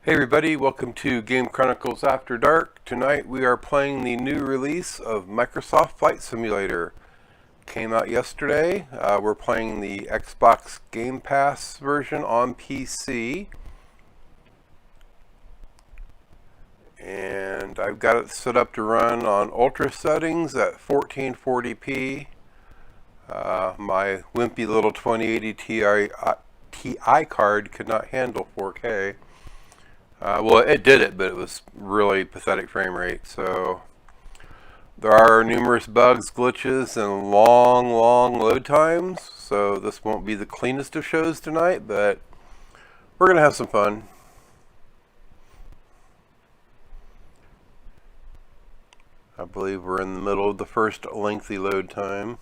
Hey everybody, welcome to Game Chronicles After Dark. Tonight we are playing the new release of Microsoft Flight Simulator. Came out yesterday. We're playing the Xbox Game Pass version on PC. And I've got it set up to run on ultra settings at 1440p. My wimpy little 2080 Ti card could not handle 4K. Well, it did it, but it was really pathetic frame rate. So there are numerous bugs, glitches, and long load times. So this won't be the cleanest of shows tonight, but we're going to have some fun. I believe we're in the middle of the first lengthy load time.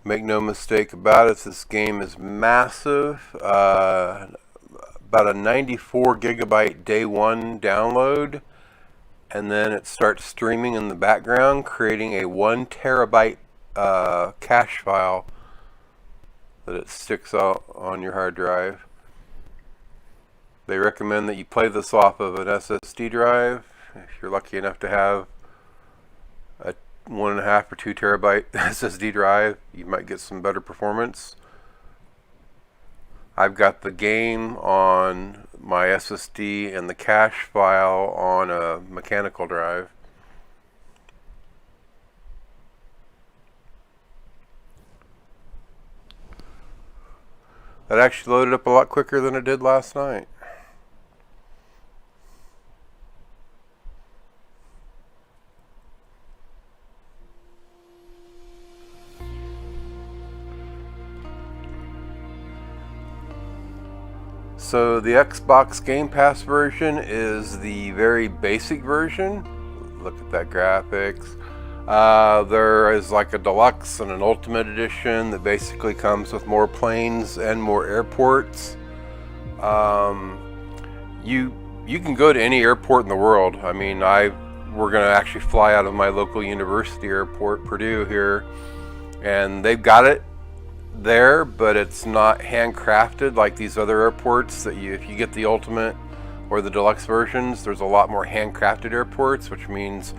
Make no mistake about it, this game is massive. About a 94 gigabyte day one download, and then it starts streaming in the background, creating a 1 terabyte cache file that it sticks out on your hard drive. They recommend that you play this off of an SSD drive. If you're lucky enough to have a 1.5 or 2 terabyte SSD drive, you might get some better performance. I've got the game on my SSD and the cache file on a mechanical drive. That actually loaded up a lot quicker than it did last night. So the Xbox Game Pass version is the very basic version. Look at that graphics. There is like a deluxe and an ultimate edition that basically comes with more planes and more airports. You can go to any airport in the world. I mean, we're going to actually fly out of my local university airport, Purdue here, and they've got it there, but it's not handcrafted like these other airports that if you get the ultimate or the deluxe versions, there's a lot more handcrafted airports, which means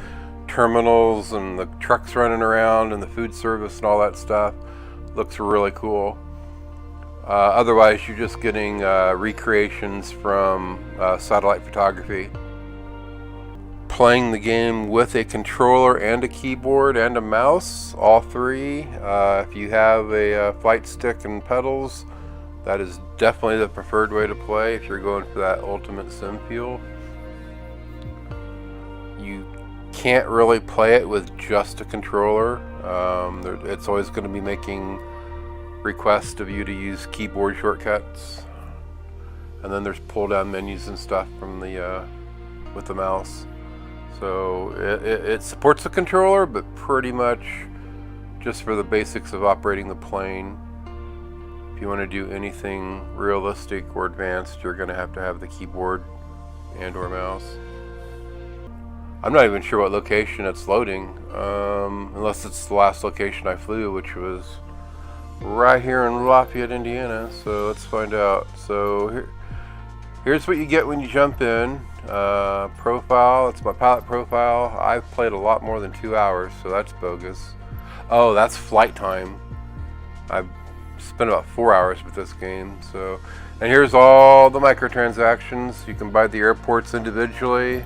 terminals and the trucks running around and the food service and all that stuff looks really cool. Otherwise, you're just getting recreations from satellite photography. Playing the game with a controller and a keyboard and a mouse, all three. If you have a flight stick and pedals, that is definitely the preferred way to play if you're going for that ultimate sim feel. You can't really play it with just a controller. It's always going to be making requests of you to use keyboard shortcuts, and then there's pull down menus and stuff from the with the mouse. So it supports the controller, but pretty much just for the basics of operating the plane. If you want to do anything realistic or advanced, you're going to have the keyboard and or mouse. I'm not even sure what location it's loading, unless it's the last location I flew, which was right here in Lafayette, Indiana. So let's find out. So here's what you get when you jump in. Profile, it's my pilot profile. I've played a lot more than 2 hours, so that's bogus. Oh, that's flight time. I've spent about 4 hours with this game. So, and here's all the microtransactions. You can buy the airports individually,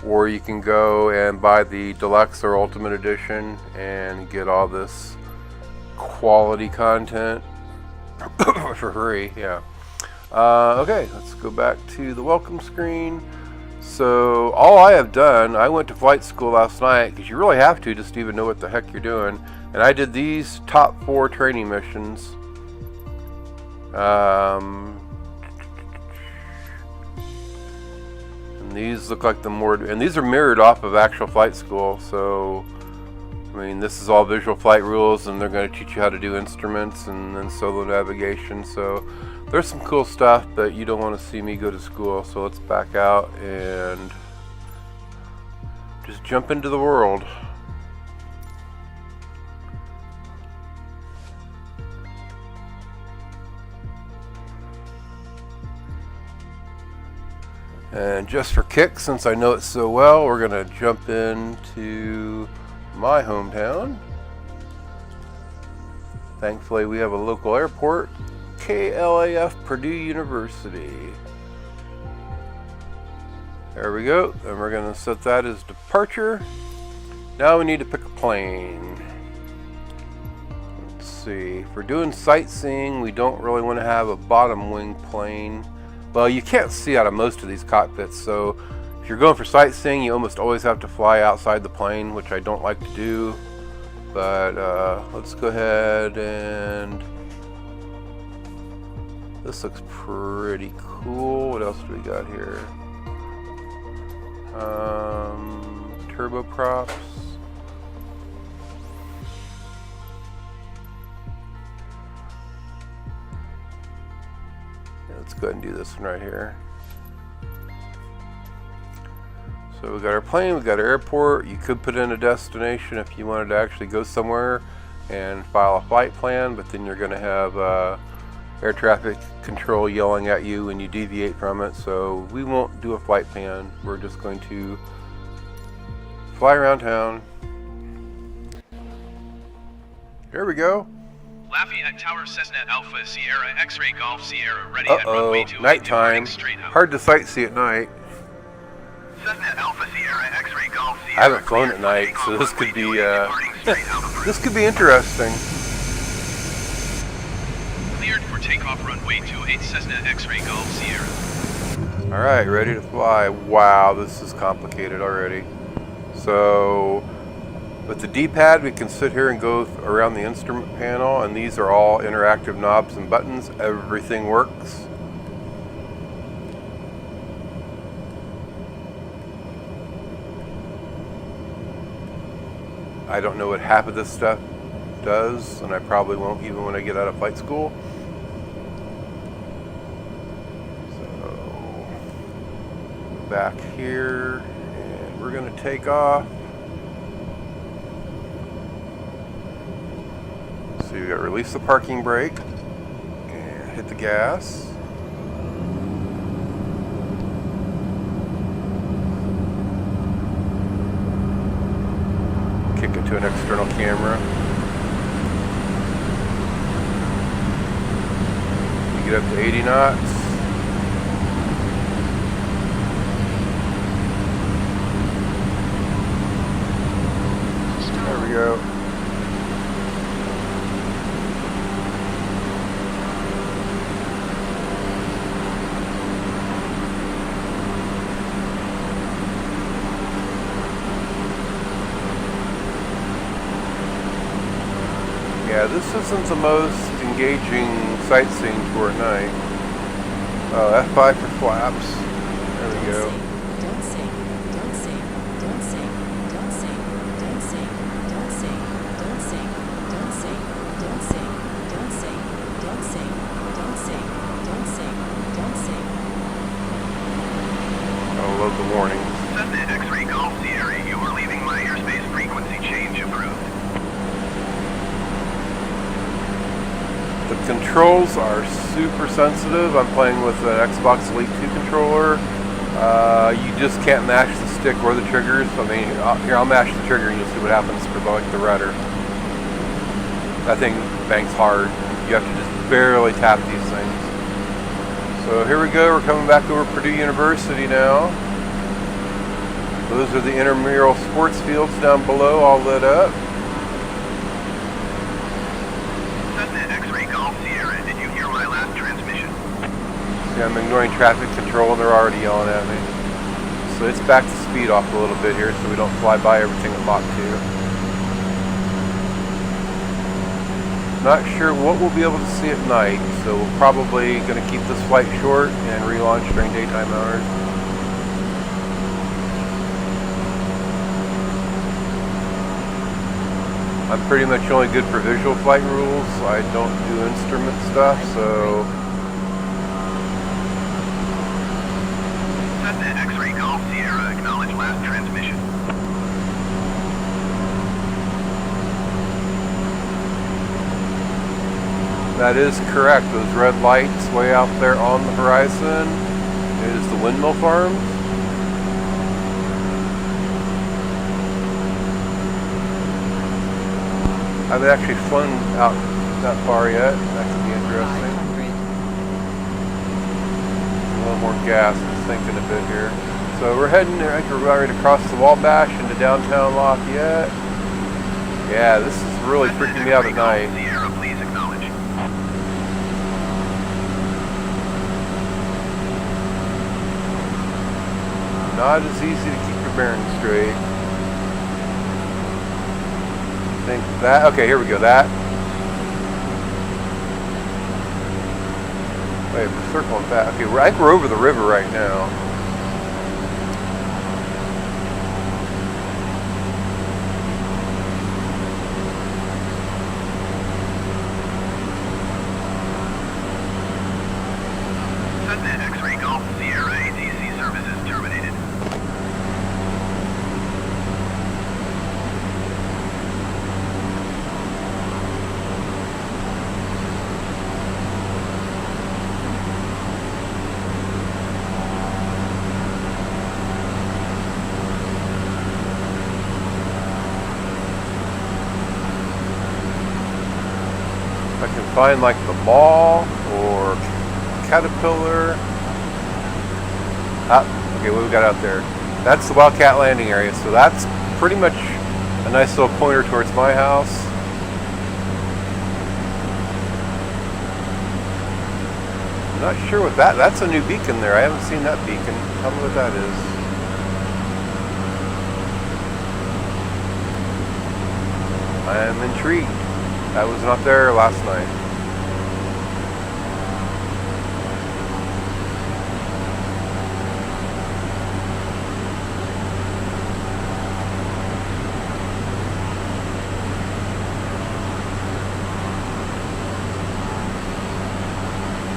or you can go and buy the deluxe or ultimate edition and get all this quality content for free. Yeah. Okay, let's go back to the welcome screen. So all I have done, I went to flight school last night, because you really have to just to even know what the heck you're doing, and I did these top 4 training missions. And these look like and these are mirrored off of actual flight school. So I mean, this is all visual flight rules, and they're going to teach you how to do instruments and then solo navigation. So there's some cool stuff, but you don't want to see me go to school. So let's back out and just jump into the world. And just for kicks, since I know it so well, we're going to jump into my hometown. Thankfully, we have a local airport, KLAF Purdue University. There we go, and we're going to set that as departure. Now we need to pick a plane. Let's see, if we're doing sightseeing, we don't really want to have a bottom wing plane. Well, you can't see out of most of these cockpits, so if you're going for sightseeing, you almost always have to fly outside the plane, which I don't like to do. But let's go ahead and... This looks pretty cool. What else do we got here? Turboprops. Let's go ahead and do this one right here. So we got our plane, we got our airport. You could put in a destination if you wanted to actually go somewhere and file a flight plan, but then you're going to have air traffic control yelling at you when you deviate from it. So we won't do a flight plan. We're just going to fly around town. Here we go. Lafayette Tower, Cessna Alpha Sierra X-Ray Golf Sierra ready at runway 28. Nighttime. Hard to sightsee at night. Cessna Alpha Sierra X-Ray Golf Sierra. I haven't flown at night, so this could be this could be interesting. Cleared for takeoff runway 28 Cessna X-Ray Golf Sierra. All right, ready to fly. Wow, this is complicated already. So with the D-pad, we can sit here and go around the instrument panel, and these are all interactive knobs and buttons. Everything works. I don't know what half of this stuff does, and I probably won't even when I get out of flight school. So, back here, and we're going to take off. So you got to release the parking brake and hit the gas. Kick it to an external camera. You get up to 80 knots. There we go. Yeah, this isn't the most engaging sightseeing tour at night. Oh, F5 for flaps. There we go. Don't sing, don't sing, don't sing, don't sing, don't sing, don't sing, don't sing, don't sing, don't sing, don't sing, don't sing, don't sing, don't sing, don't sing. Oh, load the warning. Cessna X-Ray Golf Sierra, you are leaving my airspace frequency change approved. The controls are super sensitive. I'm playing with an Xbox Elite 2 controller. You just can't mash the stick or the triggers. I mean, here, I'll mash the trigger and you'll see what happens for like the rudder. That thing bangs hard. You have to just barely tap these things. So here we go. We're coming back over Purdue University now. Those are the intramural sports fields down below, all lit up. I'm ignoring traffic control and they're already yelling at me. So it's back to speed off a little bit here so we don't fly by everything at Mach 2. Not sure what we'll be able to see at night, so we're probably going to keep this flight short and relaunch during daytime hours. I'm pretty much only good for visual flight rules. I don't do instrument stuff, so... Cessna X-Ray Golf Sierra, acknowledge last transmission. That is correct. Those red lights way out there on the horizon There's the windmill farms. I haven't actually flown out that far yet. That could be interesting. 500. A little more gas. It's sinking a bit here. So we're heading there. I think we're right across the Wabash into downtown Lafayette. Yeah, this is really freaking me out at night. Sierra, please acknowledge. Not as easy to keep your bearings straight. I think that, okay, here we go, that. Wait, we're circling back. Okay, I think we're over the river right now. Cessna X-ray Golf Sierra ATC services terminated. If I can find like the mall or Caterpillar. Ah, okay, what we got out there? That's the Wildcat Landing area, so that's pretty much a nice little pointer towards my house. I'm not sure what that's a new beacon there. I haven't seen that beacon. Tell me what that is. I am intrigued. That was not there last night.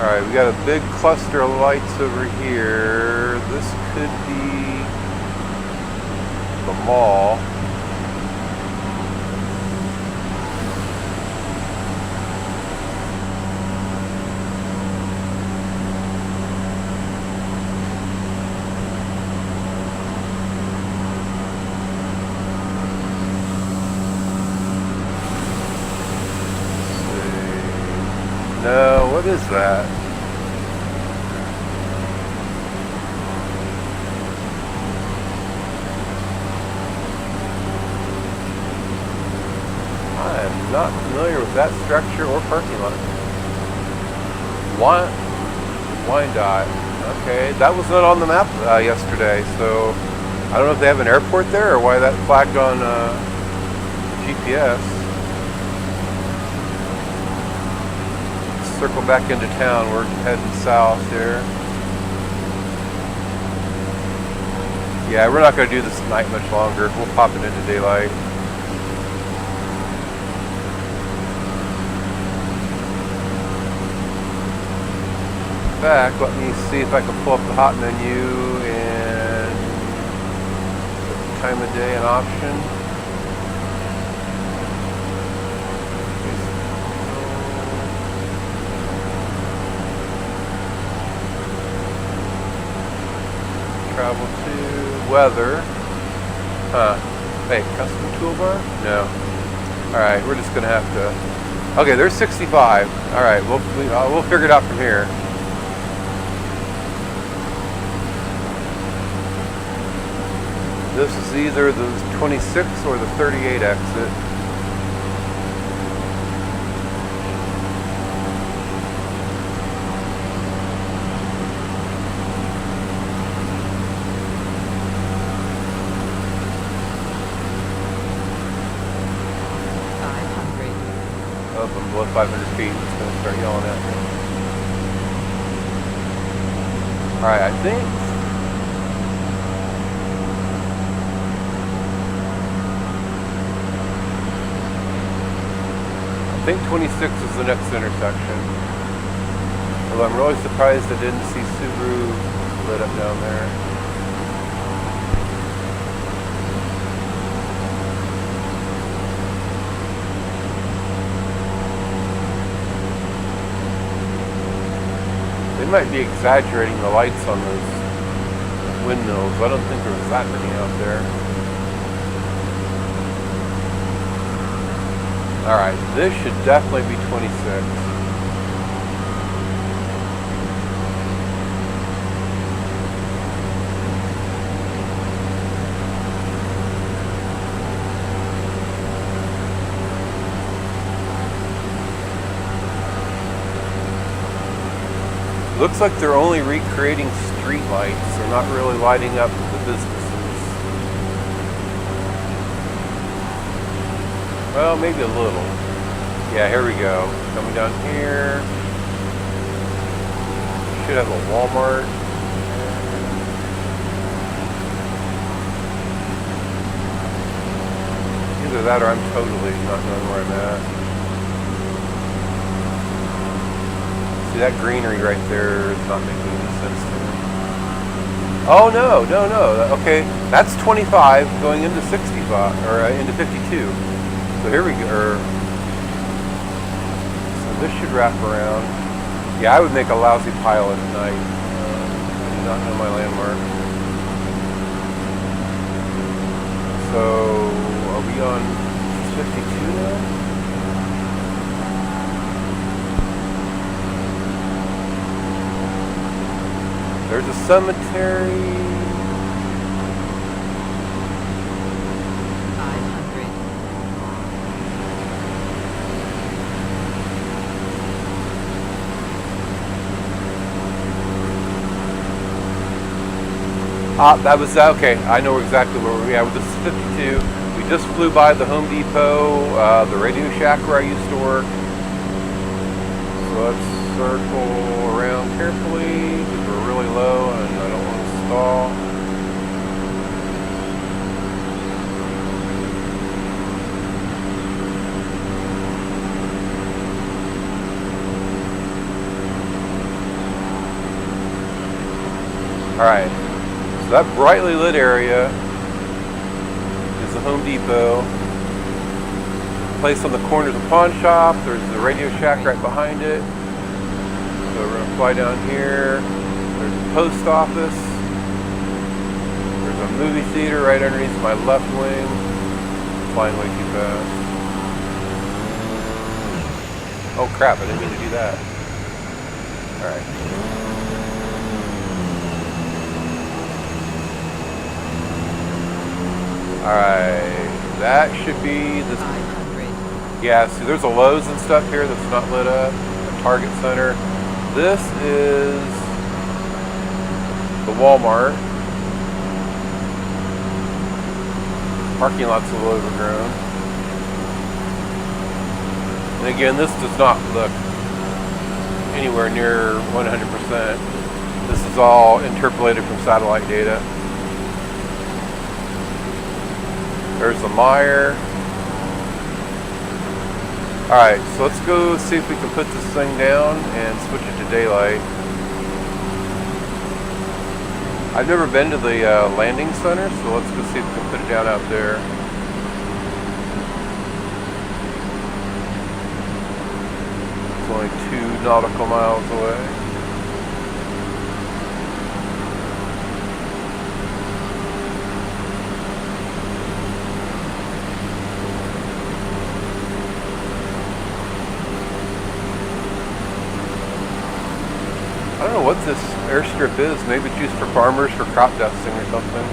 Alright, we got a big cluster of lights over here. This could be the mall. No, what is that? I am not familiar with that structure or parking lot. Wyandotte. Okay, that was not on the map yesterday, so I don't know if they have an airport there or why that flagged on GPS. Circle back into town. We're heading south here. Yeah, we're not going to do this night much longer. We'll pop it into daylight. In fact, let me see if I can pull up the hot menu and time of day and option. Travel to weather. Hey, custom toolbar? No. Alright, we're just gonna have to. Okay, there's 65. Alright, we'll figure it out from here. This is either the 26 or the 38 exit. Up and below 500 feet, it's going to start yelling at me. Alright, I think 26 is the next intersection. Although I'm really surprised I didn't see Subaru lit up down there. They might be exaggerating the lights on those windmills. I don't think there's that many out there. Alright, this should definitely be 26. Looks like they're only recreating street lights. They're not really lighting up the businesses. Well, maybe a little. Yeah, here we go. Coming down here. Should have a Walmart. Either that or I'm totally not knowing where I'm at. See, that greenery right there is not making any sense to me. Oh, no. Okay, that's 25 going into 65, or into 52. So here we go. So this should wrap around. Yeah, I would make a lousy pilot at night. I do not know my landmark. So, are we on 52 now? There's a cemetery. 500. That was okay. I know exactly where we are. This is 52. We just flew by the Home Depot, the Radio Shack where I used to work. So let's circle around carefully because we're really low and I don't want to stall. Alright, so that brightly lit area is the Home Depot. Place on the corner is a pawn shop. There's the Radio Shack right behind it. So we're going to fly down here. There's a post office. There's a movie theater right underneath my left wing. Flying way too fast. Oh crap, I didn't mean to do that. Alright. Alright, that should be this. 500. Yeah, see there's a Lowe's and stuff here that's not lit up. A Target Center. This is the Walmart. Parking lot's a little overgrown. And again, this does not look anywhere near 100%. This is all interpolated from satellite data. There's the Meyer. Alright, so let's go see if we can put this thing down and switch it to daylight. I've never been to the landing center, so let's go see if we can put it down out there. It's only 2 nautical miles away. I don't know what this airstrip is. Maybe it's used for farmers for crop dusting or something.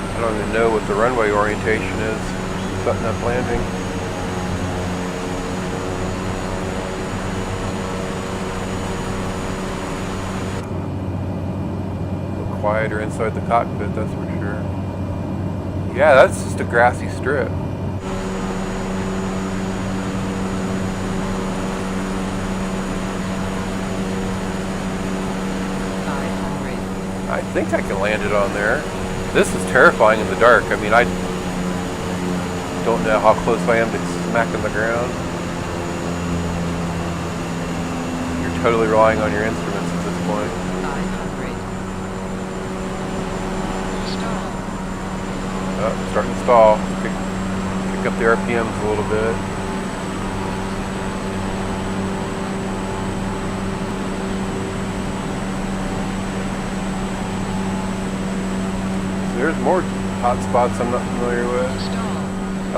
I don't even know what the runway orientation is. Setting up landing. A little quieter inside the cockpit, that's for sure. Yeah, that's just a grassy strip. I think I can land it on there. This is terrifying in the dark. I mean, I don't know how close I am to smacking the ground. You're totally relying on your instruments at this point. 500. Stall. Oh, starting to stall. Pick up the RPMs a little bit. hot spots I'm not familiar with. Stall.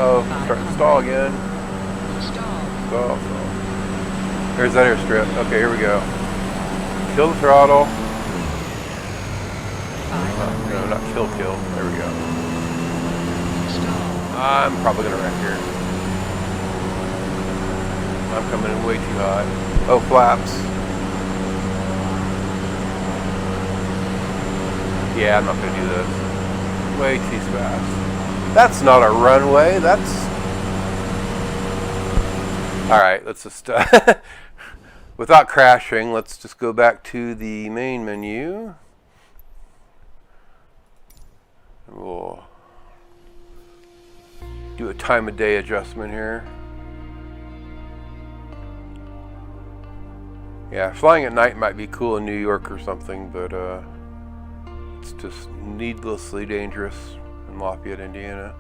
Oh, starting to stall again. Stall. Stall. There's that airstrip. Okay, here we go. Kill the throttle. 500. No, not kill. There we go. Stall. I'm probably gonna wreck here. I'm coming in way too hot. Oh, flaps. Yeah, I'm not gonna do this. Way too fast. That's not a runway. That's... Alright, let's just... without crashing, let's just go back to the main menu. We'll do a time of day adjustment here. Yeah, flying at night might be cool in New York or something, but it's just needlessly dangerous in Lafayette, Indiana.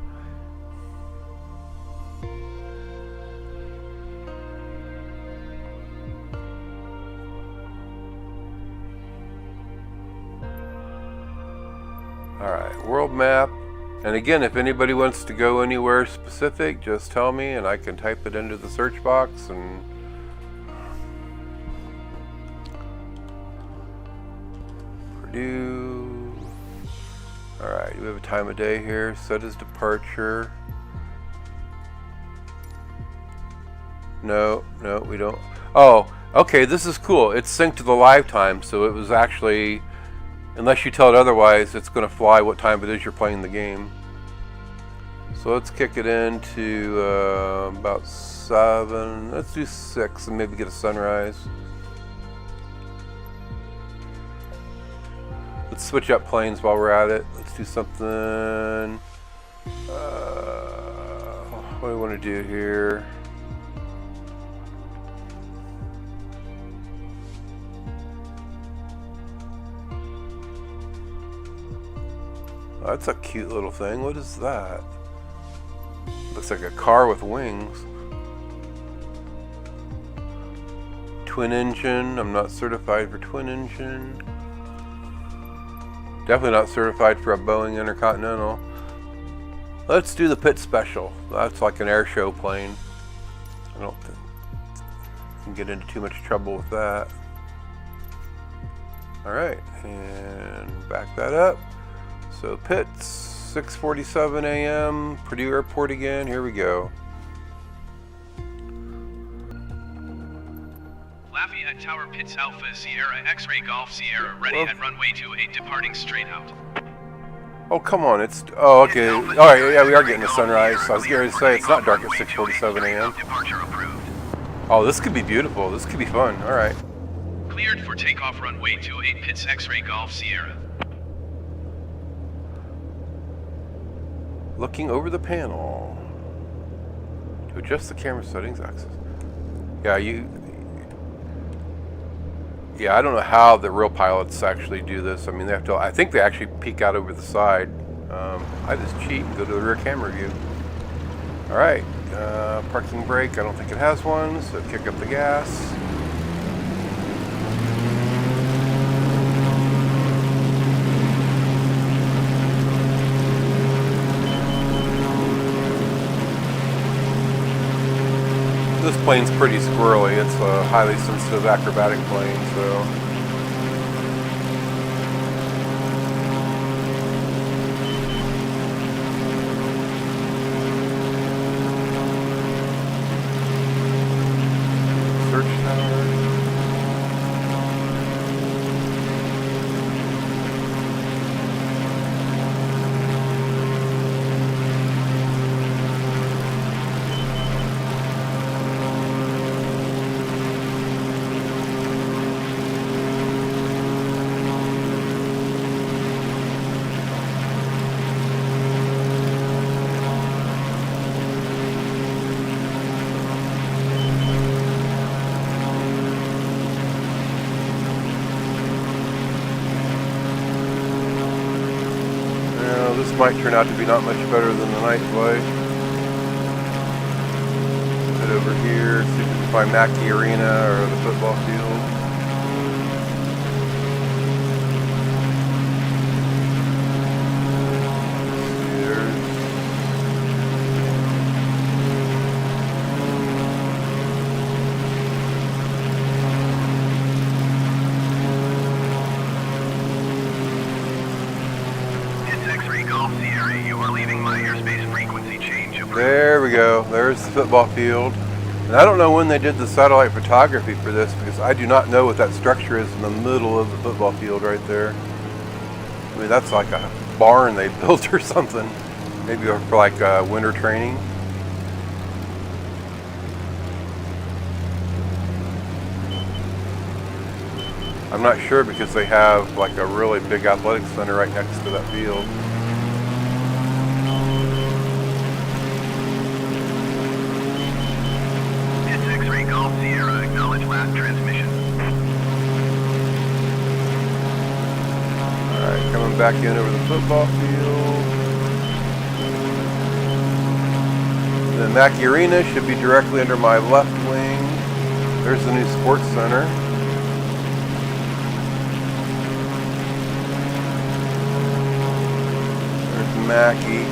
Alright, world map. And again, if anybody wants to go anywhere specific, just tell me and I can type it into the search box. And Purdue. Alright, we have a time of day here. Set as departure. No, we don't. Oh, okay, this is cool. It's synced to the live time, so it was actually... Unless you tell it otherwise, it's going to fly what time it is you're playing the game. So let's kick it into about 7. Let's do 6 and maybe get a sunrise. Let's switch up planes while we're at it. Let's do something... what do we want to do here? Oh, that's a cute little thing. What is that? Looks like a car with wings. Twin engine. I'm not certified for twin engine. Definitely not certified for a Boeing Intercontinental. Let's do the Pit Special. That's like an air show plane. I don't think I can get into too much trouble with that. Alright, and back that up. So Pitts, 6:47 a.m., Purdue Airport again, here we go. Lafayette Tower Pitts Alpha Sierra X-Ray Golf Sierra ready at runway 28 departing straight out. Oh, come on, it's... Oh, okay. Alright, yeah, we are getting a sunrise. I was going to say, it's not dark at 6:47 a.m. Departure approved. Oh, this could be beautiful. This could be fun. Alright. Cleared for takeoff runway 28 Pitts X-Ray Golf Sierra. Looking over the panel. To adjust the camera settings axis. Yeah, I don't know how the real pilots actually do this. I mean, they have to... I think they actually peek out over the side. I just cheat and go to the rear camera view. Alright. Parking brake. I don't think it has one, so kick up the gas. This plane's pretty squirrely. It's a highly sensitive acrobatic plane, so... Search tower. This might turn out to be not much better than the night flight. Head over here, see if we can find Mackey Arena or the football field. there's the football field. And I don't know when they did the satellite photography for this, because I do not know what that structure is in the middle of the football field right there. I mean, that's like a barn they built or something. Maybe for like winter training. I'm not sure, because they have like a really big athletic center right next to that field. It's X-Ray Golf Sierra, acknowledge last transmission. Alright, coming back in over the football field. The Mackey Arena should be directly under my left wing. There's the new sports center. Mackey.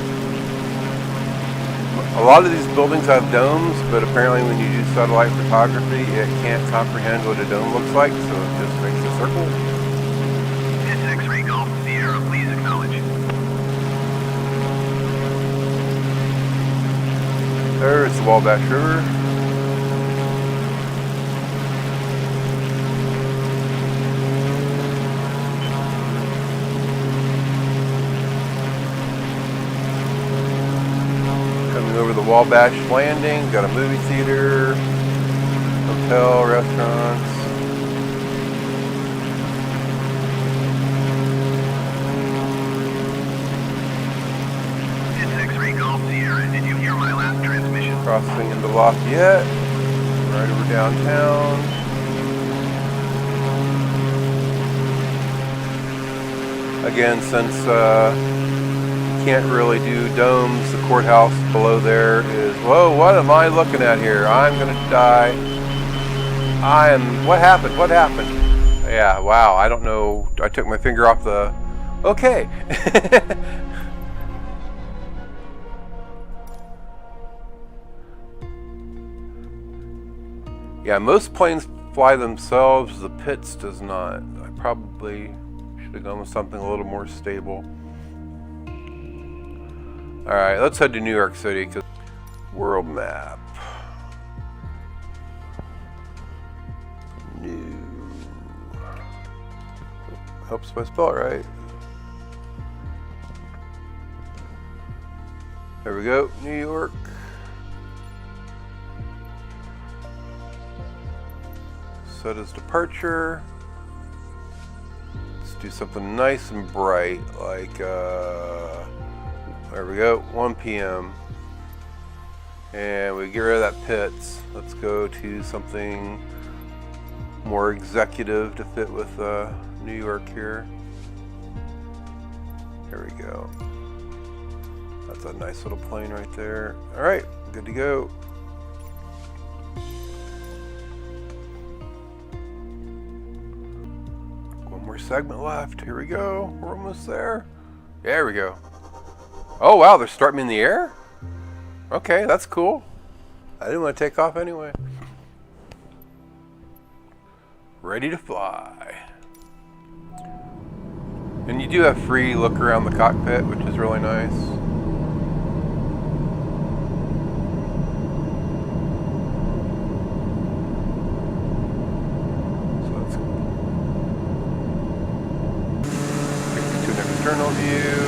A lot of these buildings have domes, but apparently when you do satellite photography, it can't comprehend what a dome looks like, so it just makes a circle. It's X-Ray Golf Sierra, please acknowledge. There's the Wabash River. Over the Wabash Landing, got a movie theater, hotel, restaurants. It's X-Ray Golf Sierra, did you hear my last transmission? Crossing into Lafayette, right over downtown. Again, since can't really do domes, the courthouse below there is, whoa, what am I looking at here? I'm gonna die. What happened? What happened? Yeah, wow, I don't know. I took my finger off the, okay. Yeah, most planes fly themselves, the Pitts does not. I probably should have gone with something a little more stable. Alright, let's head to New York City. World map. New. Helps if I spell it right. There we go, New York. Set as departure. Let's do something nice and bright, like there we go, 1 p.m. And we get rid of that Pitts. Let's go to something more executive to fit with New York here. There we go. That's a nice little plane right there. All right, good to go. One more segment left. Here we go. We're almost there. There we go. Oh wow, they're starting me in the air? Okay, that's cool. I didn't want to take off anyway. Ready to fly. And you do have free look around the cockpit, which is really nice. So let's take you to an external view.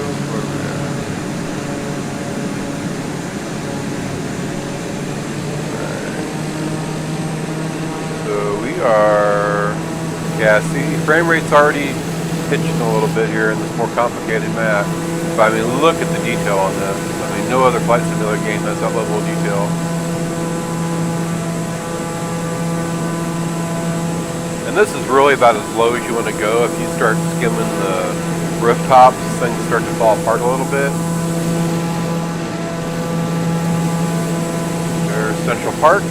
Yeah, see, frame rate's already pitching a little bit here in this more complicated map. But I mean, look at the detail on this. I mean, no other flight simulator game has that level of detail. And this is really about as low as you want to go. If you start skimming the rooftops, things start to fall apart a little bit. There's Central Park.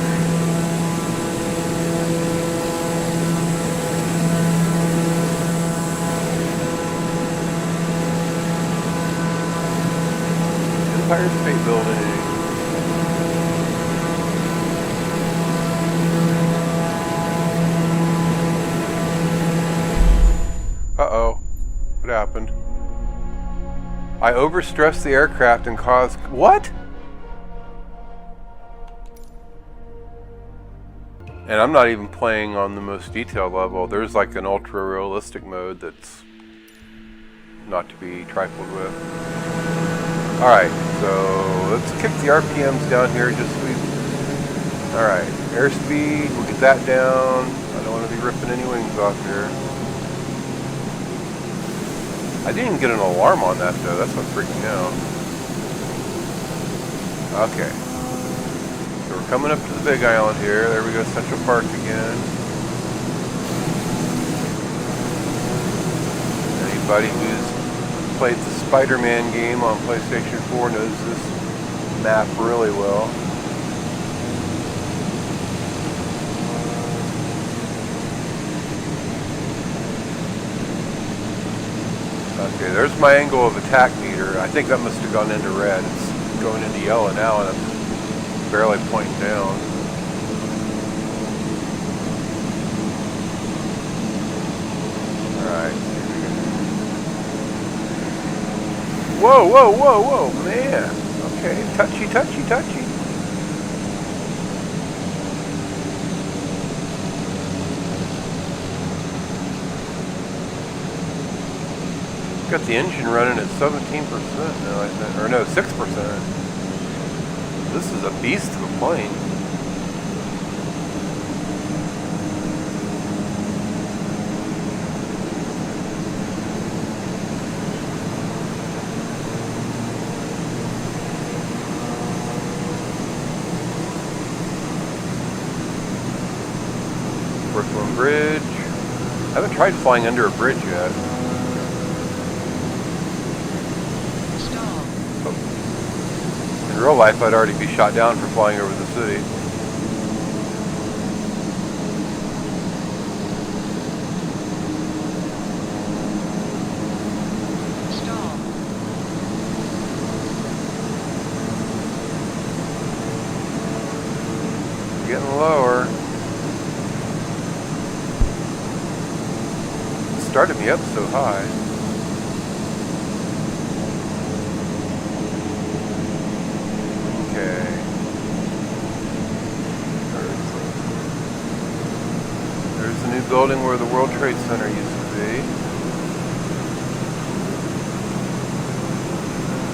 Empire State Building. Uh-oh. What happened? I overstressed the aircraft and caused... What? And I'm not even playing on the most detailed level. There's like an ultra realistic mode that's not to be trifled with. Alright, so let's kick the RPMs down here just so we... Alright, airspeed, we'll get that down. I don't want to be ripping any wings off here. I didn't even get an alarm on that though, that's what freaked me out. Okay. So we're coming up to the big island here. There we go, Central Park again. Anybody who's played the Spider-Man game on PlayStation 4 knows this map really well. Okay, there's my angle of attack meter. I think that must have gone into red. It's going into yellow now, and I'm barely pointing down. Alright. Whoa, whoa, whoa, whoa, man. Okay, touchy, touchy, touchy. Got the engine running at 17% now, I think. Or no, 6%. This is a beast of a plane. Brooklyn Bridge. I haven't tried flying under a bridge yet. In real life, I'd already be shot down for flying over the city. Stall. Getting lower. It started me up so high. There's the new building where the World Trade Center used to be.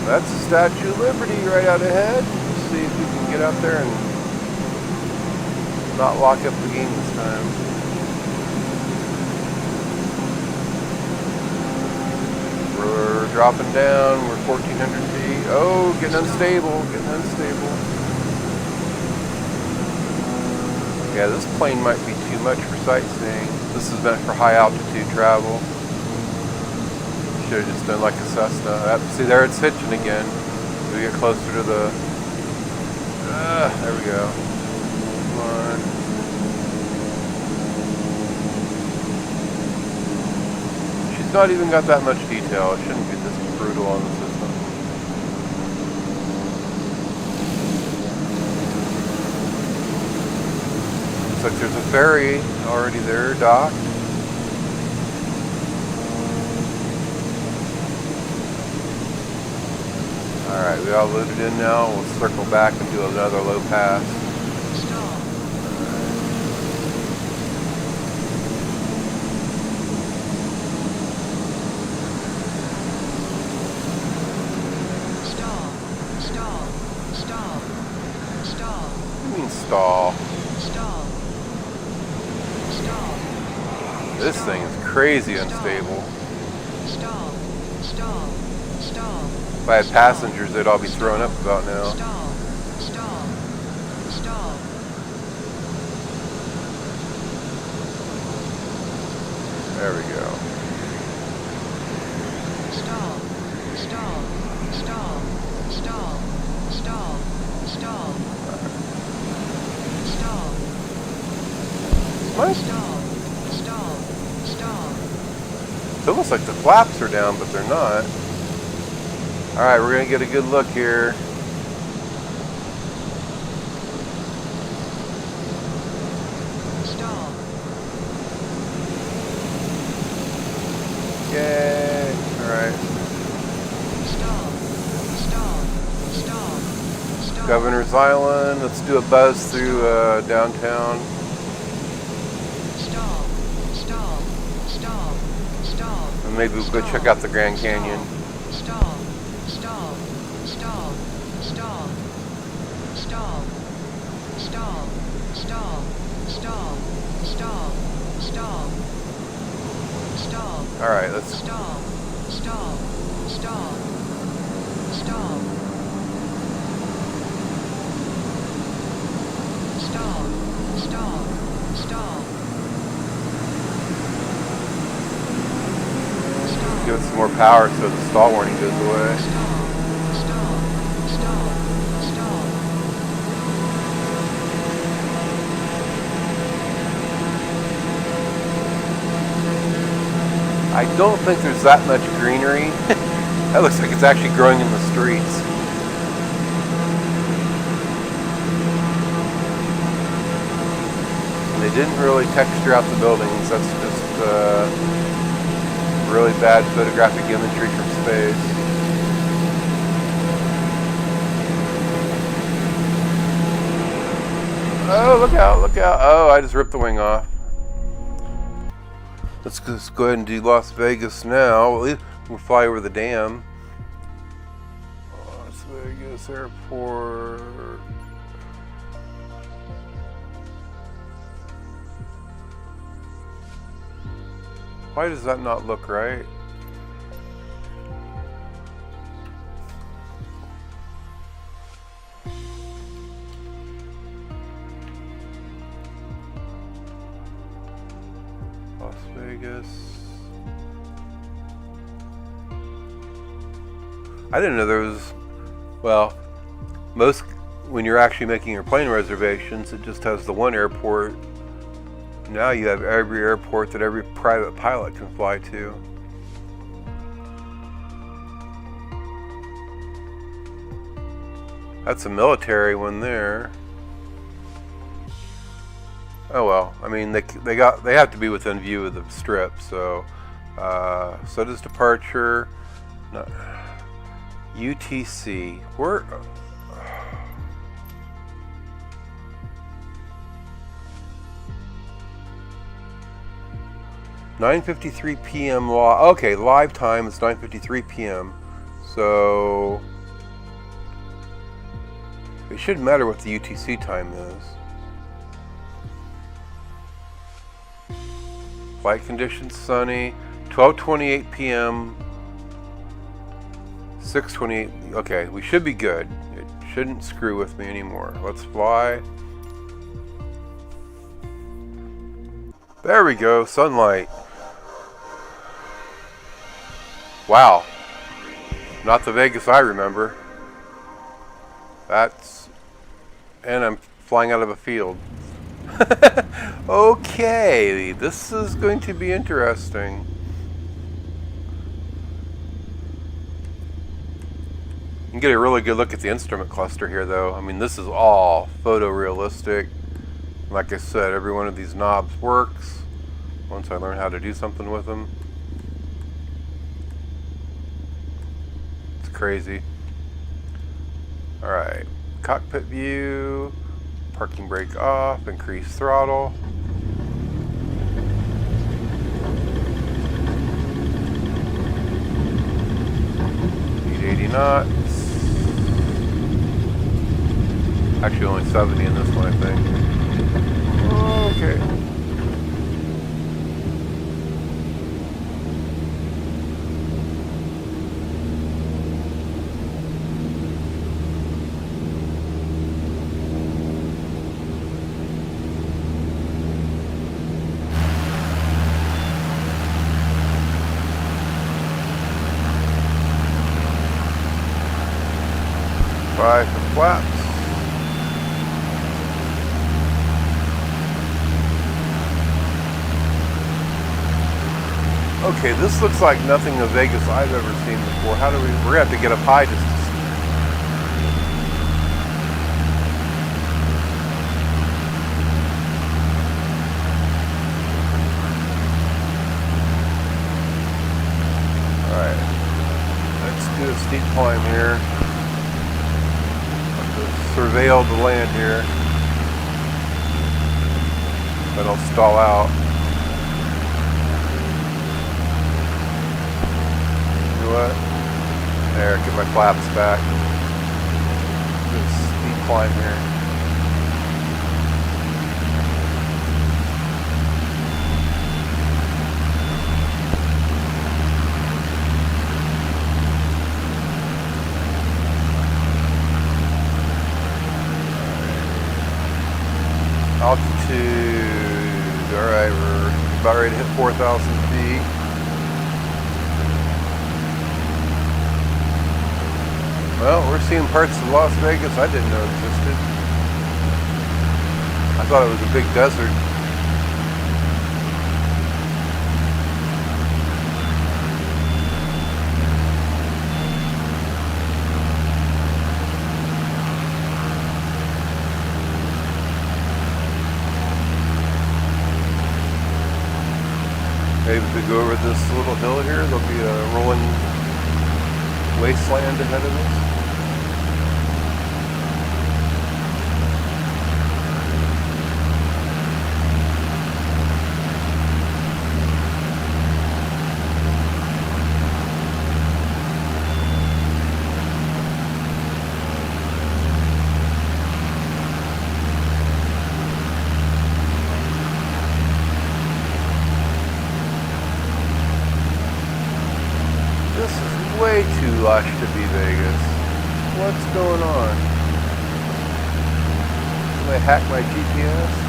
That's the Statue of Liberty right out ahead. Let's see if we can get out there and not lock up the game this time. We're dropping down. We're 1,400 feet. Oh, getting unstable. Getting unstable. Yeah, this plane might be too much for sightseeing. This is meant for high altitude travel. Should have just done like a Cessna. See, there it's hitching again. We get closer to the... there we go. Come on. She's not even got that much detail. It shouldn't be this brutal on the system. Looks like there's a ferry already there, docked. Alright, we all loaded in now. We'll circle back and do another low pass. Stall. Stall. Stall. Stall. Stall. What do you mean stall? Stall. Stall. This thing is crazy unstable. Stall. Stall. Stall. If I had passengers, they'd all be thrown up about now. Stall. Stall. Stall. There we go. Stall. Stall. Stall. Stall. Stall. Stall. Stall. What? Stall. Stall. Stall. It's almost like the flaps are down, but they're not. Alright, we're going to get a good look here. Stall. Yay! Alright. Stall. Stall. Stall. Stall. Governor's Island. Let's do a buzz through downtown. maybe we'll go check out the Grand Canyon. Stall. Stall. Stall. Stall. Stall. Stall. Stall. Stall. Stall. Stall. Stall. All right, let's. Stall. Stall. Stall. Stall. Stall. Stall. Stall. Give it some more power so the stall warning goes away. Stall. Stall. Stall. Stall. I don't think there's that much greenery. That looks like it's actually growing in the streets. And they didn't really texture out the buildings. That's just really bad photographic imagery from space. Oh, look out, look out. Oh, I just ripped the wing off. Let's just go ahead and do Las Vegas now. We'll fly over the dam. Las Vegas Airport. Why does that not look right? Las Vegas. I didn't know there was, well, most, when you're actually making your plane reservations, it just has the one airport. Now you have every airport that every private pilot can fly to. That's a military one there. Oh well, I mean they have to be within view of the strip, so so does departure. No, UTC. Where? 9:53 p.m. Okay, live time is 9:53 p.m. So it shouldn't matter what the UTC time is. Flight conditions sunny. 12:28 p.m. 6:28. Okay, we should be good. It shouldn't screw with me anymore. Let's fly. There we go. Sunlight. Wow. Not the Vegas I remember. That's... And I'm flying out of a field. Okay, this is going to be interesting. You can get a really good look at the instrument cluster here though. I mean, this is all photorealistic. Like I said, every one of these knobs works once I learn how to do something with them. It's crazy. Alright, cockpit view, parking brake off, increase throttle. Speed 80 knots. Actually only 70 in this one, I think. Okay. Try for flaps. Okay, this looks like nothing of Vegas I've ever seen before. How do we... We're going to have to get up high just to... Alright. Let's do a steep climb here. Have to surveil the land here. If I don't stall out. know what? There, get my flaps back. Good steep climb here. Altitude. Alright, we're about ready to hit 4,000 feet. Well, we're seeing parts of Las Vegas I didn't know existed. I thought it was a big desert. Maybe if we go over this little hill here, there'll be a rolling wasteland ahead of us. This is way too lush to be Vegas. What's going on? Did I hack my GPS?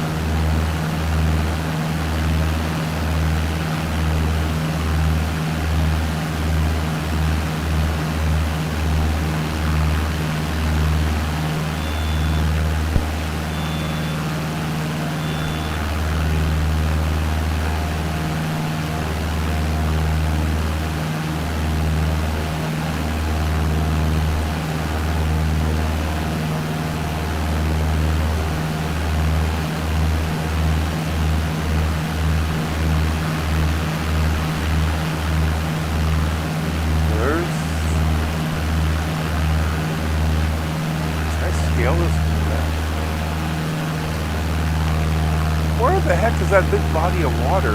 Where the heck is that big body of water?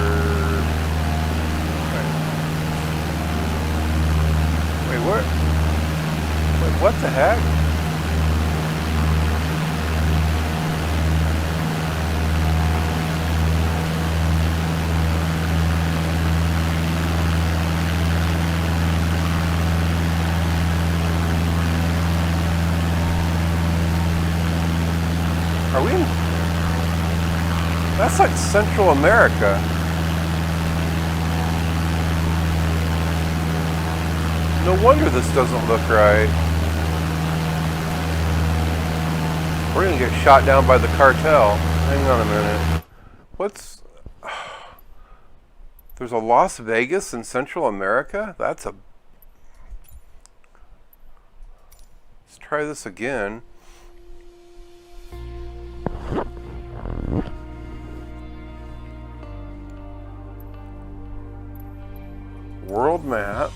Wait, where? Wait, what the heck? Are we in? That's like Central America. No wonder this doesn't look right. We're gonna get shot down by the cartel. Hang on a minute. What's... There's a Las Vegas in Central America? That's a... Let's try this again. World map.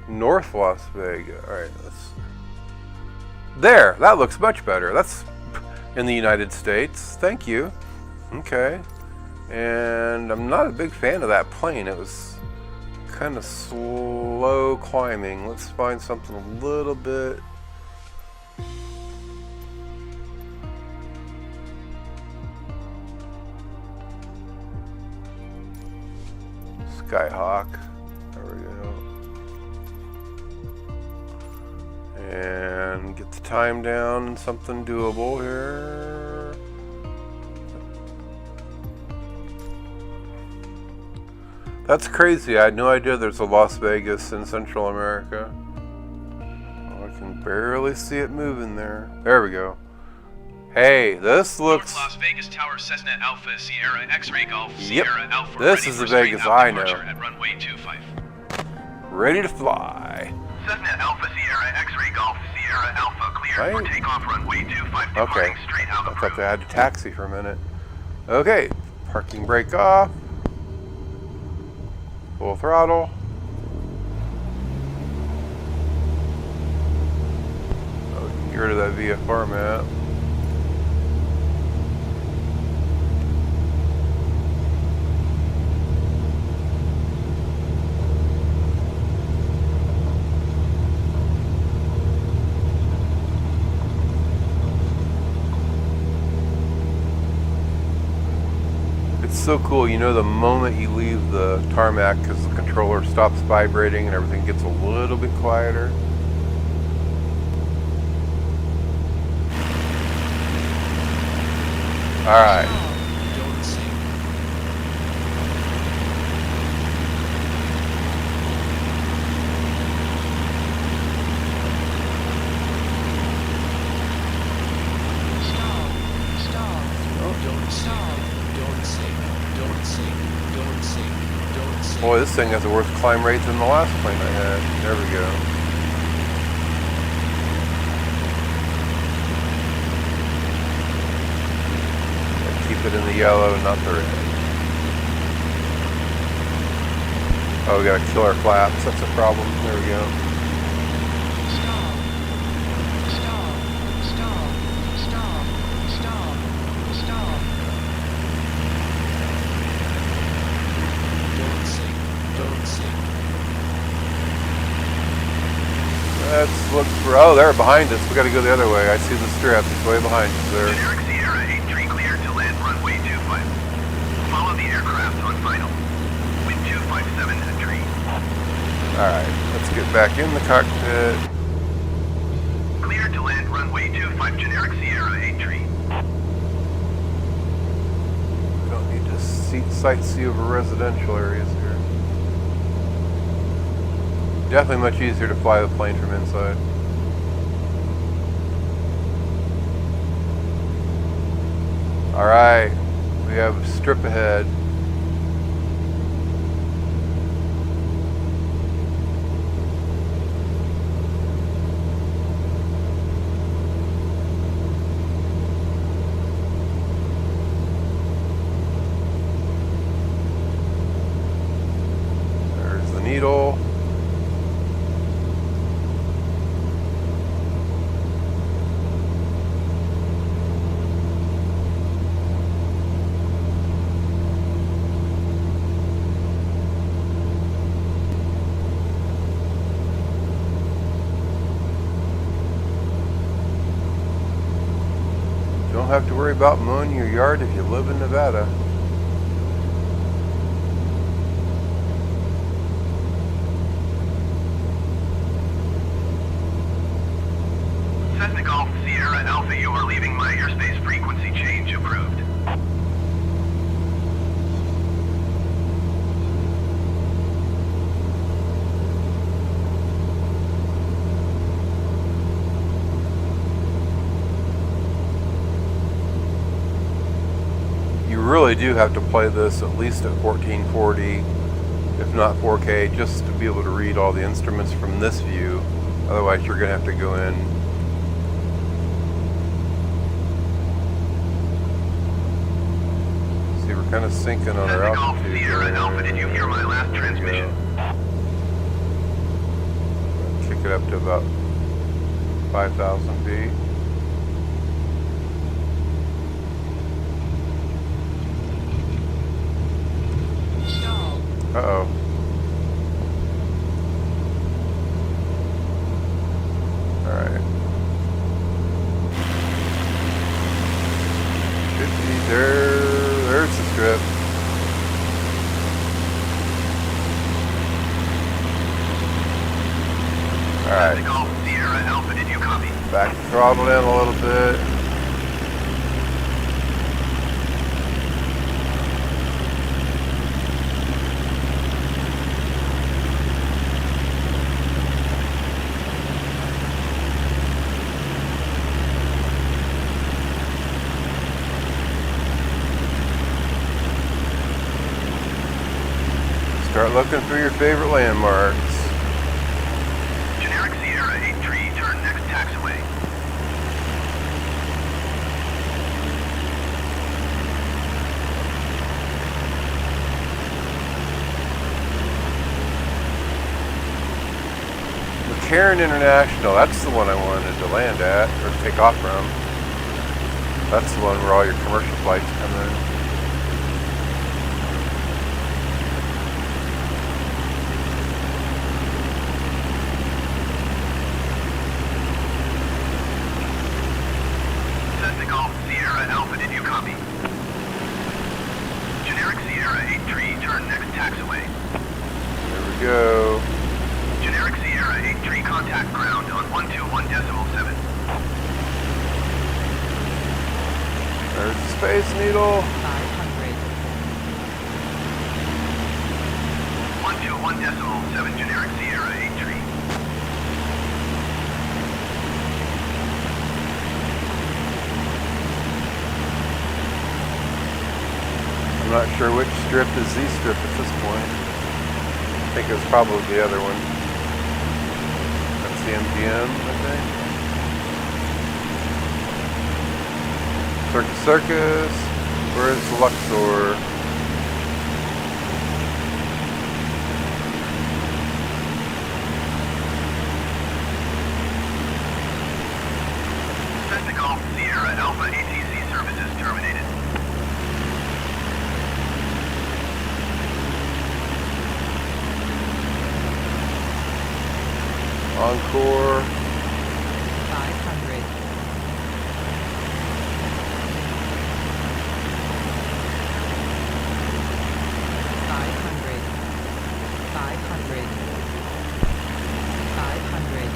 North Las Vegas. All right, there, that looks much better. That's in the United States. Thank you. Okay. And I'm not a big fan of that plane. It was kind of slow climbing. Let's find something a little bit Skyhawk. There we go. And get the time down, something doable here. That's crazy. I had no idea there's a Las Vegas in Central America. Oh, I can barely see it moving there. There we go. Hey, this looks... North Las Vegas Tower, Cessna Alpha, Sierra X-Ray Golf, Yep. Sierra Alpha. This ready is the for straight Vegas out I know. departure At runway 25. Ready to fly. Cessna Alpha, Sierra X-Ray Golf, Sierra Alpha, cleared Right. for takeoff runway 25, Okay. departing straight out I of thought they had to taxi for a minute. Okay, parking brake off. Full throttle. get rid of that VFR map. It's so cool, you know, the moment you leave the tarmac, because the controller stops vibrating and everything gets a little bit quieter. Alright. Don't sink. Stop. Stop. Don't stop. Don't sink. Don't sink. Don't sink. Don't sink. Boy, this thing has a worse climb rate than the last plane I had. There we go. Keep it in the yellow, not the red. Oh, we gotta kill our flaps. That's a problem. There we go. Stop. Stop. Stop. Stop. Stop. Stop. Don't sink. Don't sink. Let's look for. Oh, they're behind us. We gotta go the other way. I see the strip. It's way behind us there. Generic Sierra 83 cleared to land runway 25. Follow the aircraft on final. Wind 257 to the tree. Alright, let's get back in the cockpit. Cleared to land runway 25, generic Sierra 83. We don't need to sightsee over residential areas here. Definitely much easier to fly the plane from inside. Alright, we have a strip ahead. There's the needle. Don't have to worry about mowing your yard if you live in Nevada. Cessna Golf Sierra Alpha, you are leaving my airspace. Frequency change approved. You really do have to play this at least at 1440, if not 4K, just to be able to read all the instruments from this view. Otherwise, you're going to have to go in. See, we're kind of sinking on our Cessna Golf altitude. Sierra Alpha, did you hear my last There we transmission? go. Kick it up to about 5,000 feet. Stop. Uh-oh. Alright. 50, there's the strip. Alright, Cessna Golf Sierra Alpha, did you copy? back the throttle in a little bit. Start looking for your favorite landmarks. Generic Sierra 83, turn next taxiway. Cairn International, that's the one I wanted to land at, or take off from. That's the one where all your commercial flights come in. Cessna Golf Sierra Alpha, did you copy? Generic Sierra 83, turn next taxiway. There we go. Generic Sierra 83, contact ground on 121.7. There's the Space Needle. 500. 121.7, generic Sierra 83. I'm not sure which strip is Z strip at this point. I think it was probably the other one. That's the MGM, I think. Circus Circus. Where's the Luxor? Cessna Golf Sierra Alpha ATC services terminated. Encore. 500. 500. 500. 500. 500.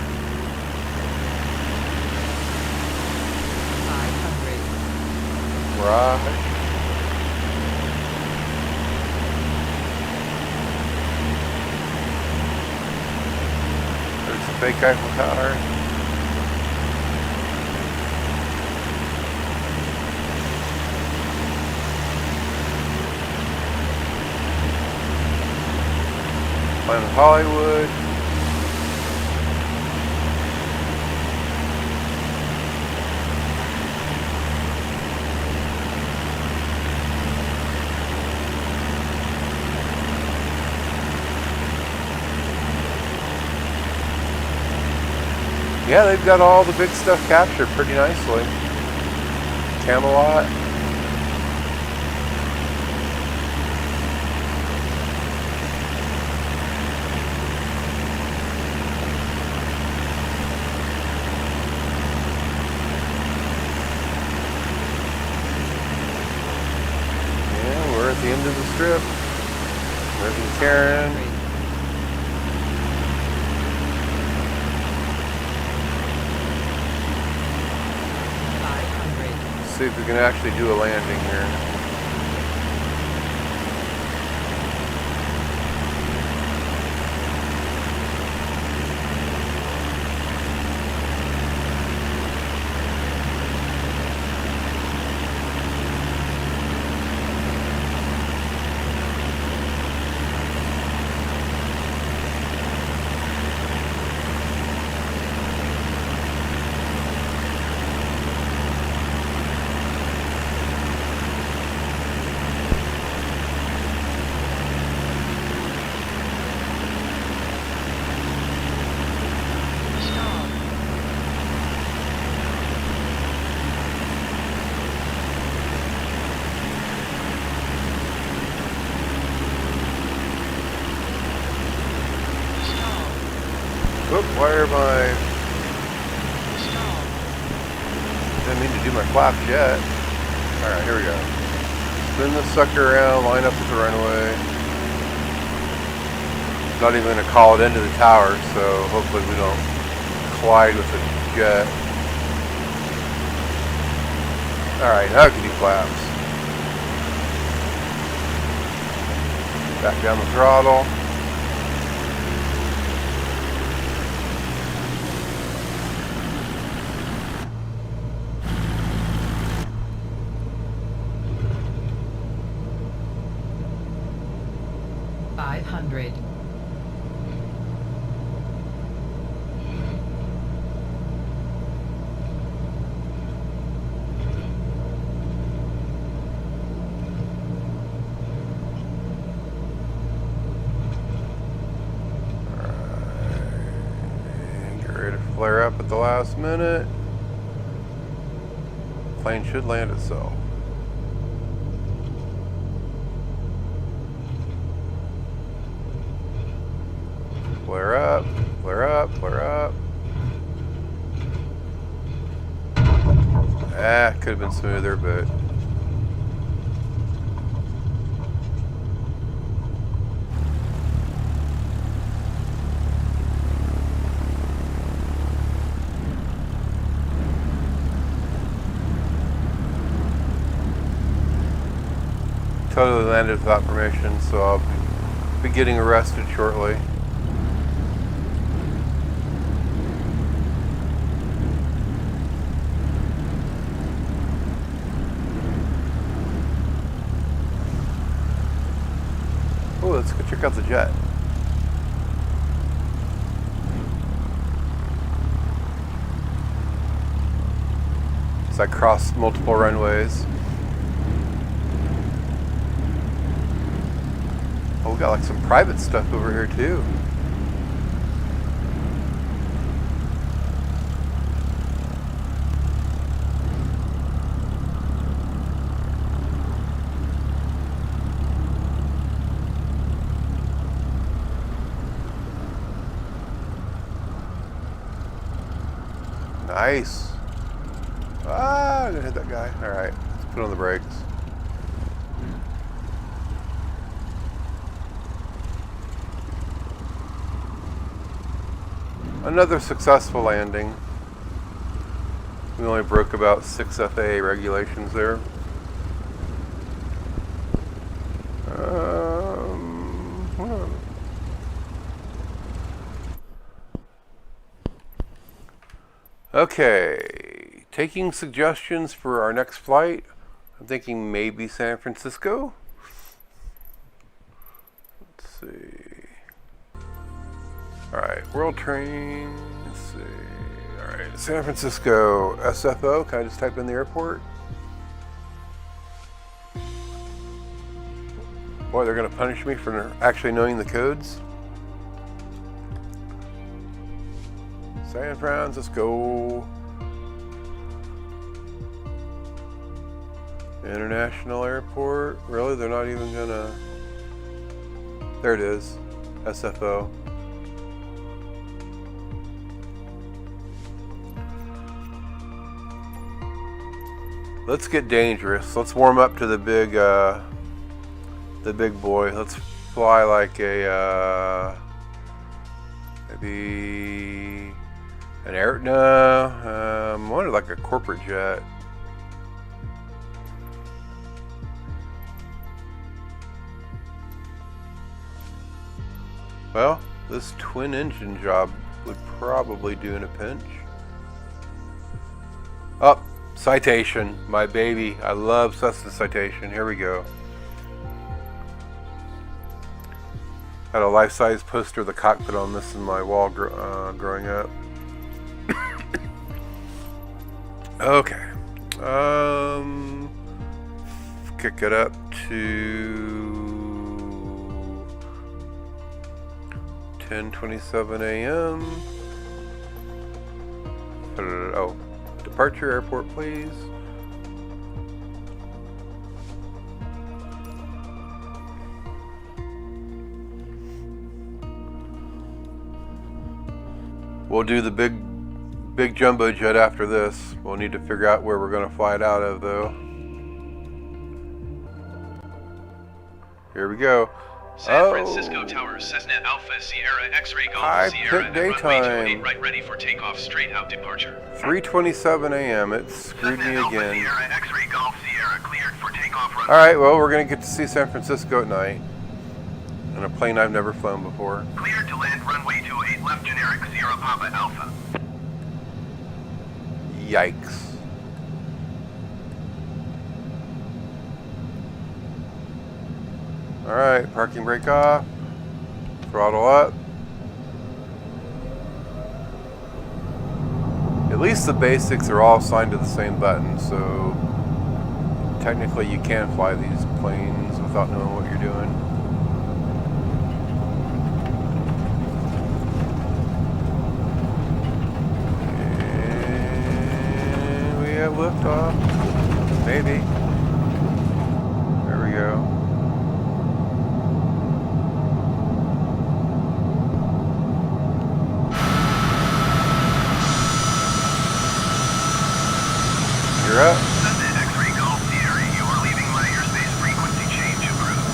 Right. There's the fake Eiffel Tower. Planet Hollywood. Yeah, they've got all the big stuff captured pretty nicely. Camelot. Yeah, we're at the end of the strip. There's the Karen. 500. See if we can actually do a landing here. Stall. Stall. Oop, why are my... Stall. Didn't mean to do my flaps yet. Alright, here we go. Spin this sucker around, line up with the runway. Not even going to call it into the tower, so hopefully we don't collide with the jet. Alright, now we can do flaps. Back down the throttle. $500. flare up at the last minute. Plane should land itself. Flare up, flare up, flare up. Ah, could have been smoother, but totally landed without permission, so I'll be getting arrested shortly. Oh, let's go check out the jet. So I crossed multiple runways. Oh, we got like some private stuff over here too. Nice. Ah, I didn't hit that guy. Alright, let's put on the brakes. Another successful landing. We only broke about 6 FAA regulations there. Okay, taking suggestions for our next flight. I'm thinking maybe San Francisco. Let's see. Alright, World Train. Let's see. Alright, San Francisco SFO. Can I just type in the airport? Boy, they're going to punish me for actually knowing the codes. San Francisco International Airport. Really? They're not even gonna. There it is. SFO. Let's get dangerous. Let's warm up to the big boy. Let's fly like a maybe an air. No, I wanted like a corporate jet. Well, this twin engine job would probably do in a pinch. Oh, Citation, my baby. I love Cessna Citation. Here we go. Had a life-size poster of the cockpit on this in my wall growing up. Okay. Kick it up to 10:27 a.m. Oh, departure airport, please. We'll do the big jumbo jet after this. We'll need to figure out where we're going to fly it out of, though. Here we go. San Francisco Tower, Cessna Alpha Sierra X-Ray Golf Sierra and runway 28 right ready for takeoff, straight out departure. 3:27 a.m. It screwed me Alpha again. Sierra X-Ray Golf Sierra cleared for takeoff. All right, well, we're going to get to see San Francisco at night in a plane I've never flown before. Cleared to land runway 28 left generic Sierra Papa Alpha. Yikes. All right, parking brake off, throttle up. At least the basics are all assigned to the same button, so technically you can fly these planes without knowing what you're doing. liftoff? Maybe. There we go. You're up. X-ray Golf Sierra, you are leaving my airspace frequency change approved.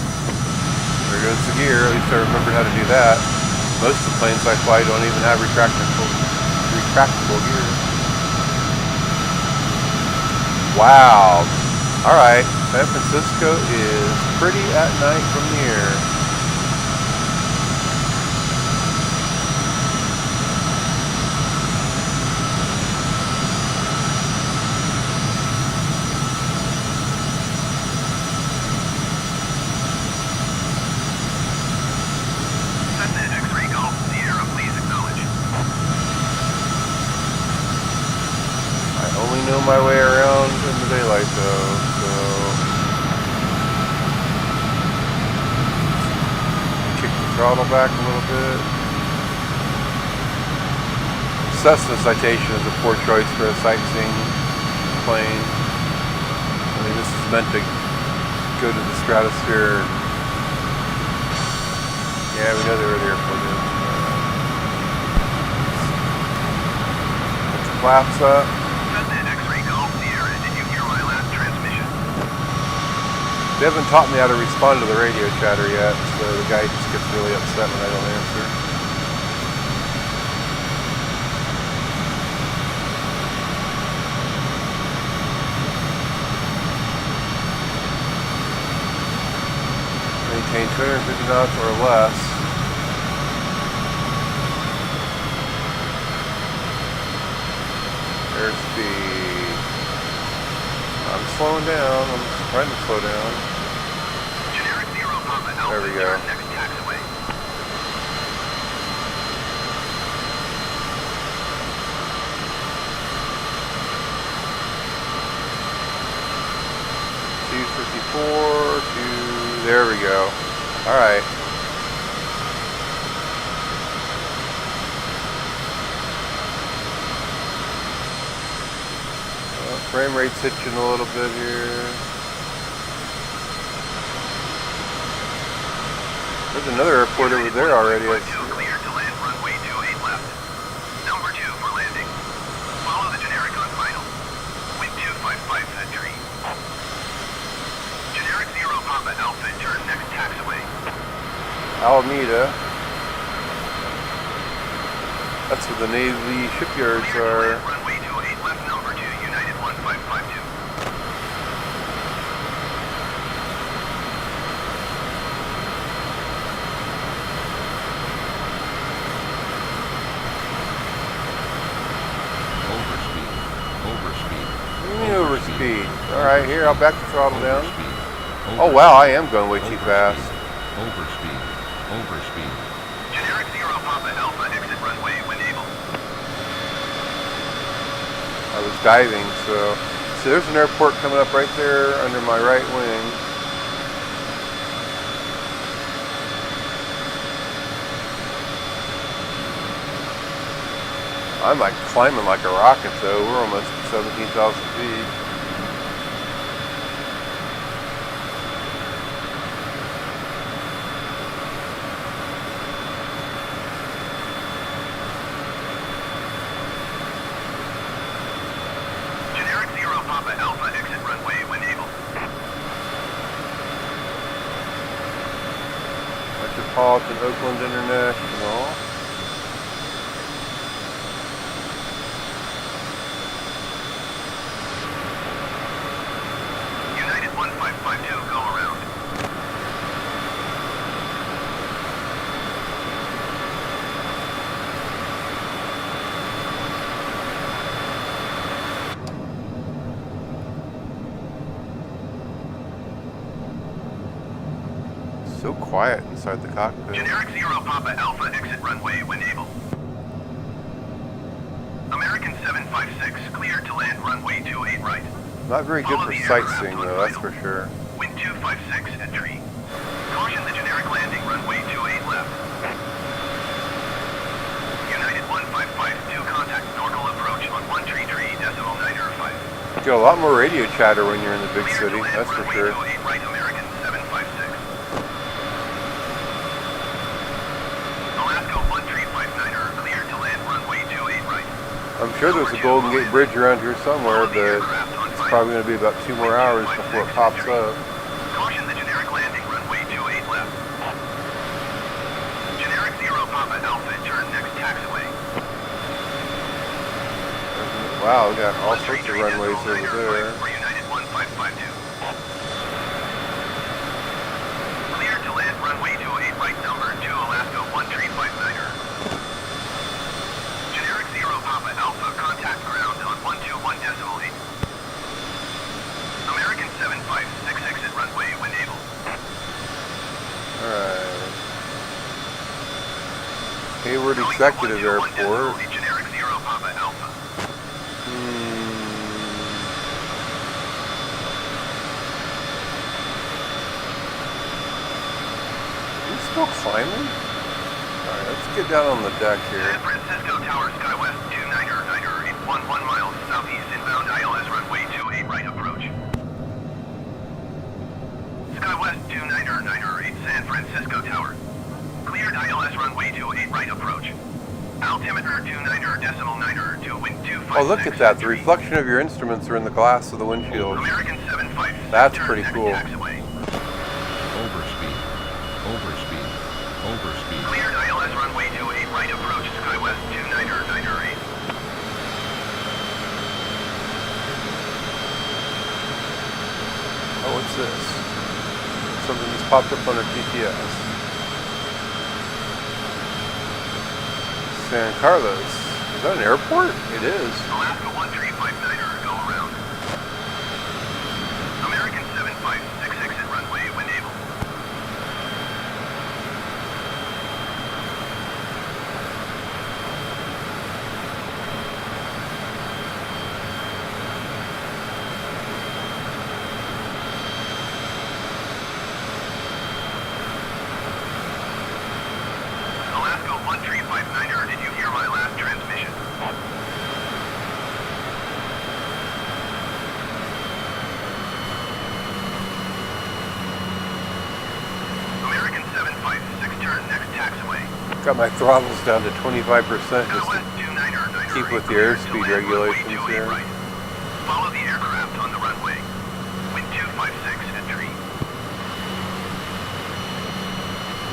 There goes the gear. At least I remembered how to do that. Most of the planes I fly don't even have retractable gear. Wow. Alright, San Francisco is pretty at night from the air. X-ray Golf Sierra, please acknowledge. I only know my way around in the daylight though, so kick the throttle back a little bit. Cessna Citation is a poor choice for a sightseeing plane. I mean, this is meant to go to the stratosphere. Yeah, we know they were the airport is. Put the flaps up. X-ray Golf Sierra, did you hear my last transmission? They haven't taught me how to respond to the radio chatter yet, so the guy just gets really upset when I don't answer. Maintain 250 knots or less. Airspeed. I'm slowing down. I'm trying to slow down. Generic Zero Papa Alpha, There we go. turn next taxiway. $254 to... There we go. Alright. Frame rate's hitching a little bit here. There's another airport over there already. I see. Clear to land runway 28 left. Number 2 for landing. Follow the generic on final. Wind 255 entry. Generic Zero Papa Alpha, turn next taxiway. Alameda. That's where the Navy shipyards Clear to are. land runway 28 left, number 2, United 1552. Overspeed. Alright, here, I'll back the throttle down. Oh wow, I am going way too fast. Overspeed. Generic Zero Papa Alpha, exit runway when able. I was diving, so there's an airport coming up right there under my right wing. I'm like climbing like a rocket though. We're almost at 17,000 feet. Generic Zero Papa Alpha, exit runway when able. Metropolitan Oakland International. United 1552, go around. So quiet inside the cockpit. Generic Zero Papa Alpha, exit runway when able. American 756, cleared to land runway 28 right. Not very good for sightseeing though, that's for sure. Wind 256, entry. Caution the generic landing, runway 28 left. United 1552, contact Norcal approach on 133.905. Get a lot more radio chatter when you're in the big city, that's for sure. Right, American 756. Alaska 1359er, cleared to land runway 28 right. I'm sure there's a Golden Gate Bridge around here somewhere, but it's probably going to be about 2 more hours before it pops up. Caution the generic landing, runway 28 left. Generic 0 Papa Alpha, turn next taxiway. Wow, we got all sorts of runways over there. For United 1552. Cleared to land runway 28 right, number 2 Alaska 1359er. Generic 0 Papa Alpha, contact ground on 121.8. American 7566 exit runway when able. Alright. Hayward Executive Airport. Generic 0 Papa Alpha. Still climbing? Alright, let's get down on the deck here. San Francisco Tower, SkyWest 29er, 811 miles southeast inbound ILS runway 28 right approach. SkyWest 29er, 8 San Francisco Tower. Cleared ILS runway 28 right approach. Altimeter 29er, 2 wind 256. Oh, look at that. The reflection of your instruments are in the glass of the windshield. American 756. That's pretty cool. Taxiway. Overspeed. Cleared ILS runway 28 right approach, SkyWest 29er, 8. Oh, what's this? Something just popped up on our GPS. San Carlos. Is that an airport? It is. Alaska 1359er, go around. American 756 exit runway when able. Alaska 1359er, did you hear my last transmission? American 756, turn next taxiway. Got my throttles down to 25% just to SkyWest 29er, keep with the cleared to airspeed land runway regulations 28 here. right. Follow the aircraft on the runway. Wind 256, entry.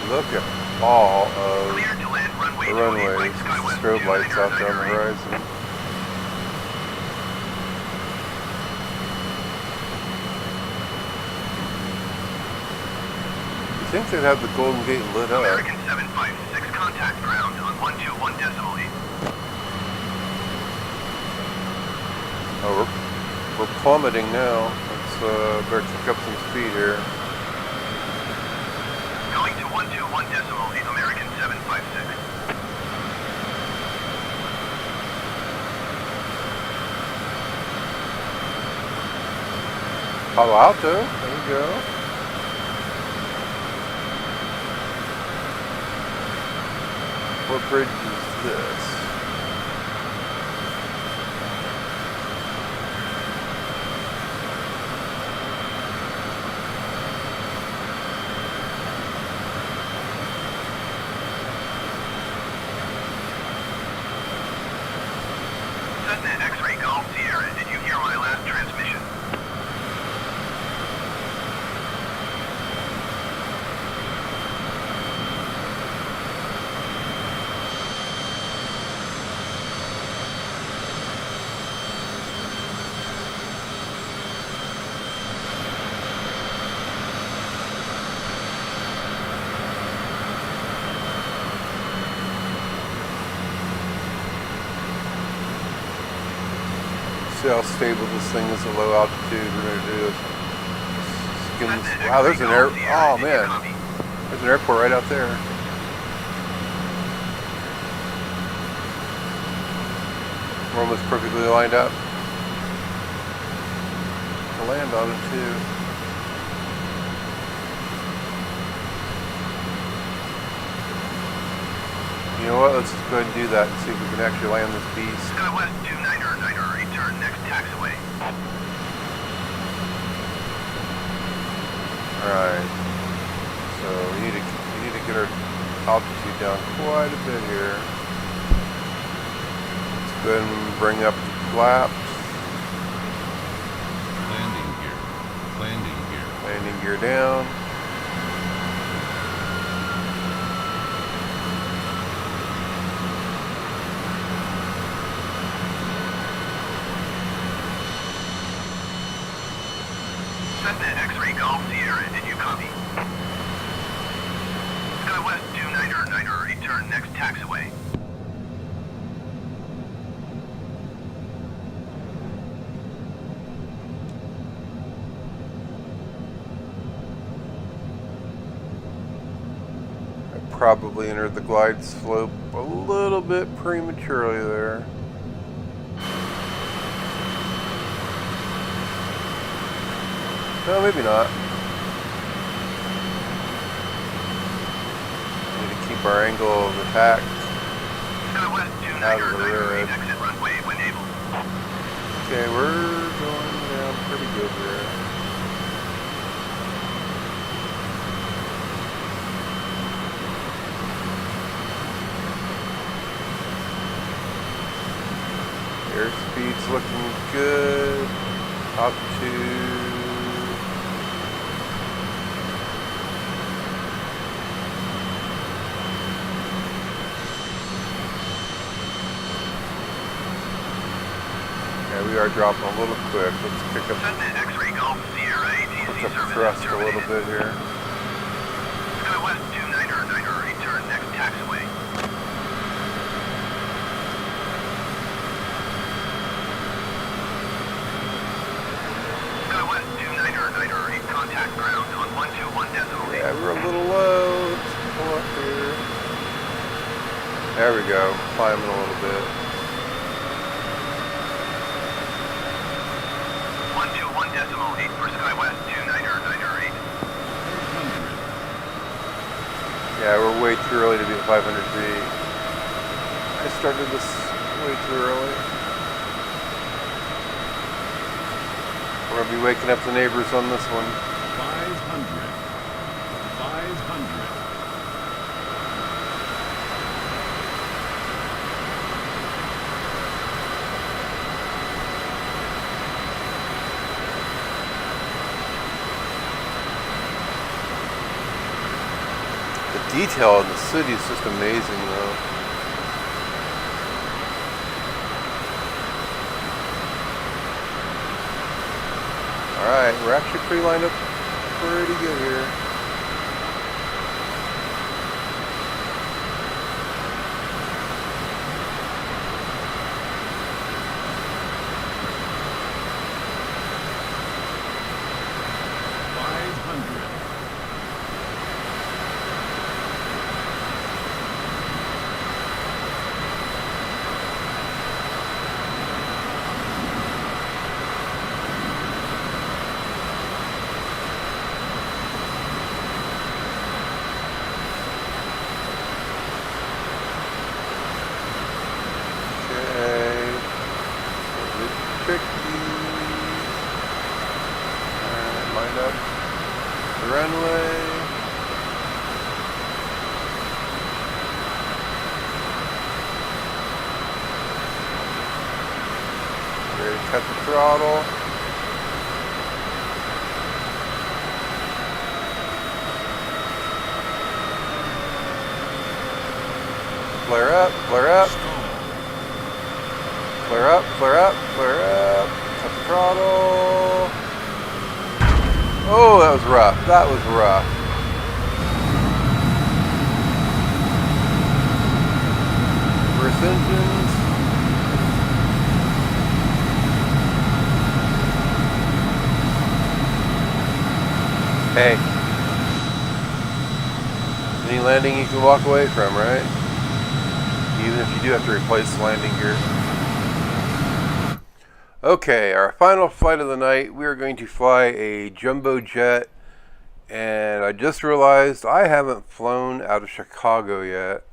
look at all of Cleared to land runway the 28 runways. right, SkyWest Strobe lights out there on the 29er, horizon. You think they'd have the Golden Gate lit up? American 756, contact ground on 121.8. Oh, we're plummeting now. Let's better kick up some speed here. Going to 121.8, American 756. Palo Alto, there we go. What bridge is this? Cessna X-ray Golf Sierra, did you hear my last transmission? See how stable this thing is at low altitude. We're going to do this. Skim this. Wow, there's an air. Oh man, there's an airport right out there. We're almost perfectly lined up to land on it too. You know what? Let's just go ahead and do that and see if we can actually land this beast. SkyWest 29er, return next taxiway. Alright. So we need to get our altitude down quite a bit here. Let's go ahead and bring up the flaps. Landing gear. Landing gear. Landing gear down. Cessna X-Ray Golf Sierra, did you copy? SkyWest 29er, return next taxiway. I probably entered the glide slope a little bit prematurely there. No, maybe not. Need to keep our angle of attack SkyWest out of the 29er, road. exit runway when able. Okay, we're going down pretty good here. Airspeed's looking good. Altitude. Yeah, we are dropping a little quick. Let's pick up, Cessna X-Ray Golf Sierra ATC pick up service thrust a terminated. little bit here. SkyWest 29er, return next taxiway. SkyWest 29er, contact ground on 121.8. Yeah, we're a little low. Let's pull up here. There we go. Climbing a little bit. 121.8 for SkyWest 29er. Yeah, we're way too early to be at 500 feet. I started this way too early. We're going to be waking up the neighbors on this one. 500. 500. The detail in the city is just amazing, though. Alright, we're actually pretty lined up pretty good here. Line up the runway. Ready to cut the throttle. Flare up, flare up. Flare up, flare up, flare up. Cut the throttle. Oh, that was rough. That was rough. Reverse engines. Hey. Any landing you can walk away from, right? Even if you do have to replace the landing gear. Okay, our final flight of the night, we are going to fly a jumbo jet, and I just realized I haven't flown out of Chicago yet.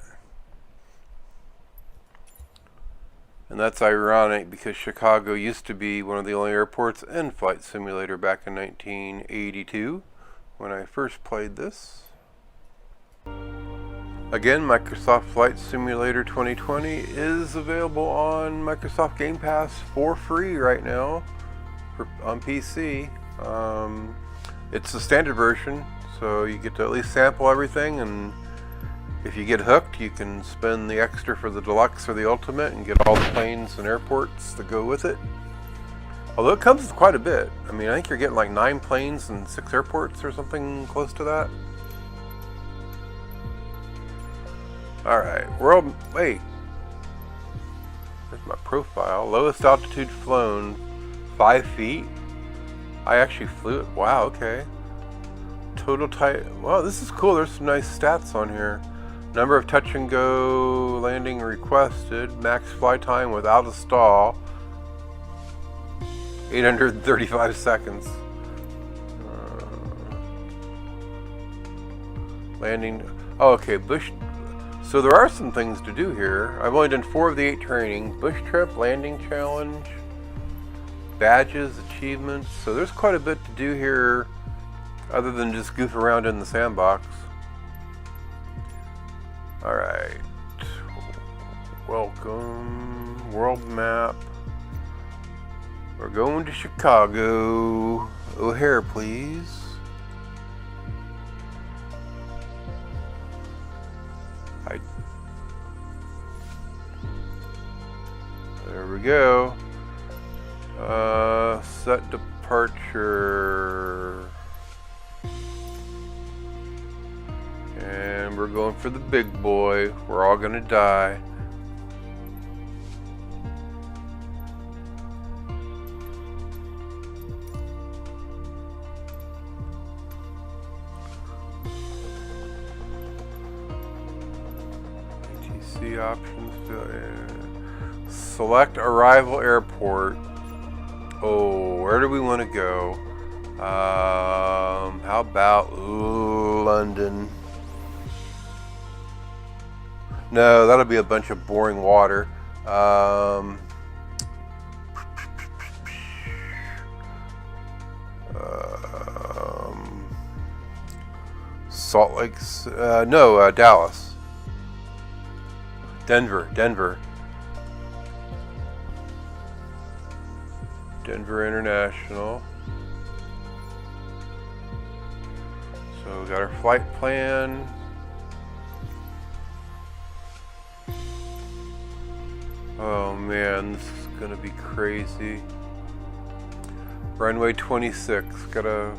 And that's ironic because Chicago used to be one of the only airports in Flight Simulator back in 1982. when I first played this. Again, Microsoft Flight Simulator 2020 is available on Microsoft Game Pass for free right now on PC. It's the standard version, so you get to at least sample everything, and if you get hooked, you can spend the extra for the deluxe or the ultimate and get all the planes and airports that go with it. Although it comes with quite a bit. I mean, I think you're getting like 9 planes and 6 airports or something close to that. Alright, wait. There's my profile. Lowest altitude flown, 5 feet. I actually flew it. Wow, okay. Total type. Wow, this is cool. There's some nice stats on here. Number of touch and go landing requested. Max fly time without a stall. 835 seconds. Landing. Oh, okay. Bush. So there are some things to do here. I've only done 4 of the 8 training. Bush trip, landing challenge, badges, achievements. So there's quite a bit to do here other than just goof around in the sandbox. Alright. Welcome. World map. We're going to Chicago. O'Hare, please. There we go. Set departure. And we're going for the big boy. We're all gonna die. ATC options. Select arrival airport. Oh, where do we want to go? How about London? No, that'll be a bunch of boring water. Salt Lake. No, Dallas. Denver. Denver International. So we got our flight plan. Oh man, this is gonna be crazy. Runway 26, gotta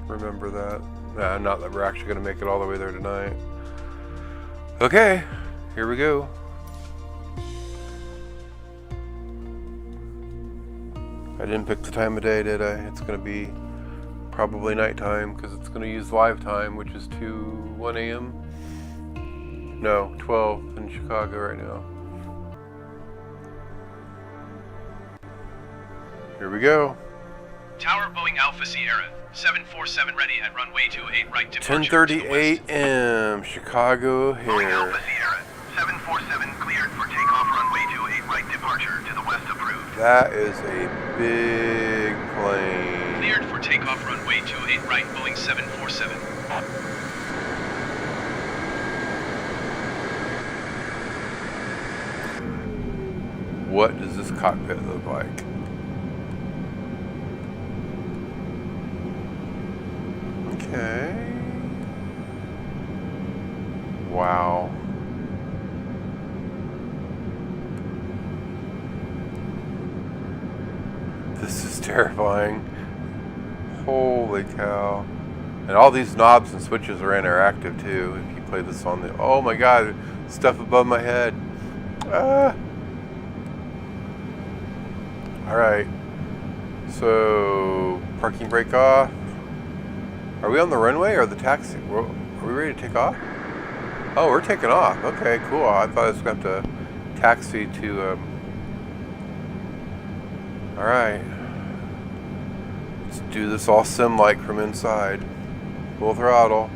remember that. Nah, not that we're actually gonna make it all the way there tonight. Okay, here we go. I didn't pick the time of day, did I? It's going to be probably nighttime because it's going to use live time, which is 1 a.m. No, 12 in Chicago right now. Here we go. Tower Boeing Alpha Sierra, 747 ready at runway 28 right departure. 10:30 a.m. Chicago Boeing here. Alpha Sierra, 747 cleared for takeoff runway 28 right departure to the west approved. That is a big plane. Cleared for takeoff runway 28 right, Boeing 747. What does this cockpit look like? Okay. Wow. This is terrifying. Holy cow. And all these knobs and switches are interactive too. If you play this on the... Oh my god, stuff above my head. Ah. Alright. So, parking brake off. Are we on the runway or the taxi? Are we ready to take off? Oh, we're taking off. Okay, cool. I thought I was going to have to taxi to... Alright. Let's do this all sim-like from inside. Full throttle.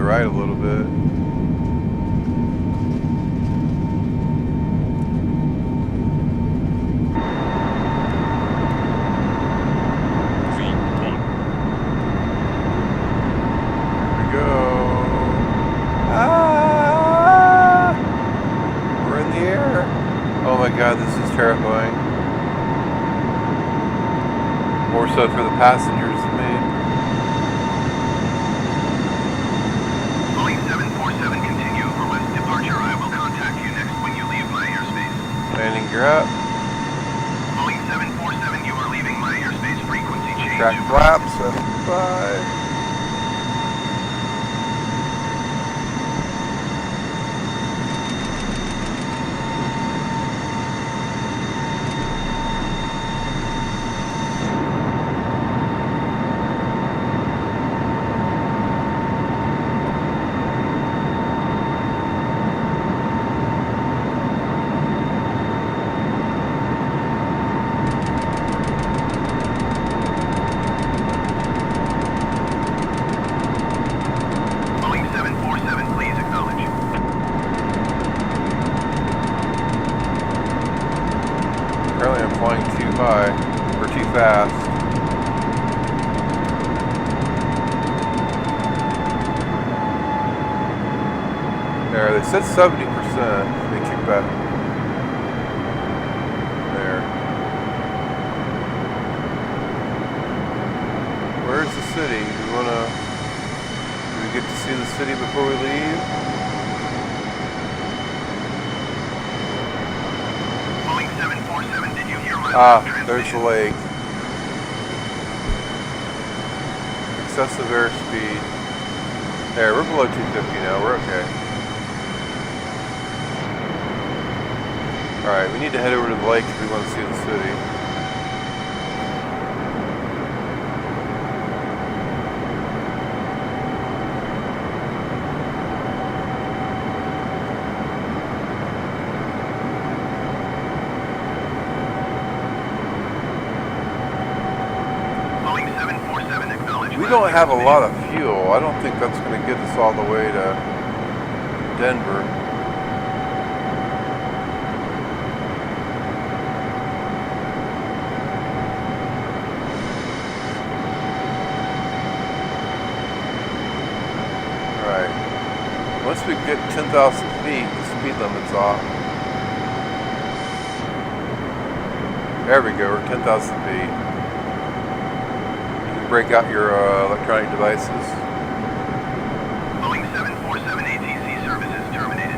the right a little bit. God, this is terrifying. More so for the passengers than me. Boeing 747, continue for west departure. I will contact you next when you leave my airspace. Landing gear up. Boeing 747, you are leaving my airspace. Frequency change. Track flaps, F5. Apparently I'm flying too high, or too fast. There, they said 70%. They kicked that. There. Where's the city? Do we get to see the city before we leave? Ah, there's the lake. Excessive airspeed. There, we're below 250 now. We're okay. Alright, we need to head over to the lake if we want to see the city. We don't have a lot of fuel. I don't think that's going to get us all the way to Denver. Alright. Once we get 10,000 feet, the speed limit's off. There we go, we're 10,000 feet. Break out your electronic devices. Boeing 747 ATC services terminated.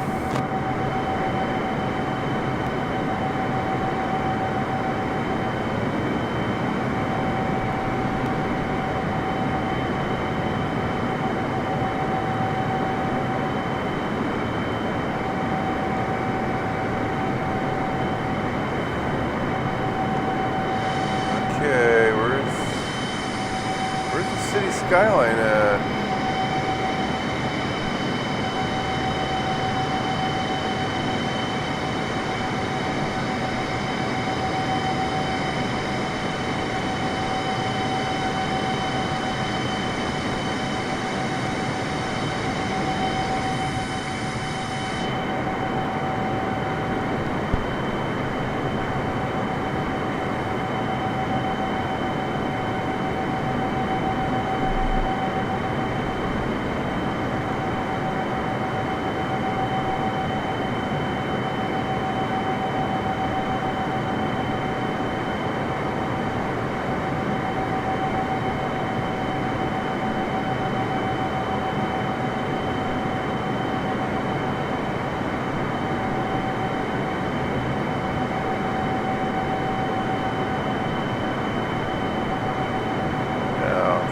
Okay, where's the city skyline at?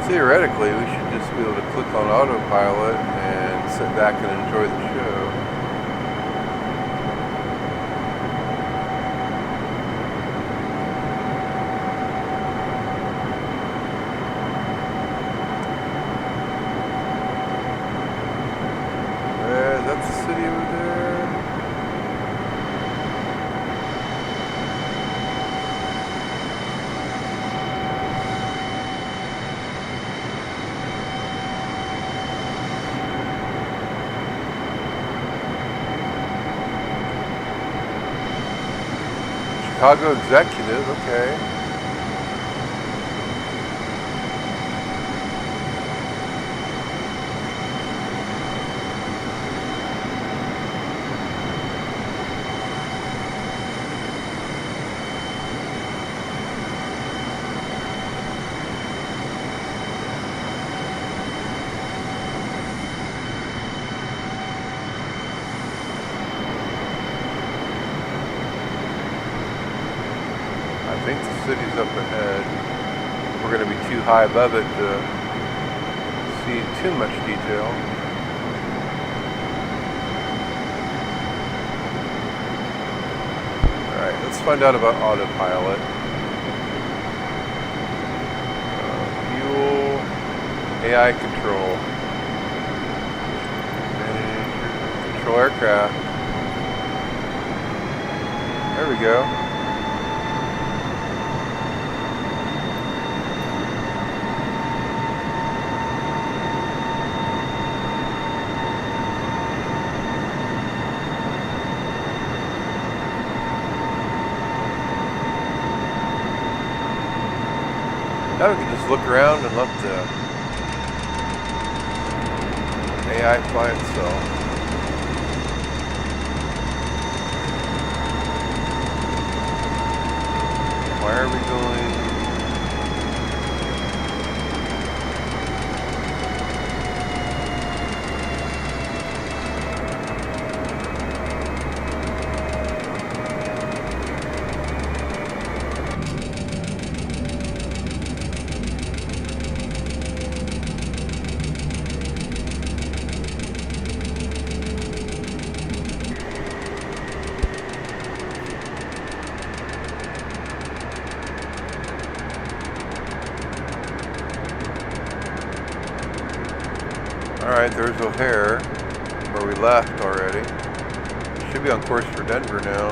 Theoretically, we should just be able to click on autopilot and sit back and enjoy the show. That's the city over there. Chicago executive, okay. I think the city's up ahead. We're going to be too high above it to see too much detail. Alright, let's find out about autopilot. Fuel, AI control. Manage, control aircraft. There we go. Now we can just look around and let the AI fly itself. Why are we going? Alright, there's O'Hare, where we left already. Should be on course for Denver now.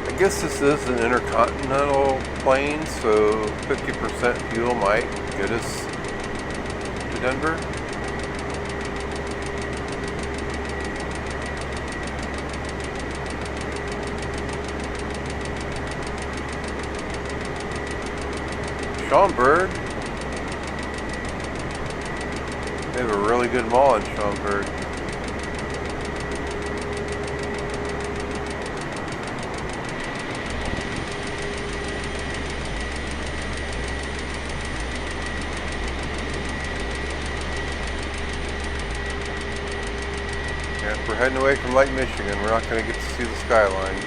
I guess this is an intercontinental plane, so 50% fuel might get us to Denver. Schaumburg. They have a really good mall in Schaumburg. We're heading away from Lake Michigan. We're not going to get to see the skyline.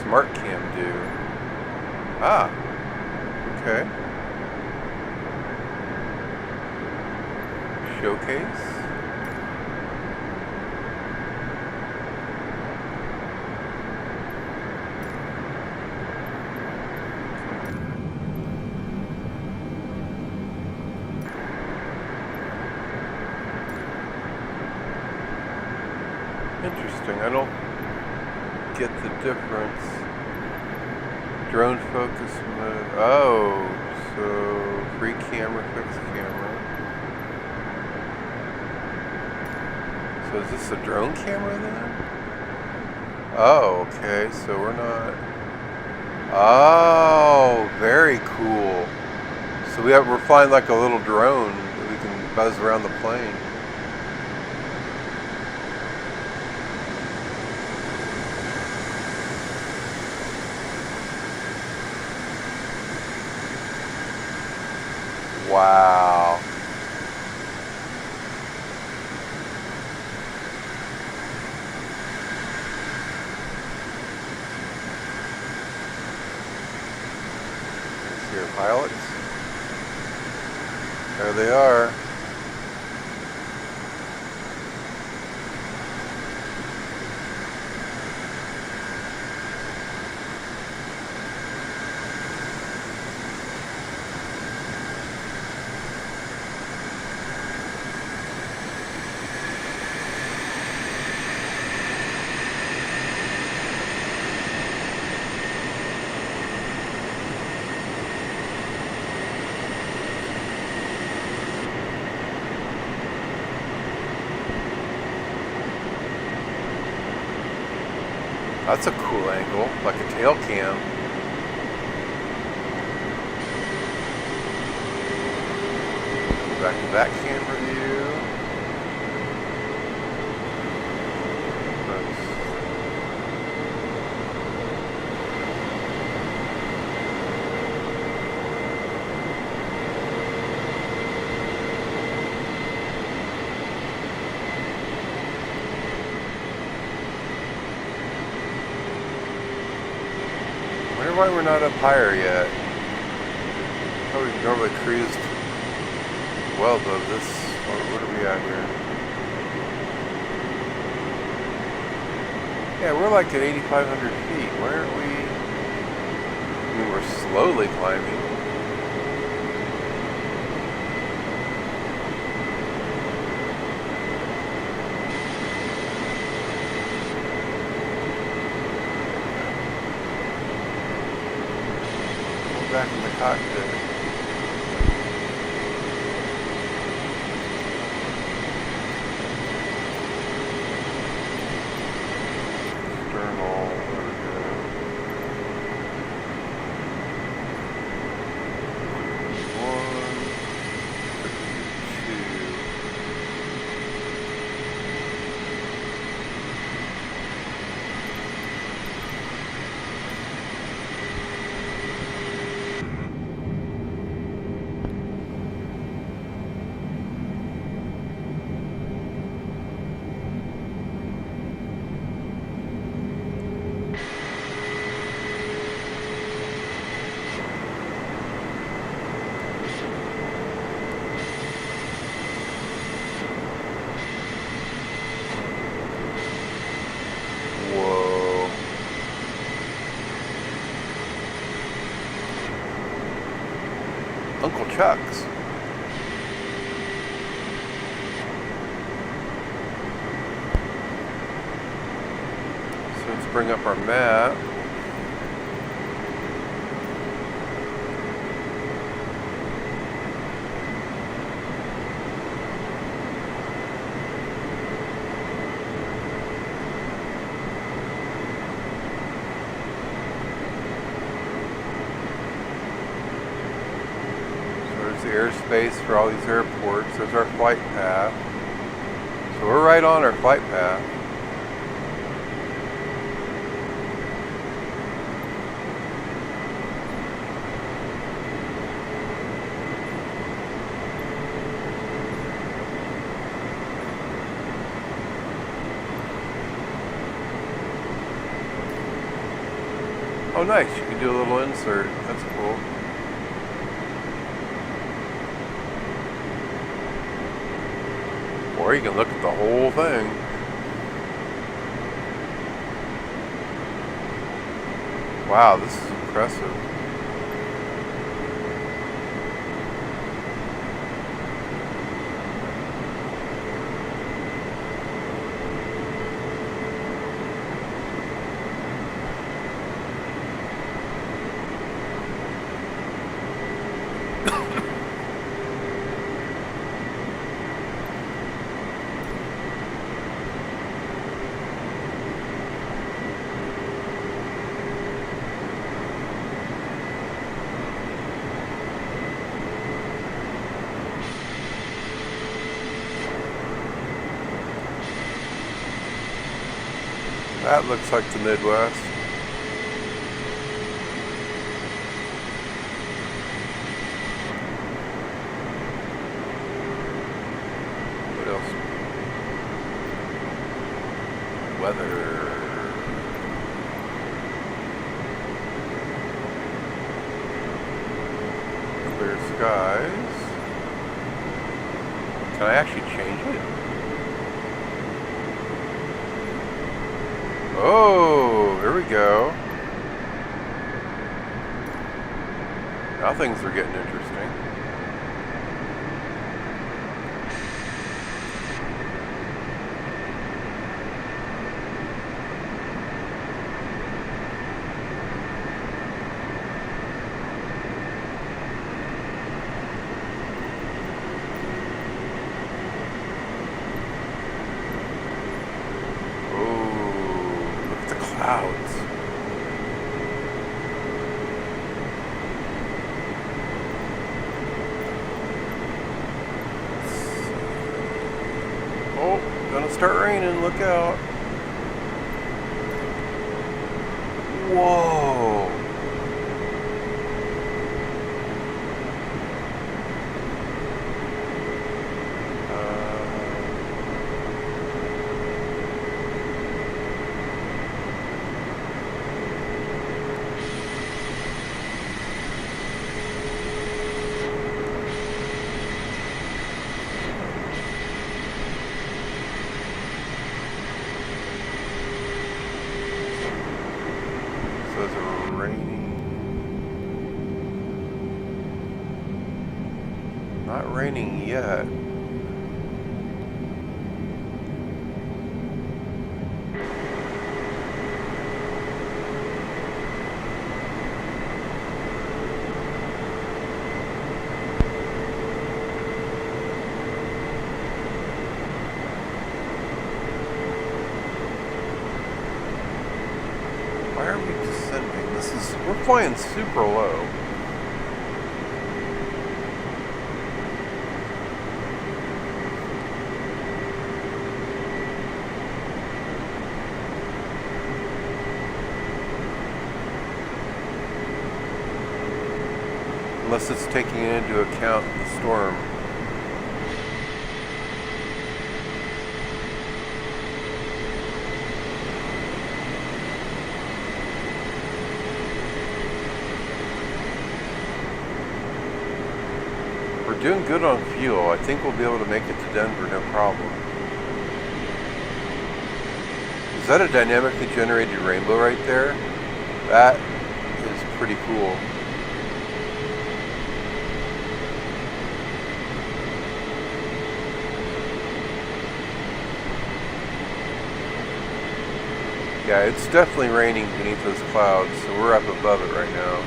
Smart Cam do? Ah, okay. showcase. Interesting. I don't get the difference. Drone focus mode. Oh, so free camera, fixed camera. So is this a drone camera then? Oh, okay. So we're not. Oh, very cool. So we're flying like a little drone that we can buzz around the plane. Wow. See our pilots. There they are. That's a cool angle, like a tail cam. Back to back camera view. Nice. I wonder why we're not up higher yet. I thought we normally cruised well above this. What are we at here? Yeah, we're like at 8,500 feet. Why aren't we? I mean, we're slowly climbing. Back in the cockpit. External. Uncle Chuck's. So let's bring up our map. The airspace for all these airports. There's our flight path. So we're right on our flight path. Oh nice, you can do a little insert. That's cool. Or you can look at the whole thing. Wow, this is impressive. That looks like the Midwest. What else? Weather. Clear skies. Can I actually change it? Oh, here we go. Now things are getting interesting. Clouds. Oh, gonna start raining, look out. Whoa. Says raining. Not raining yet. Why are we descending? We're flying super low. Unless it's taking into account the storm. We're doing good on fuel. I think we'll be able to make it to Denver, no problem. Is that a dynamically generated rainbow right there? That is pretty cool. Yeah, it's definitely raining beneath those clouds, so we're up above it right now.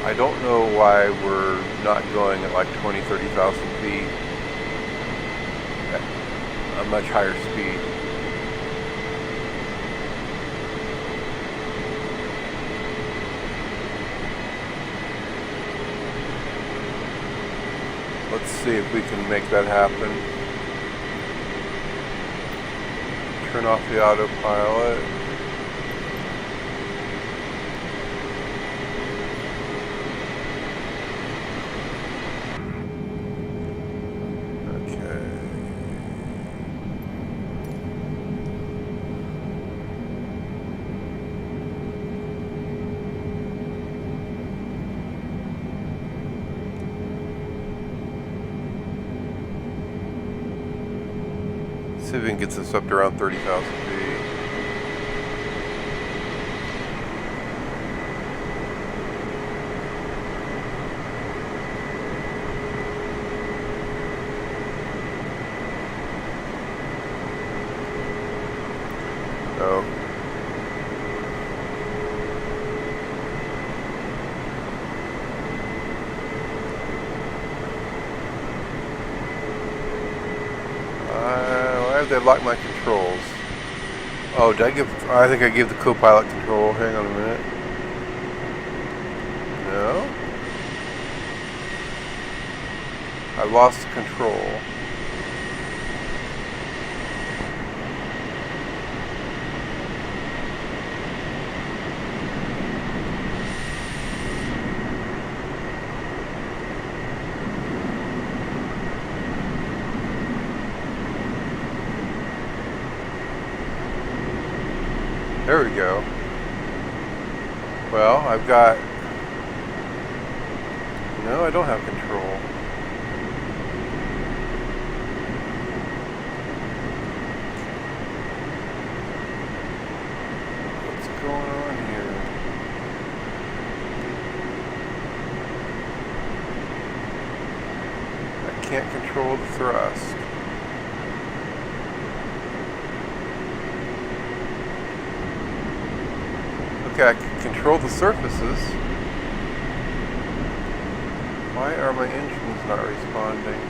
I don't know why we're not going at like 20, 30,000 feet at a much higher speed. Let's see if we can make that happen. Turn off the autopilot. See if we can get this up to around 30,000 feet. No. Why have they locked my controls? Oh, did I give? I think I gave the co-pilot control. Hang on a minute. No. I lost control. There we go. Well, I've got... No, I don't have control. What's going on here? I can't control the thrust. Okay, I can control the surfaces. Why are my engines not responding?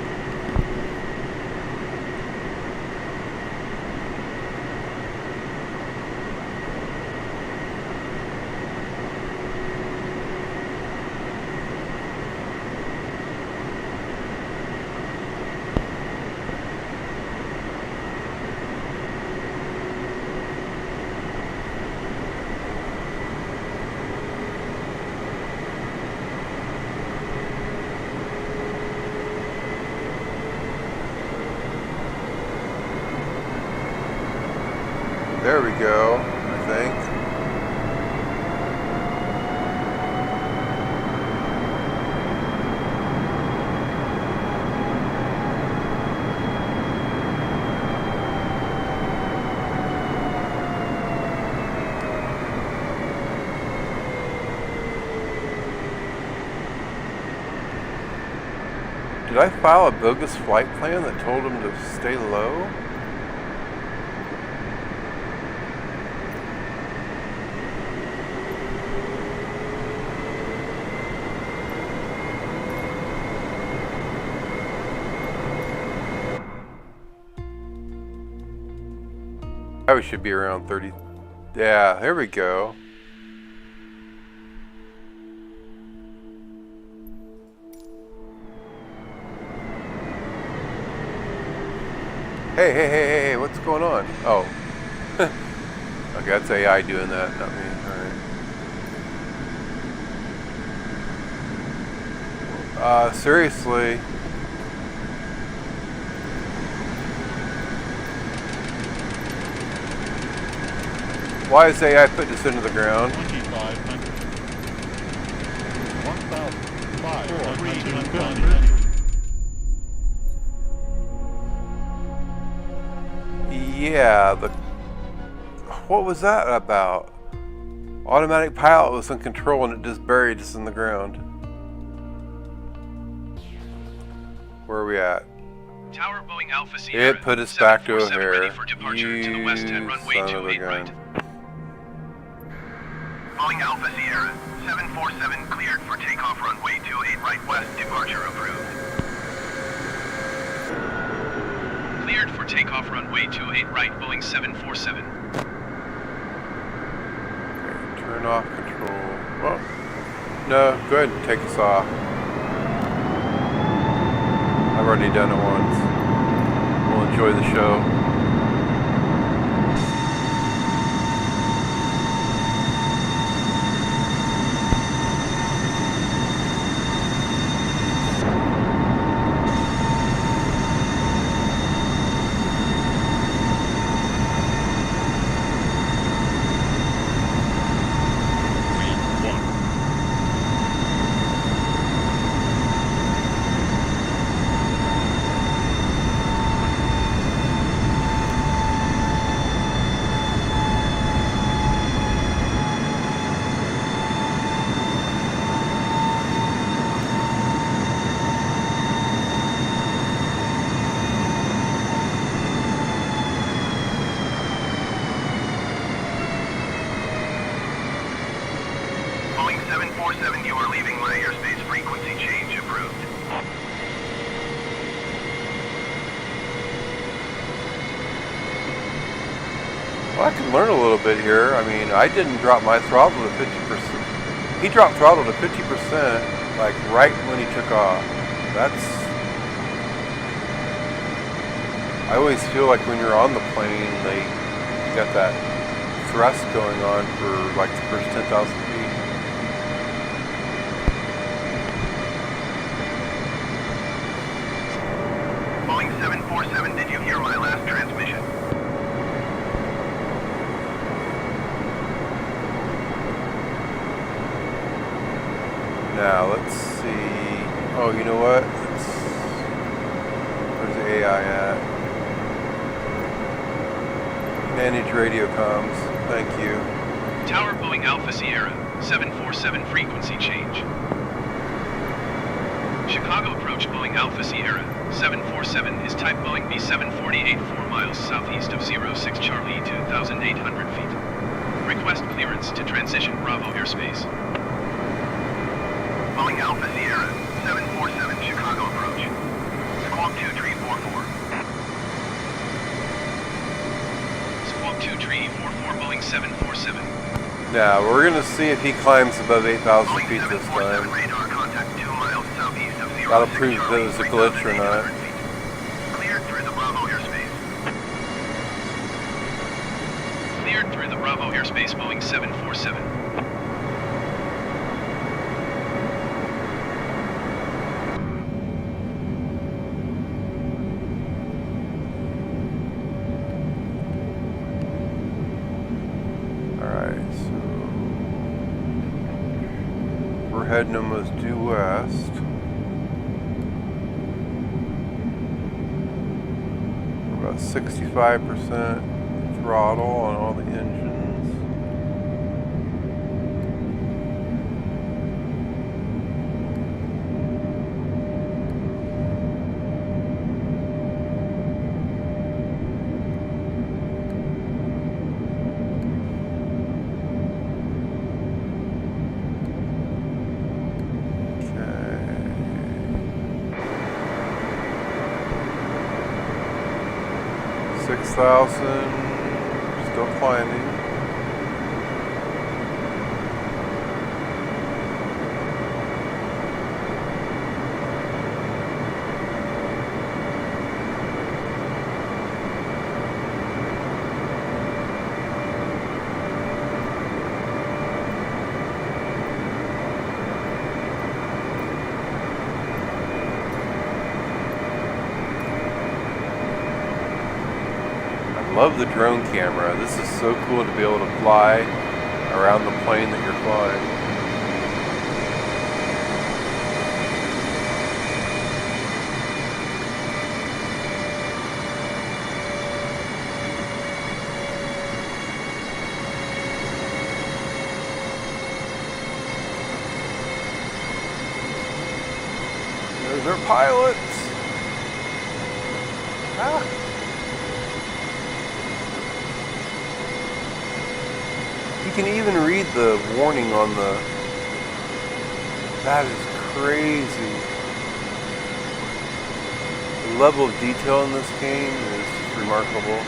There we go, I think. Did I file a bogus flight plan that told him to stay low? We should be around 30. Yeah, there we go. Hey, what's going on? Oh. Okay, that's AI doing that, not me. Alright. Seriously. Why is AI putting us into the ground? 2,500. 1,500. Yeah, what was that about? Automatic pilot was in control and it just buried us in the ground. Where are we at? Tower Boeing Alpha Sierra. It put us back to 747 O'Hare. ready for departure to the west 10 runway Son of a 28 right. gun. Boeing Alpha Sierra, 747 cleared for takeoff runway 28 right west, departure approved. Cleared for takeoff runway 28 right, Boeing 747. Okay, turn off control. Well, no, go ahead and take us off. I've already done it once. We'll enjoy the show. 747, you are leaving my airspace. Frequency change approved. Well, I can learn a little bit here. I mean, I didn't drop my throttle to 50%. He dropped throttle to 50%, like right when he took off. I always feel like when you're on the plane, you got that thrust going on for like the first 10,000 feet. Boeing 747, did you hear my last transmission? Now, let's see. Oh, you know what? Where's the AI at? Manage radio comms. Thank you. Tower Boeing Alpha Sierra, 747 frequency change. Chicago approach Boeing Alpha Sierra, 747 is type Boeing B748 4 miles southeast of 06 Charlie 2,800 feet. Request clearance to transition Bravo airspace. Boeing Alpha Sierra, 747, Chicago approach. Squawk 2344. Squawk 2344 Boeing 747. Now, we're going to see if he climbs above 8,000 Boeing feet this 747, time. radar contact 2 miles southeast of 06 That'll prove that Charlie, it was a glitch or not. 3,800 feet. Cleared through the Bravo airspace. Cleared through the Bravo airspace Boeing 747. Alright, so we're heading almost due west. We're about 65% throttle on all the engines. Okay. 6,000, still climbing. Love the drone camera. This is so cool to be able to fly around the plane that you're flying. There's our pilots. Ah. You can even read the warning on the... That is crazy. The level of detail in this game is just remarkable.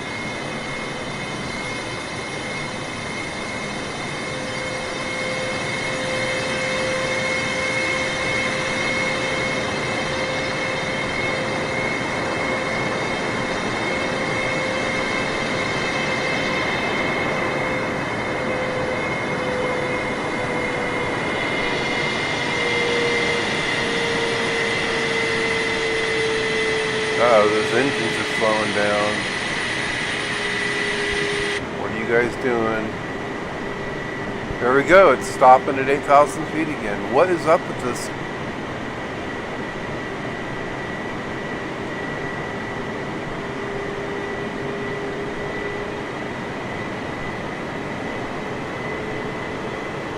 Oh, those engines are slowing down. What are you guys doing? There we go, it's stopping at 8,000 feet again. What is up with this?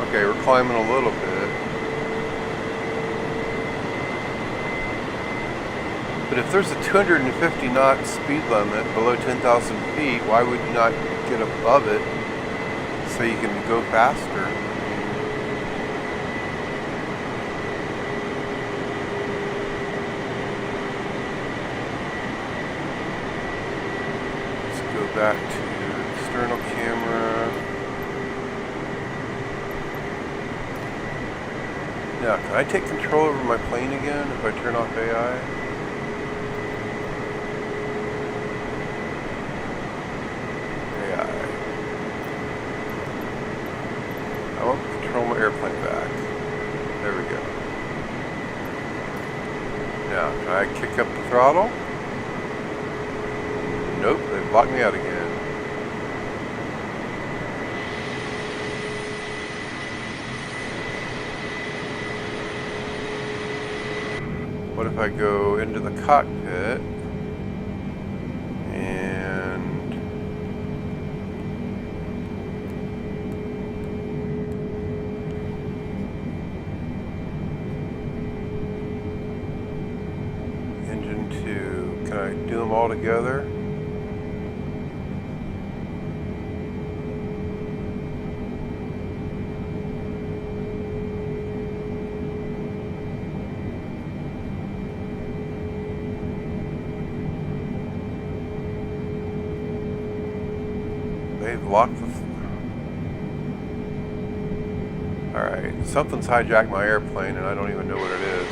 Okay, we're climbing a little bit. But if there's a 250 knot speed limit below 10,000 feet, why would you not get above it so you can go faster? back to external camera. Now, can I take control over my plane again if I turn off AI? AI. I want to control my airplane back. There we go. Now, can I kick up the throttle? Nope, they've locked me out again. What if I go into the cockpit and engine 2, can I do them all together? They've locked the... Alright, something's hijacked my airplane and I don't even know what it is.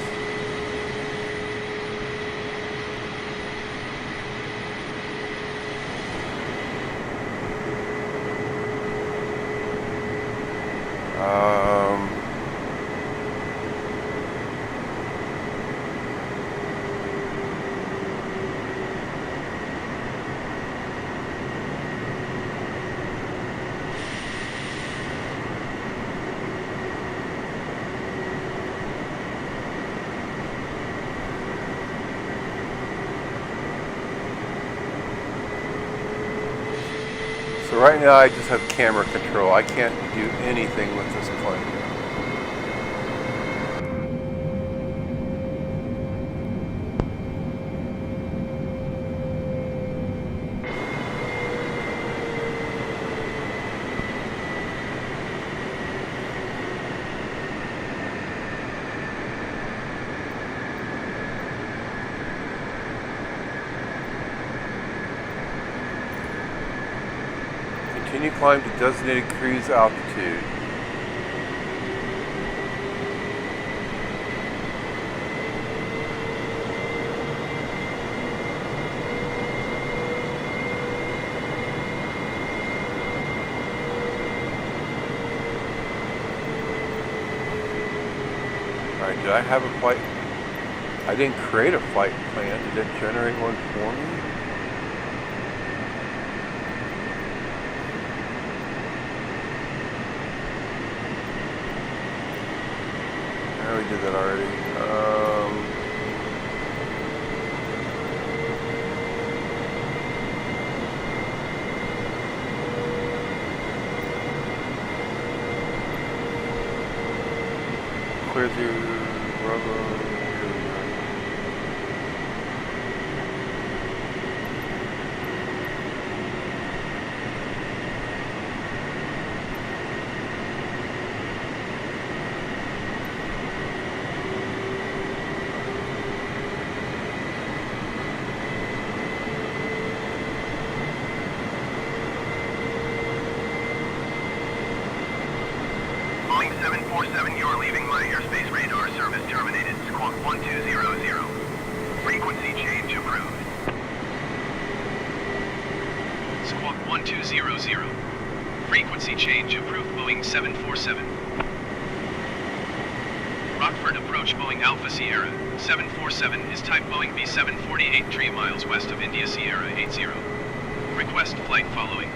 So right now I just have camera control. I can't do anything with this plane. Continue climb to designated cruise altitude. Alright, did I have a flight? I didn't create a flight plan. Did it generate one for me? We did that already. Clear through rubber. Boeing 747, you are leaving my airspace radar service terminated. Squawk 1200. Frequency change approved. Squawk 1200. Frequency change approved Boeing 747. Rockford approach Boeing Alpha Sierra. 747 is type Boeing B748 3 miles west of India Sierra 80. Request flight following.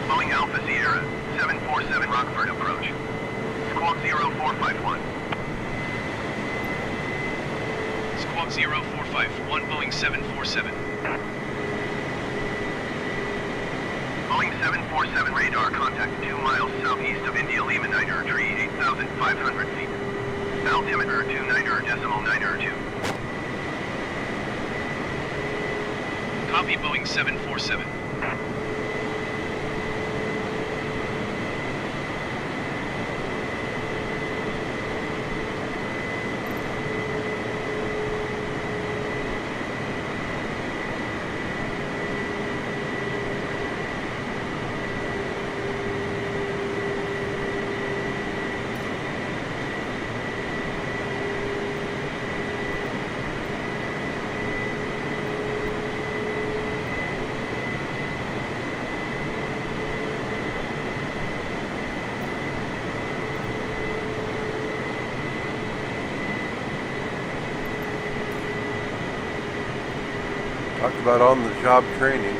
Boeing Alpha Sierra, 747 Rockford approach. Squawk 0451. Squawk 0451 Boeing 747. Boeing 747 radar contact 2 miles southeast of India Lima 9er tree 8,500 feet. Altimeter 29.92. Copy Boeing 747. Talked about on-the-job training.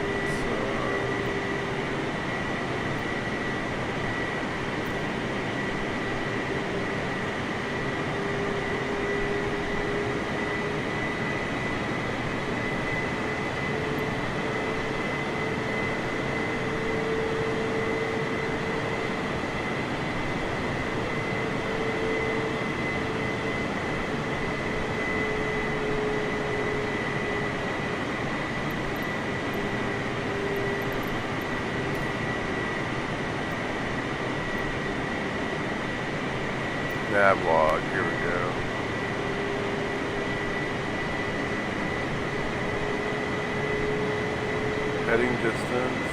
Nav log, here we go. Heading distance.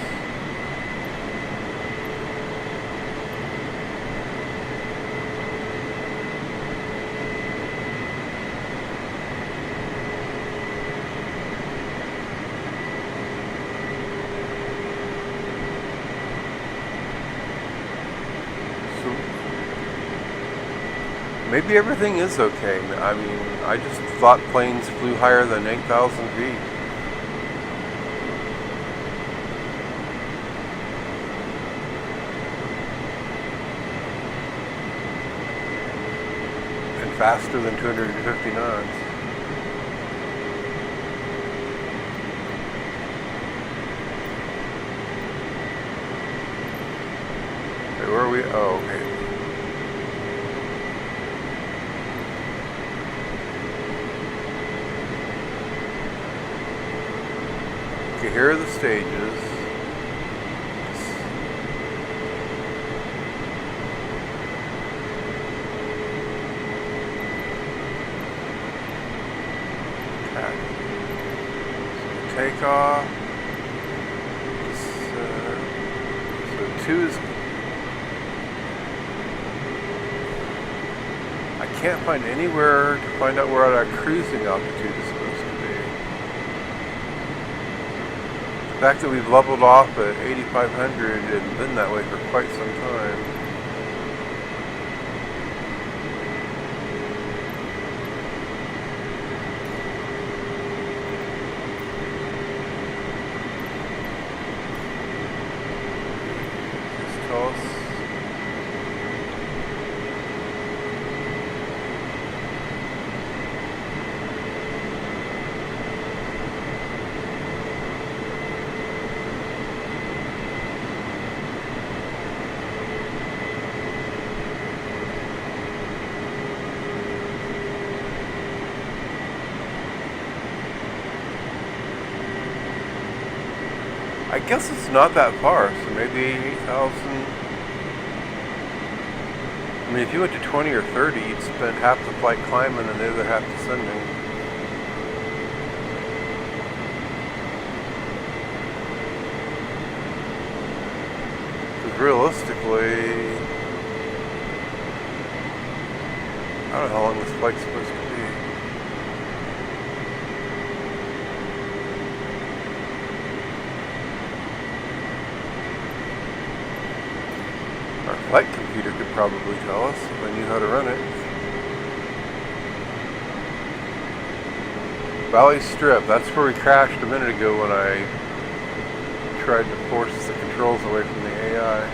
Maybe everything is okay. I mean, I just thought planes flew higher than 8,000 feet. And faster than 250 knots. Wait, where are we? Oh, okay. Here are the stages. Okay. So takeoff. So 2 is. I can't find anywhere to find out where our cruising altitude is supposed to be. The fact that we've leveled off at 8,500 and been that way for quite some time. Just tell us. I guess it's not that far, so maybe 8,000. I mean, if you went to 20 or 30, you'd spend half the flight climbing and the other half descending. Because realistically, I don't know how long this flight's supposed to be. Our flight computer could probably tell us if I knew how to run it. Valley Strip, that's where we crashed a minute ago when I tried to force the controls away from the AI.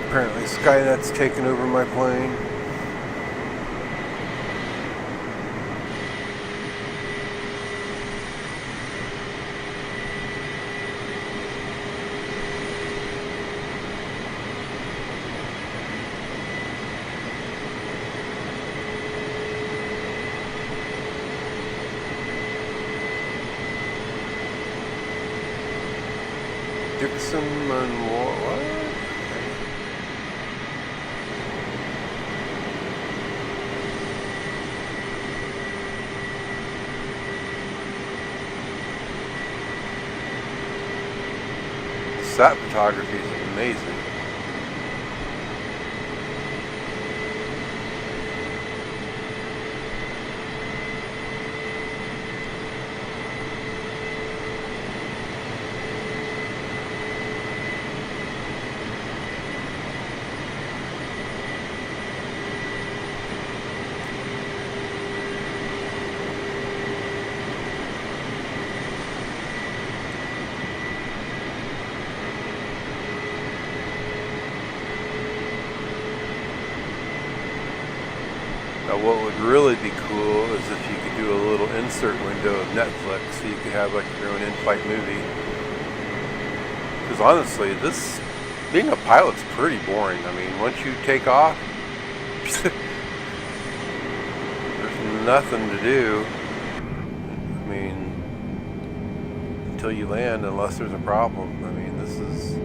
Apparently Skynet's taken over my plane. Dixon and what? Sat photography is amazing. What would really be cool is if you could do a little insert window of Netflix so you could have like your own in-flight movie. Because honestly, being a pilot's pretty boring. I mean, once you take off, there's nothing to do. I mean, until you land, unless there's a problem. I mean, this is...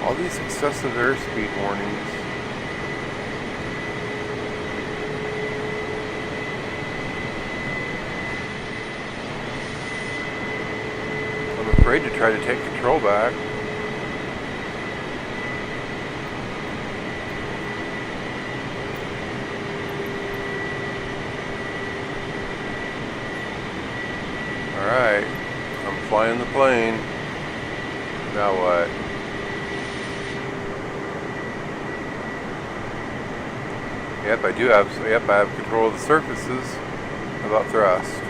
all these excessive airspeed warnings. I'm afraid to try to take control back. Alright, I'm flying the plane. Now what? Yep, I have control of the surfaces. How about thrust?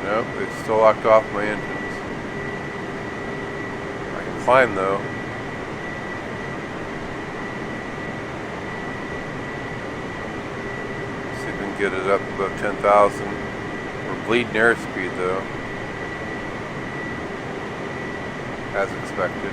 Nope, it's still locked off my engines. I can climb though. See if we can get it up above 10,000. We're bleeding airspeed though. As expected.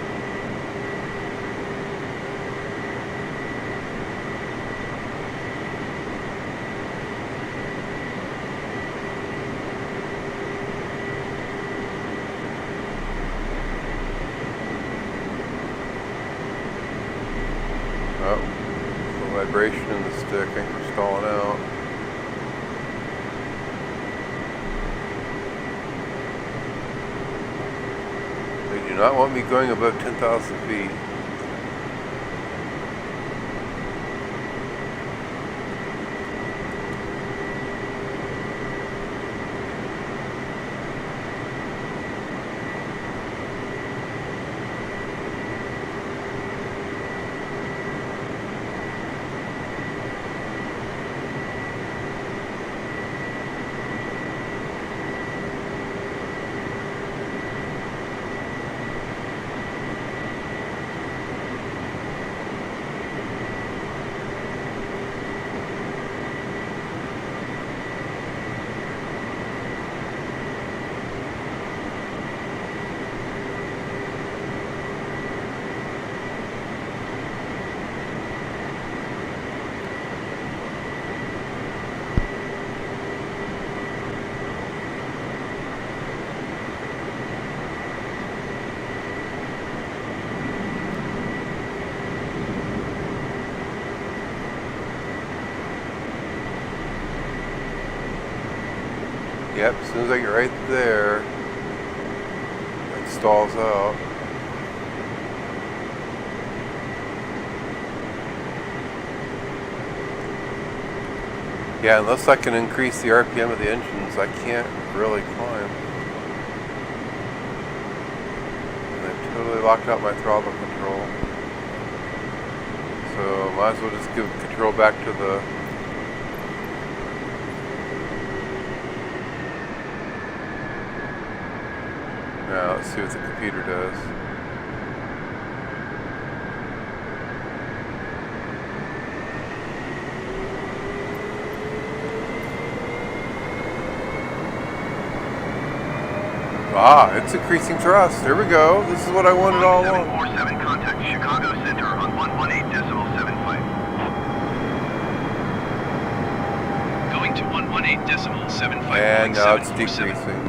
Oh, the vibration in the stick. I think we're stalling out. They do not want me going above 10,000 feet. Yep, as soon as I get right there, it stalls out. Yeah, unless I can increase the RPM of the engines, I can't really climb. And I've totally locked out my throttle control. So might as well just give control back to the... Now let's see what the computer does. Ah, it's increasing thrust. There we go. This is what I wanted all along. 747 contact Chicago Center on 118.75. to 118.75. And now it's 747. decreasing.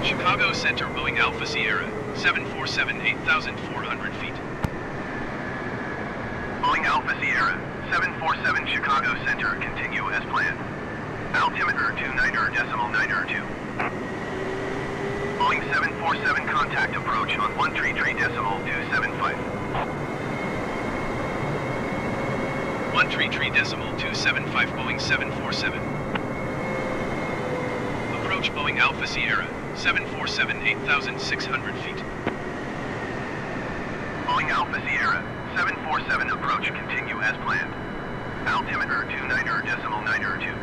Chicago Center, Boeing Alpha Sierra, 747, 8,400 feet. Boeing Alpha Sierra, 747 Chicago Center, continue as planned. Altimeter 29.902. Boeing 747 contact approach on 133.275. 133.275 Boeing 747. Approach Boeing Alpha Sierra, 747, 8,600 feet. Boeing Alpha Sierra, 747 approach, continue as planned. Altimeter 29.902.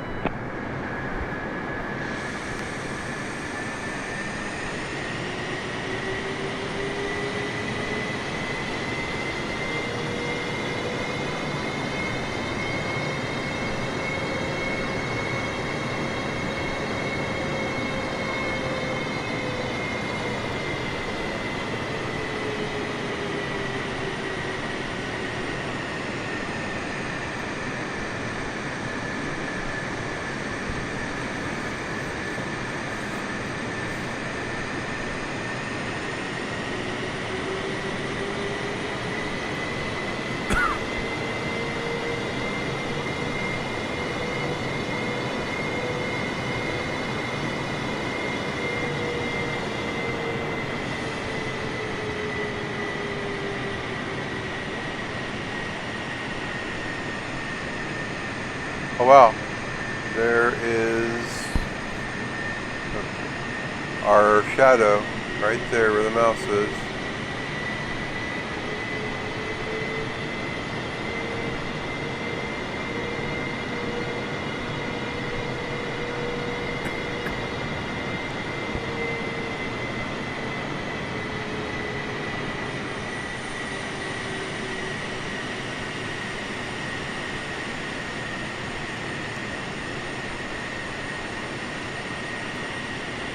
Oh wow, there is our shadow right there where the mouse is.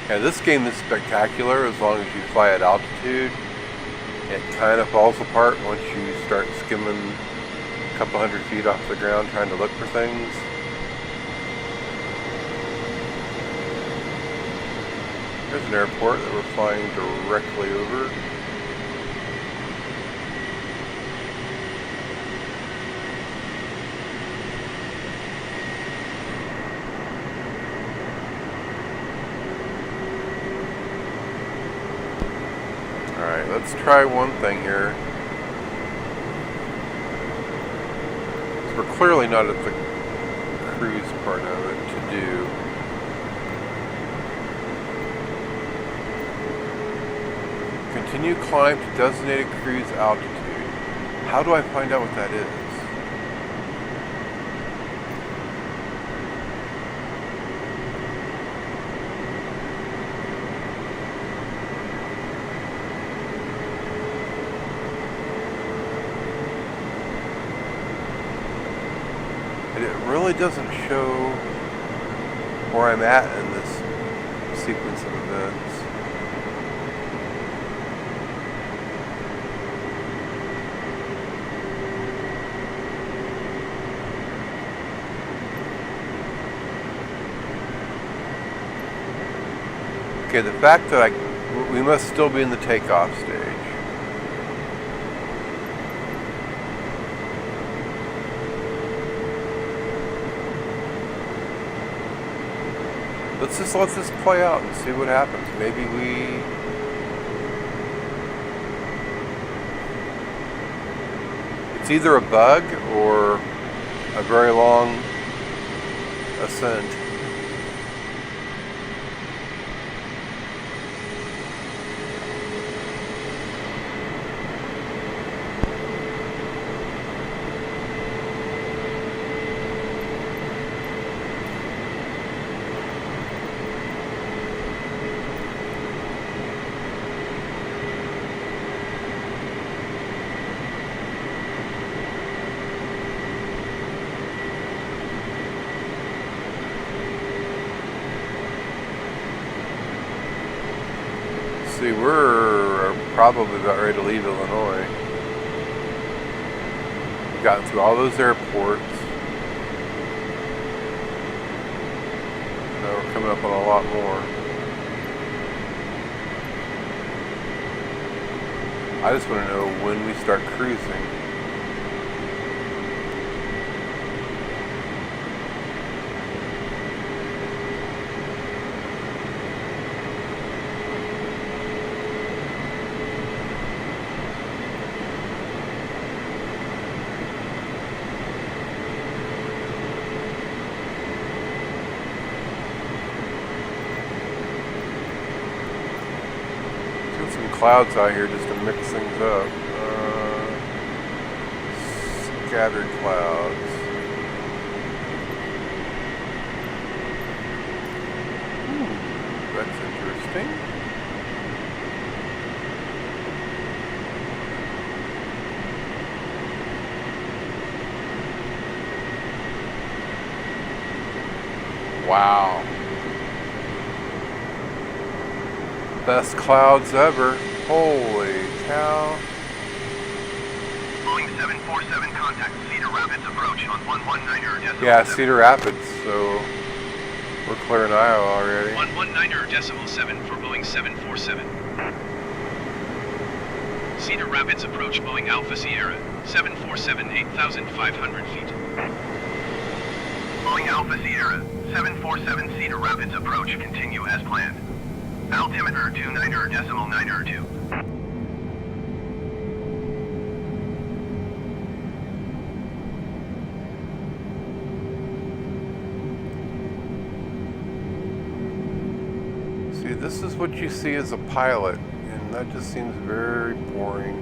Yeah, this game is spectacular as long as you fly at altitude. It kind of falls apart once you start skimming a couple hundred feet off the ground trying to look for things. There's an airport that we're flying directly over. Alright, let's try one thing here. We're clearly not at the cruise part of it to do. Continue climb to designated cruise altitude. How do I find out what that is? It really doesn't show where I'm at in this sequence of events. Okay, the fact that we must still be in the takeoff stage. Let's just let this play out and see what happens. Maybe it's either a bug or a very long ascent. See, we're probably about ready to leave Illinois. We've gotten through all those airports. coming up on a lot more. I just want to know when we start cruising. Some clouds out here just to mix things up. Scattered clouds. That's interesting. Wow. Best clouds ever. Holy cow. Boeing 747 contact Cedar Rapids approach on 119er. Yeah, Cedar Rapids, so we're clearing Iowa already. 119.7 for Boeing 747. Cedar Rapids approach Boeing Alpha Sierra, 747, 8,500 feet. Boeing Alpha Sierra, 747 Cedar Rapids approach continue as planned. Altimeter 29.902. See, this is what you see as a pilot, and that just seems very boring.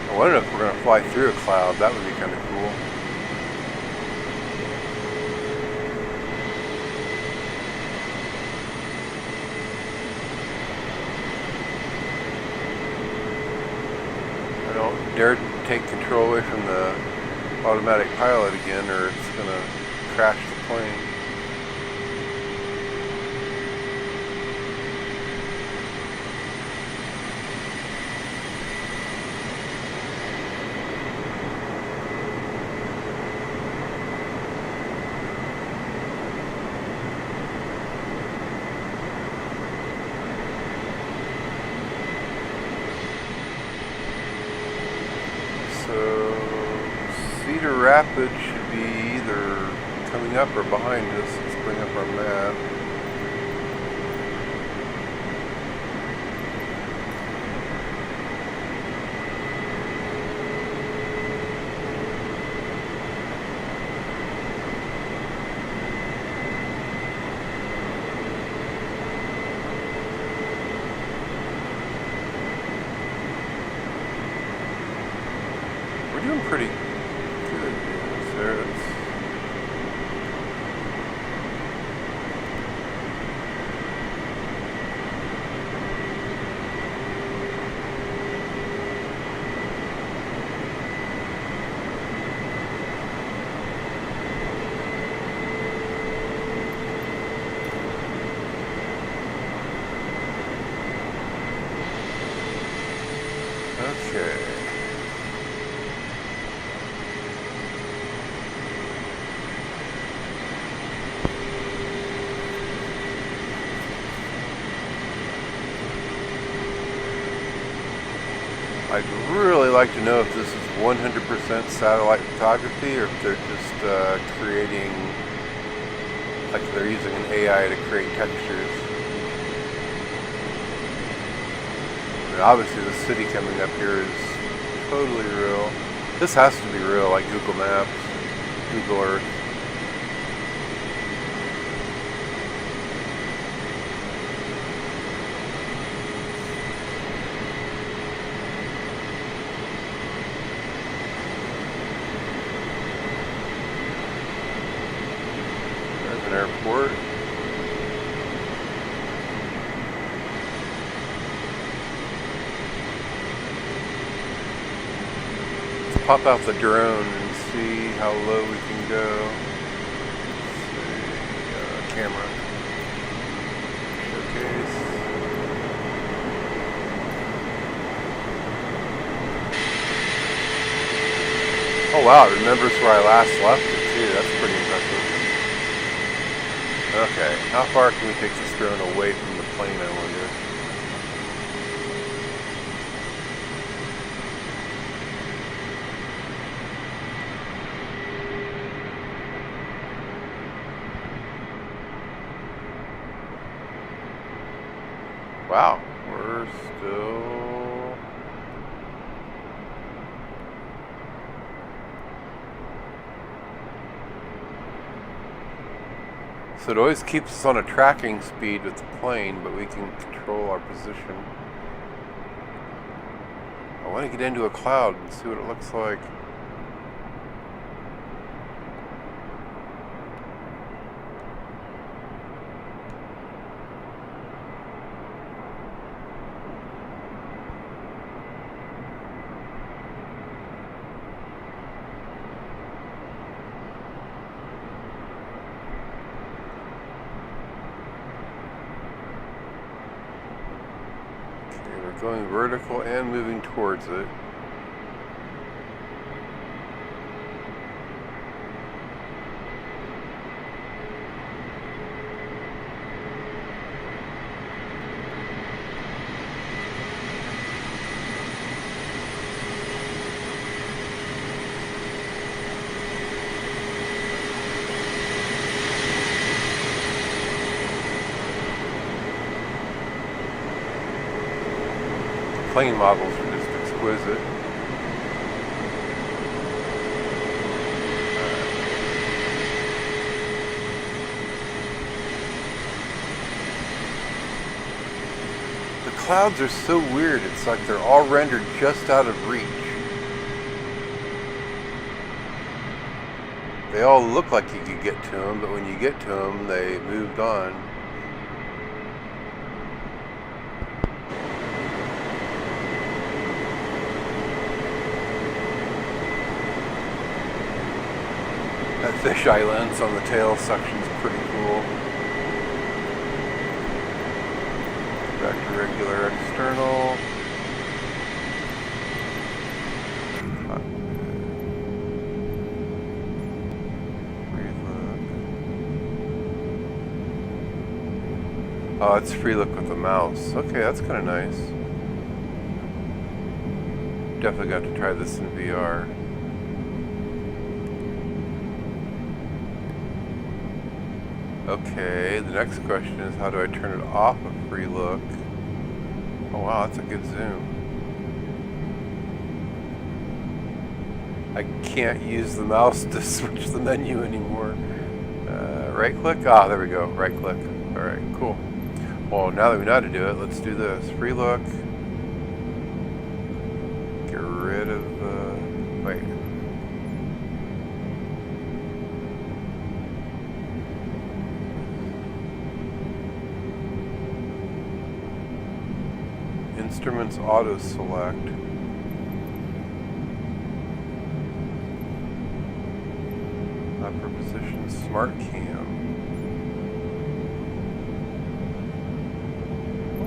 I wonder if we're going to fly through a cloud. That would be kind of cool. I don't dare take control away from the automatic pilot again, or it's going to crash the plane. Cedar Rapids should be either coming up or behind us. Let's bring up our map. We're doing pretty good. There it is. Okay. I'd really like to know if this is 100% satellite photography or if they're just creating Like they're using an AI to create textures. I mean, obviously the city coming up here is totally real. This has to be real, like Google Maps, Google Earth. There's an airport. Pop out the drone and see how low we can go. Let's see, camera. Showcase. Oh wow, it remembers where I last left it too. That's pretty impressive. Okay, how far can we take this drone away from the plane, I wonder? Wow, we're still... So it always keeps us on a tracking speed with the plane, but we can control our position. I want to get into a cloud and see what it looks like. Going vertical and moving towards it. Plane models are just exquisite. The clouds are so weird, it's like they're all rendered just out of reach. They all look like you could get to them, but when you get to them, they moved on. That fisheye lens on the tail section's pretty cool. Back to regular external. Oh, it's free look with the mouse. Okay, that's kind of nice. Definitely got to try this in VR. Okay, the next question is how do I turn it off of free look? Oh wow, that's a good zoom. I can't use the mouse to switch the menu anymore. Right click? Ah, there we go, right click. Alright, cool. Well, now that we know how to do it, let's do this. Free look. Get rid of wait. Instruments auto select. Upper position smart cam.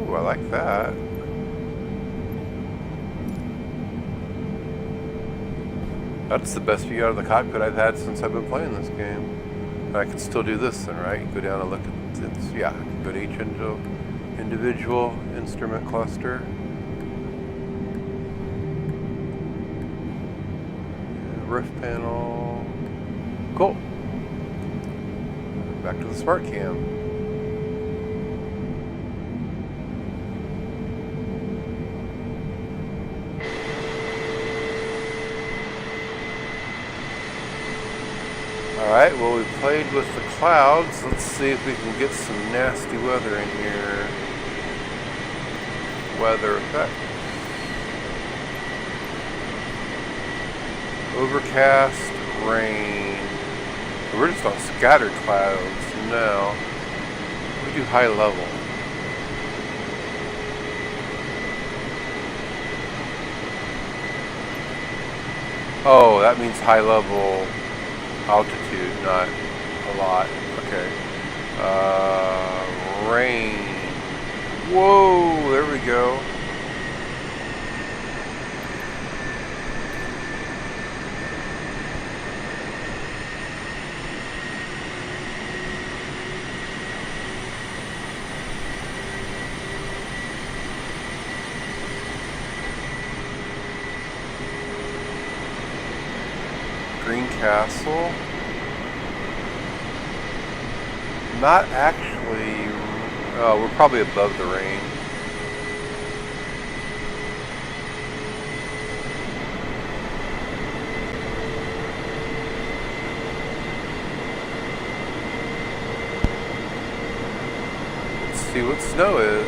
Oh, I like that. That's the best view out of the cockpit I've had since I've been playing this game. And I can still do this then, right? Go down and look at this. Yeah, go to each individual instrument cluster. Roof panel. Cool. Back to the smart cam. Alright, well, we played with the clouds. Let's see if we can get some nasty weather in here. Weather effect. Overcast, rain. We're just on scattered clouds now. We do high level. Oh, that means high level altitude, not a lot. Okay. Rain. Whoa, there we go. Green Castle. Not actually. Oh, we're probably above the rain. Let's see what snow is.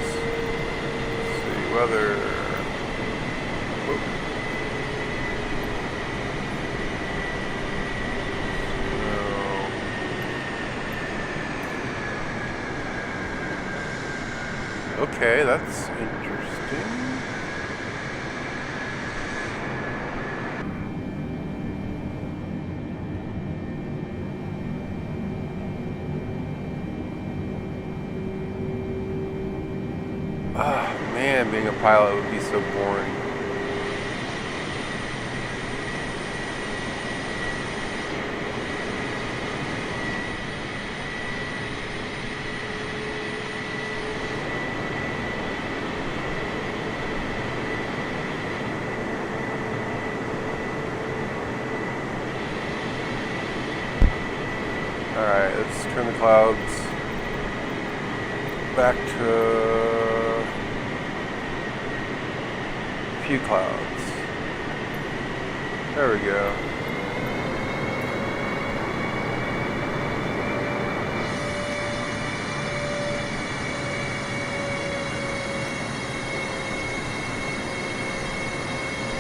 Let's see weather. Whoop. Okay, that's interesting. Ah, man, being a pilot would be so boring. Alright, let's turn the clouds back to a few clouds. There we go.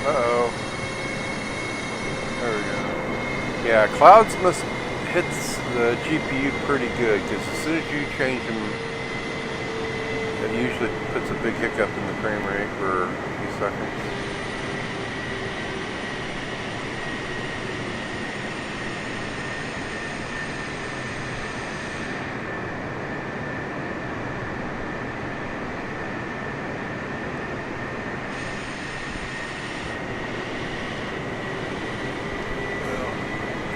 Uh-oh. There we go. Yeah, clouds must hits the GPU pretty good, because as soon as you change them, it usually puts a big hiccup in the frame rate for a few seconds.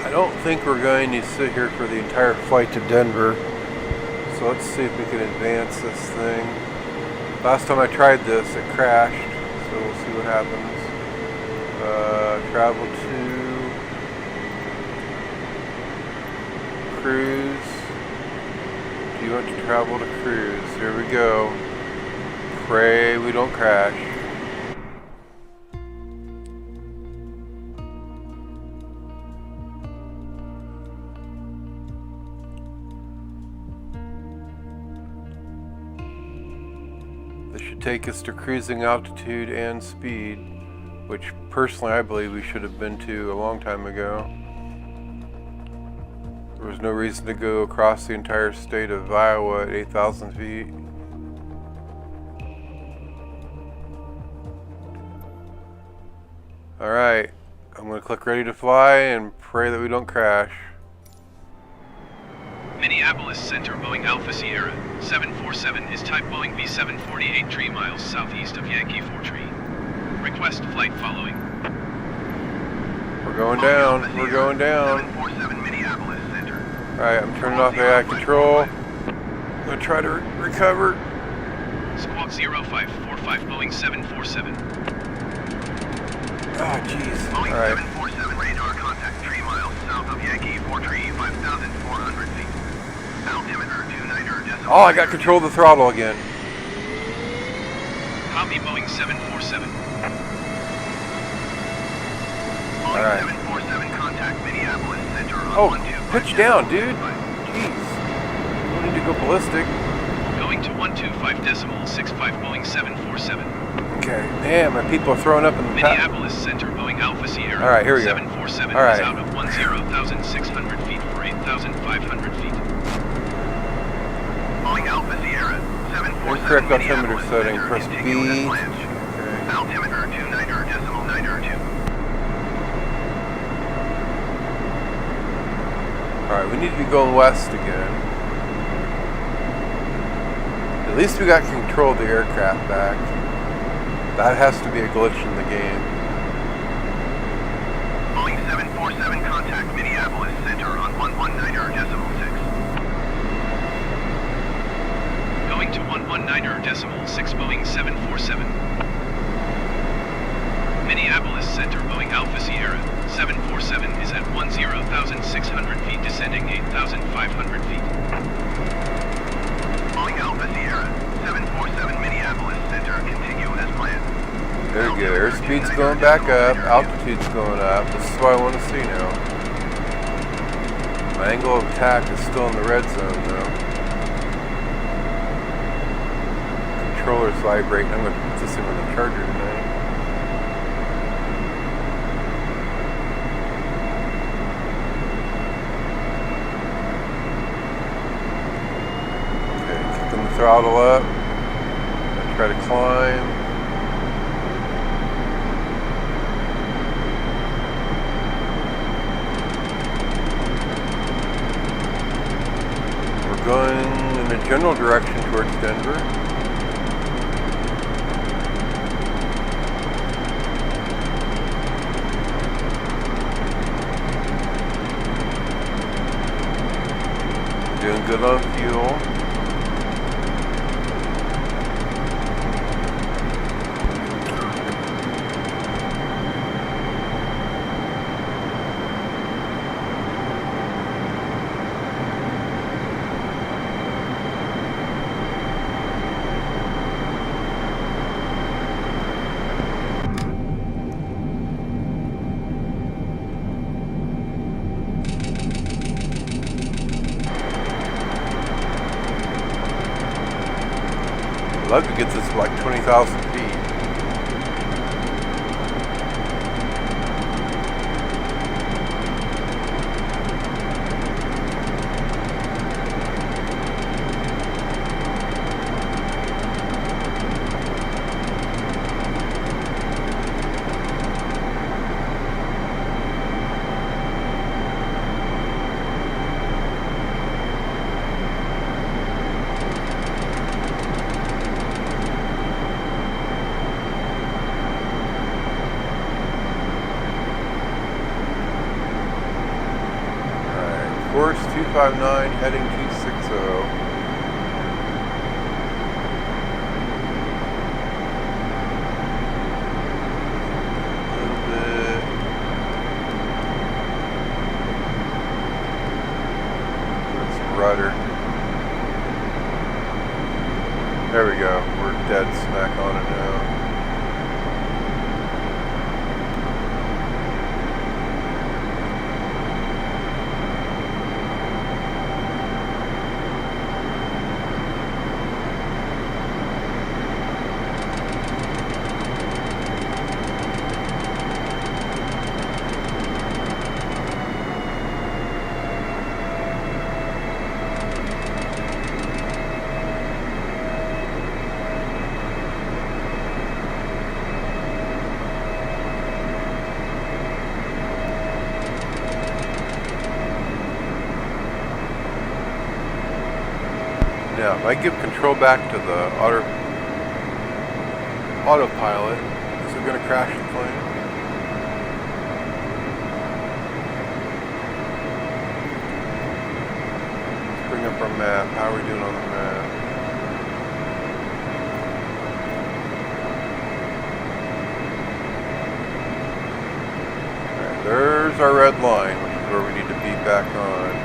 I don't think we're going to sit here for the entire flight to Denver. So let's see if we can advance this thing. Last time I tried this, it crashed. So we'll see what happens. Travel to cruise. Do you want to travel to cruise? Here we go. Pray we don't crash. This should take us to cruising altitude and speed, which personally I believe we should have been to a long time ago. There was no reason to go across the entire state of Iowa at 8,000 feet. Alright, I'm going to click ready to fly and pray that we don't crash. Minneapolis Center, Boeing Alpha Sierra 747 is type Boeing B748, 3 miles southeast of Yankee 4 Tree. Request flight following. We're going down. We're going down. 747 Minneapolis Center. Alright, I'm turning off AI control. I'm going to try to recover. Squawk 0545 Boeing 747. Oh, jeez. Boeing Alright. 747 radar contact 3 miles south of Yankee 4 Tree, 5,400 feet. Oh, I got control of the throttle again. Copy Boeing 747. Boeing Alright. 747 contact Minneapolis Center on Oh, 125. pitch down, dude. Jeez. Don't need to go ballistic. Going to 125.65 Boeing 747. Okay. Man, my people are throwing up in the path. Minneapolis Center Boeing Alpha Sierra. All right, here we go. 747 All right. is out of 10,600 feet for 8,500 feet. Boeing Alpha Sierra 747 Incorrect altimeter Minneapolis setting. Center, Press continue B. as planned. Okay. Altimeter 29.902. Alright, we need to be going west again. At least we got control of the aircraft back. That has to be a glitch in the game. Boeing 747 contact Minneapolis Center on 119.6. Going to 119.6 Boeing 747. Minneapolis Center Boeing Alpha Sierra 747 is at 10,600 feet descending 8,500 feet. Boeing Alpha Sierra 747 Minneapolis Center, continue as planned. There we go. Airspeed's going back up. Altitude's going up. This is what I want to see now. My angle of attack is still in the red zone though. Controller's vibrating. I'm going to put this in with the charger tonight. Throttle up. Try to climb. We're going in a general direction towards Denver. Doing good on fuel. I'd love to get this to like 20,000 feet. Course 259 heading 260. A little bit. That's rudder. There we go. We're dead smack on it now. Now, if I give control back to the autopilot, is it going to crash the plane? Let's bring up our map. How are we doing on the map? Alright, there's our red line, which is where we need to be back on.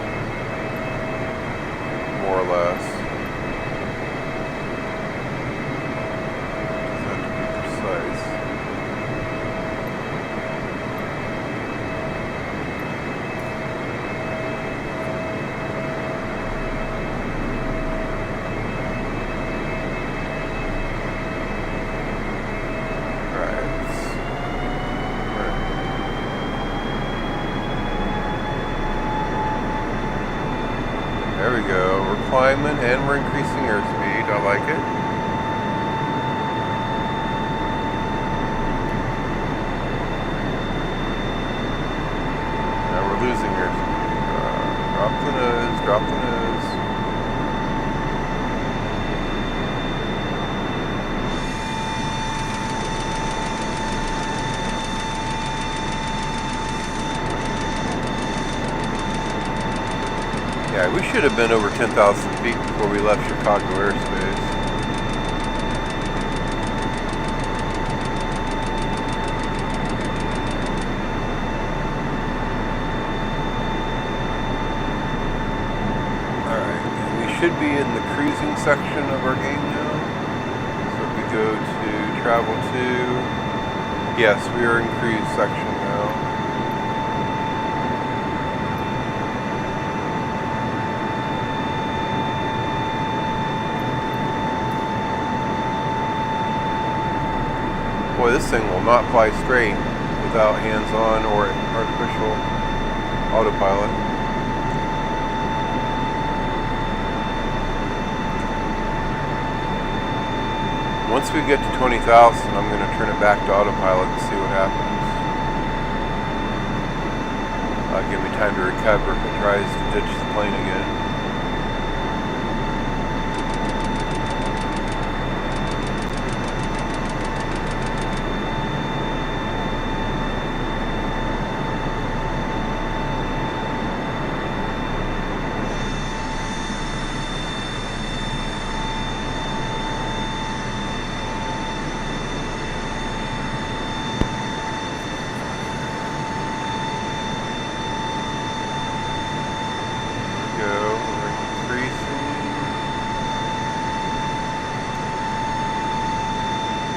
More or less. climbing and we're increasing airspeed. I like it. Now we're losing airspeed. Drop the nose, drop the nose. Yeah, we should have been over 10,000 feet before we left Chicago airspace. Alright, and we should be in the cruising section of our game now. So if we go to travel to... Yes, we are in cruise section now. Boy, this thing will not fly straight without hands-on or artificial autopilot. Once we get to 20,000, I'm going to turn it back to autopilot and see what happens. Give me time to recover if it tries to ditch the plane again.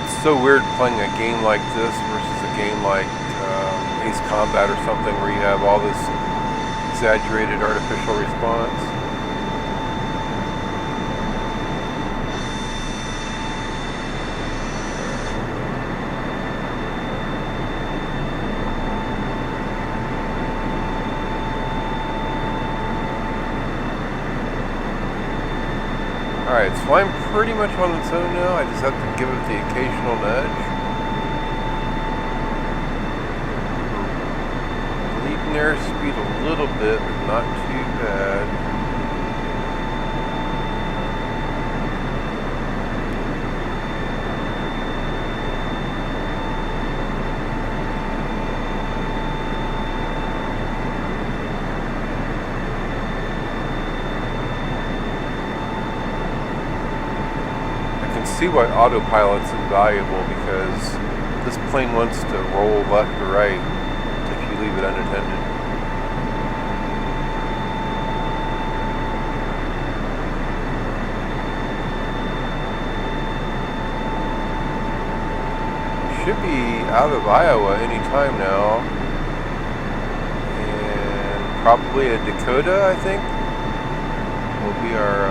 It's so weird playing a game like this versus a game like Ace Combat or something where you have all this exaggerated artificial response. Alright, it's flying pretty much on its own now. I just have to give it the occasional nudge. Leading airspeed a little bit, but not too bad. See why autopilot's invaluable, because this plane wants to roll left or right if you leave it unattended. Should be out of Iowa any time now, and probably a Dakota, I think, will be our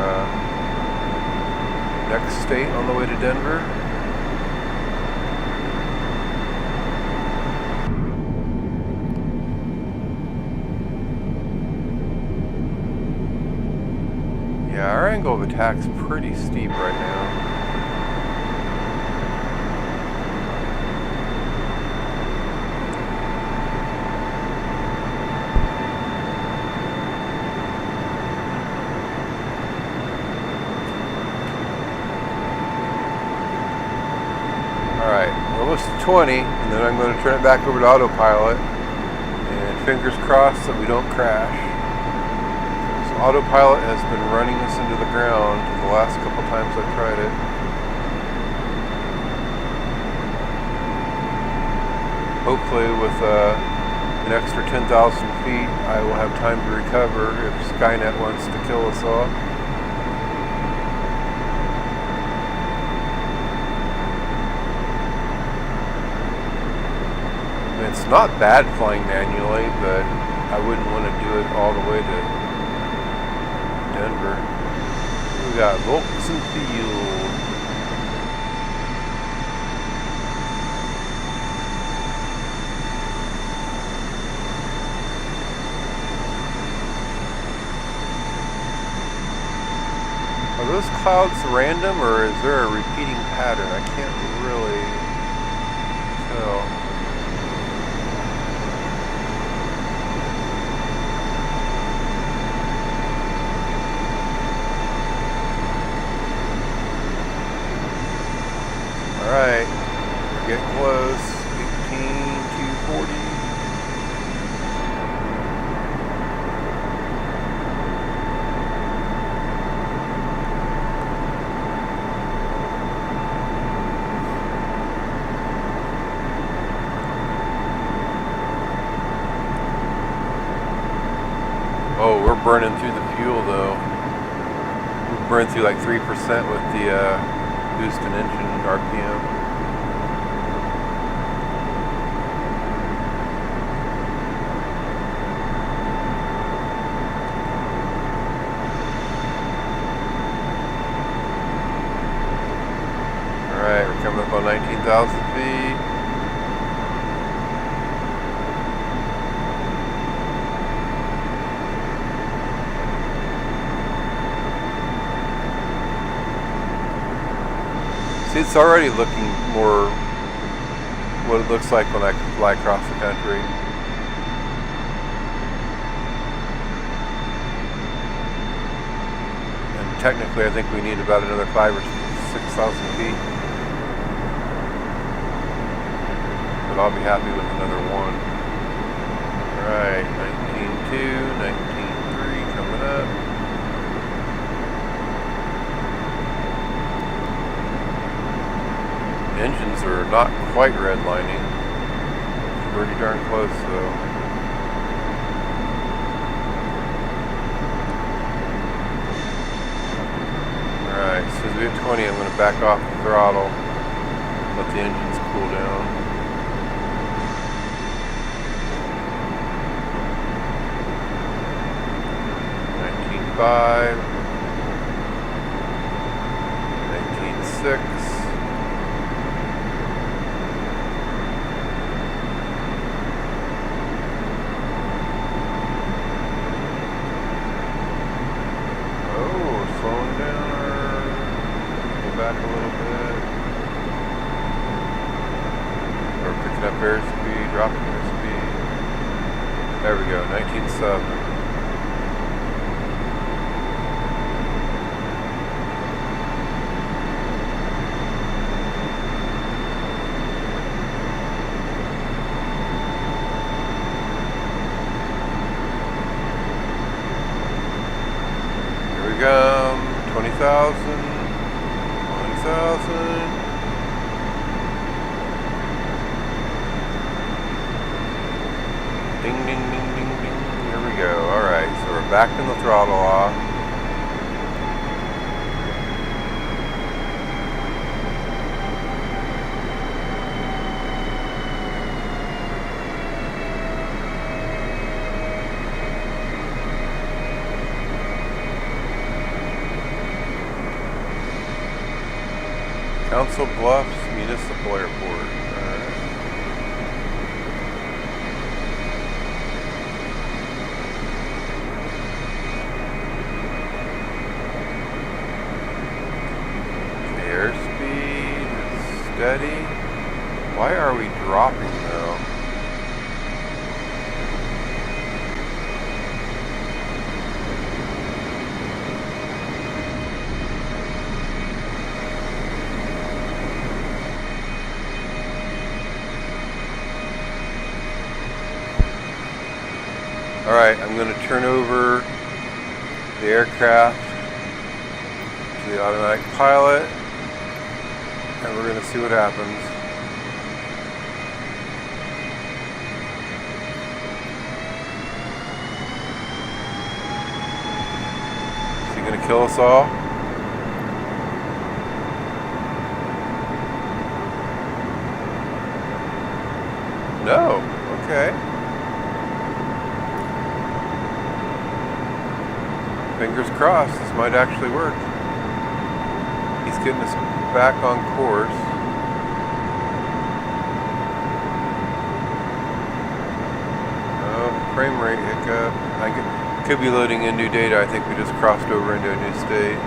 next state on the way to Denver. Yeah, our angle of attack's pretty steep right now. Alright, we're almost to 20, and then I'm going to turn it back over to autopilot, and fingers crossed that we don't crash. Because autopilot has been running us into the ground the last couple times I've tried it. Hopefully with an extra 10,000 feet, I will have time to recover if Skynet wants to kill us all. It's not bad flying manually, but I wouldn't want to do it all the way to Denver. We got volts and fuel. clouds random, or is there a repeating pattern? I can't really tell. Alright, we're getting close. 18,240. Oh, we're burning through the fuel though. We burned through like 3% with the boosted engine RPM. Alright, we're coming up on 19,000 feet. See, it's already looking more what it looks like when I fly across the country. And technically, I think we need about another 5,000 or 6,000 feet. But I'll be happy with another one. Alright, 19.2, 19.3 coming up. Engines are not quite redlining. Pretty darn close though. Alright, as soon as we hit 20, I'm going to back off the throttle. Let the engines cool down. $19.5, $19.6. Back a little bit. We're picking up airspeed, dropping airspeed. There we go, 19.7. Here we go, 20,000. 20,000. Ding, ding, ding, ding, ding. Here we go. Alright, so we're backing the throttle off. Council Bluffs Municipal Airport. Alright. Airspeed is steady. Why are we dropping though? Alright, I'm going to turn over the aircraft to the automatic pilot, and we're going to see what happens. Is he going to kill us all? No. Okay. Fingers crossed, this might actually work. He's getting us back on course. Oh, frame rate hiccup. Could be loading in new data. I think we just crossed over into a new state.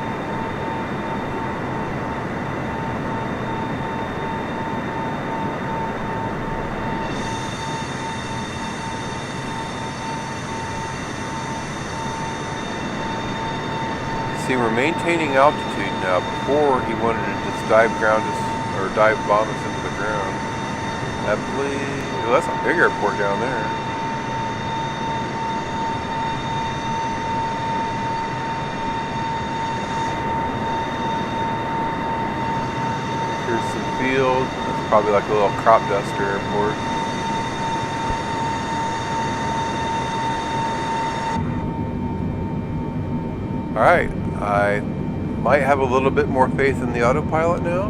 See, we're maintaining altitude now. Before, he wanted to just dive ground us, or dive bomb us into the ground. I believe... Well, that's a big airport down there. Here's some field. That's probably like a little crop duster airport. Alright, I might have a little bit more faith in the autopilot now.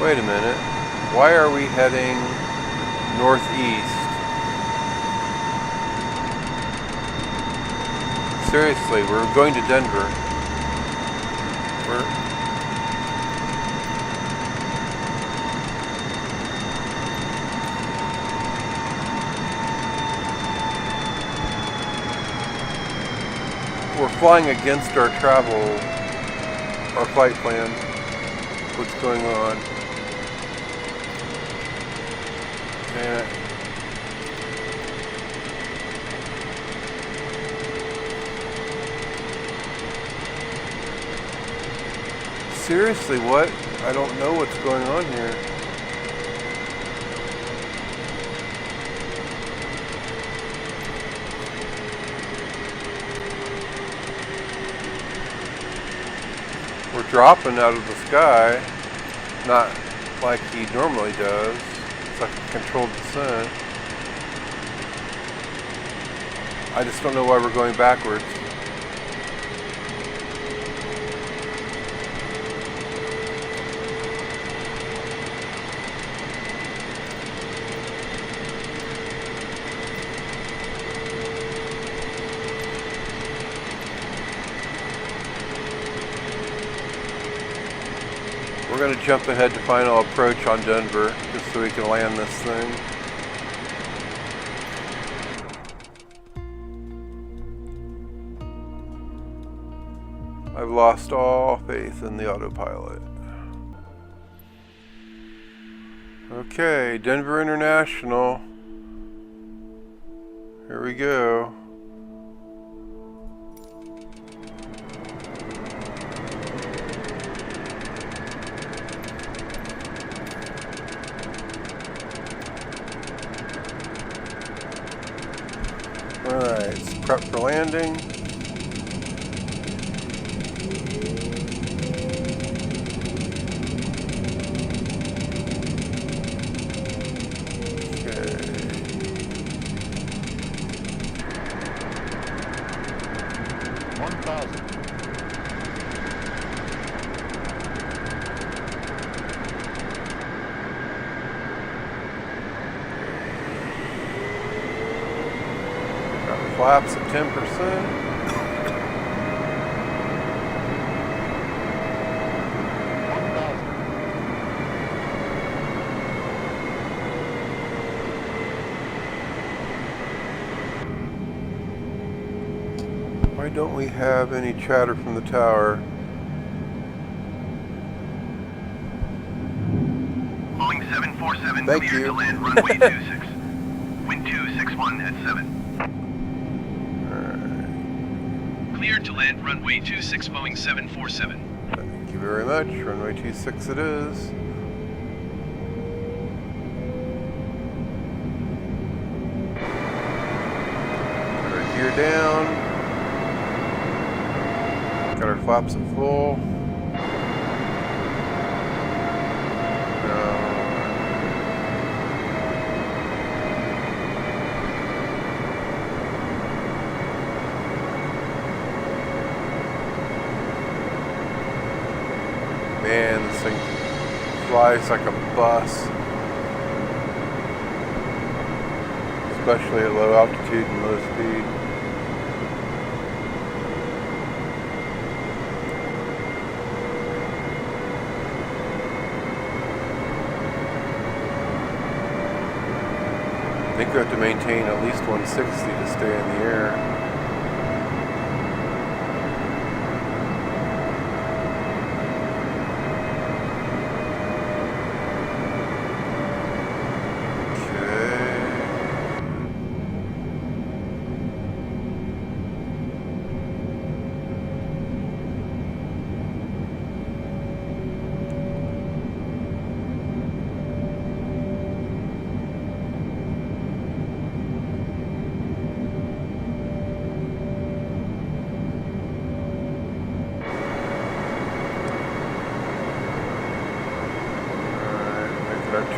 Wait a minute. Why are we heading northeast? Seriously, we're going to Denver. We're flying against our flight plan. What's going on? Seriously, what? I don't know what's going on here. We're dropping out of the sky, not like he normally does. It's like a controlled descent. I just don't know why we're going backwards. We're going to jump ahead to final approach on Denver, just so we can land this thing. I've lost all faith in the autopilot. Okay, Denver International. Here we go. Alright, it's prep for landing. Okay. Flaps at 10%. Why don't we have any chatter from the tower? Boeing 747 Thank cleared you. to land runway 26. Wind 261 at 7. Cleared to land runway 26 Boeing 747. Thank you very much. Runway 26 it is. Got our gear down. Got our flaps at full. Man, this thing flies like a bus. Especially at low altitude and low speed. you have to maintain at least 160 to stay in the air.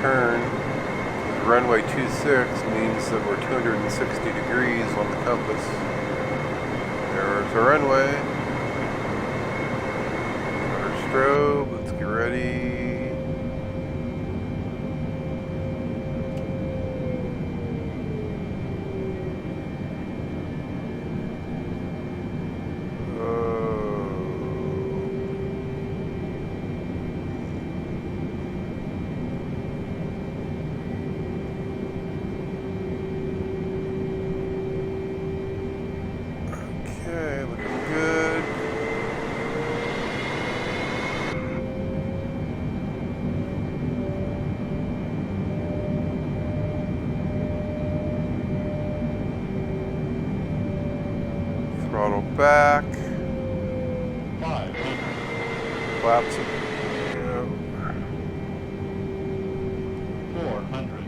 Turn. Runway 26 means that we're 260 degrees on the compass. There's our runway. Got our strobe. Let's get ready. Throttle back. 500. Flaps. Yep. 400.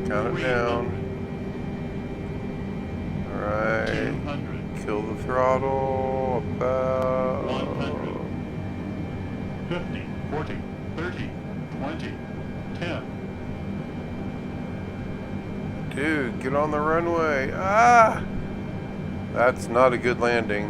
Count it down. Alright. 200. Kill the throttle. About 100. 50. 40. 30. 20. 10. Dude, get on the runway. Ah! That's not a good landing.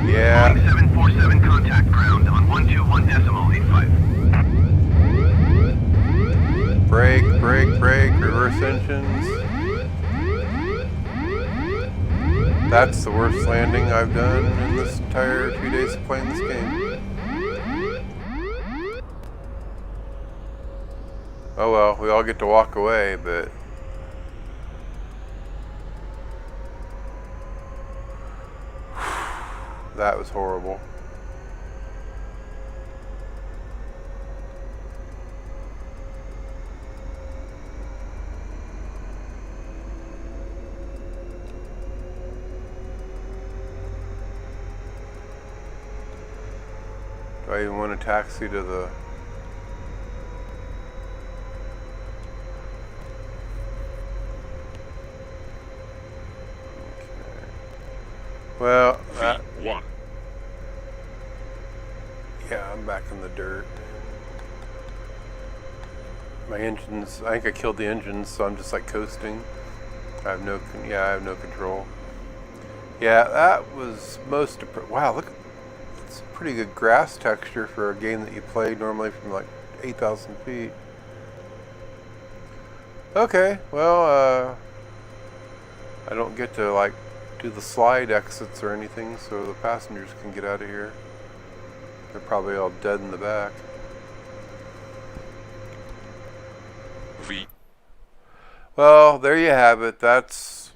Yeah. Boeing 747 contact ground on 121.85. Brake, brake, brake, reverse engines. That's the worst landing I've done in this entire 2 days of playing this game. Oh well, we all get to walk away, but that was horrible. Do I even want to taxi to the... Well, One. yeah, I'm back in the dirt. My engines, I think I killed the engines, so I'm just like coasting. I have no control. Yeah, that was wow, look, it's a pretty good grass texture for a game that you play normally from like 8,000 feet. Okay, well, I don't get to like do the slide exits or anything, so the passengers can get out of here. They're probably all dead in the back. Well, there you have it. That's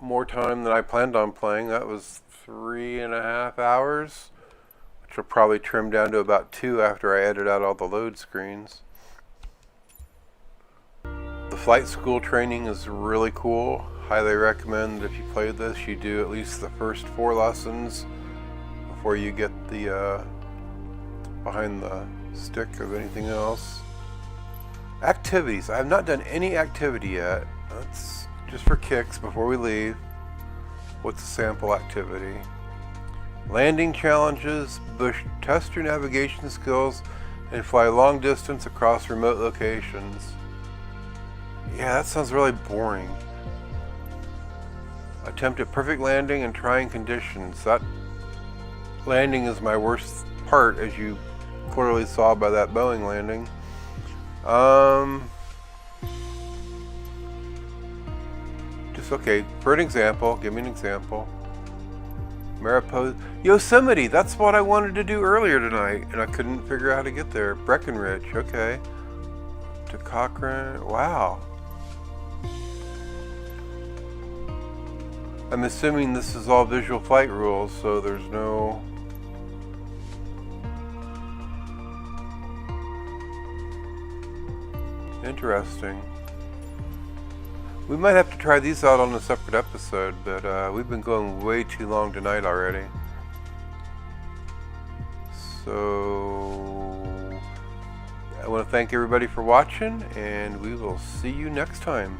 more time than I planned on playing. That was 3.5 hours, which will probably trim down to about 2 after I edit out all the load screens. The flight school training is really cool. Highly recommend that if you play this, you do at least the first 4 lessons before you get the behind the stick of anything else. Activities. I have not done any activity yet. That's just for kicks before we leave. What's a sample activity? Landing challenges. Test your navigation skills and fly long distance across remote locations. Yeah, that sounds really boring. Attempt a perfect landing in trying conditions. That landing is my worst part, as you clearly saw by that Boeing landing. Just okay, for an example, give me an example. Mariposa, Yosemite. That's what I wanted to do earlier tonight, and I couldn't figure out how to get there. Breckenridge, okay. To Cochrane, wow. I'm assuming this is all visual flight rules, so there's no... Interesting. We might have to try these out on a separate episode, but we've been going way too long tonight already. So I want to thank everybody for watching, and we will see you next time.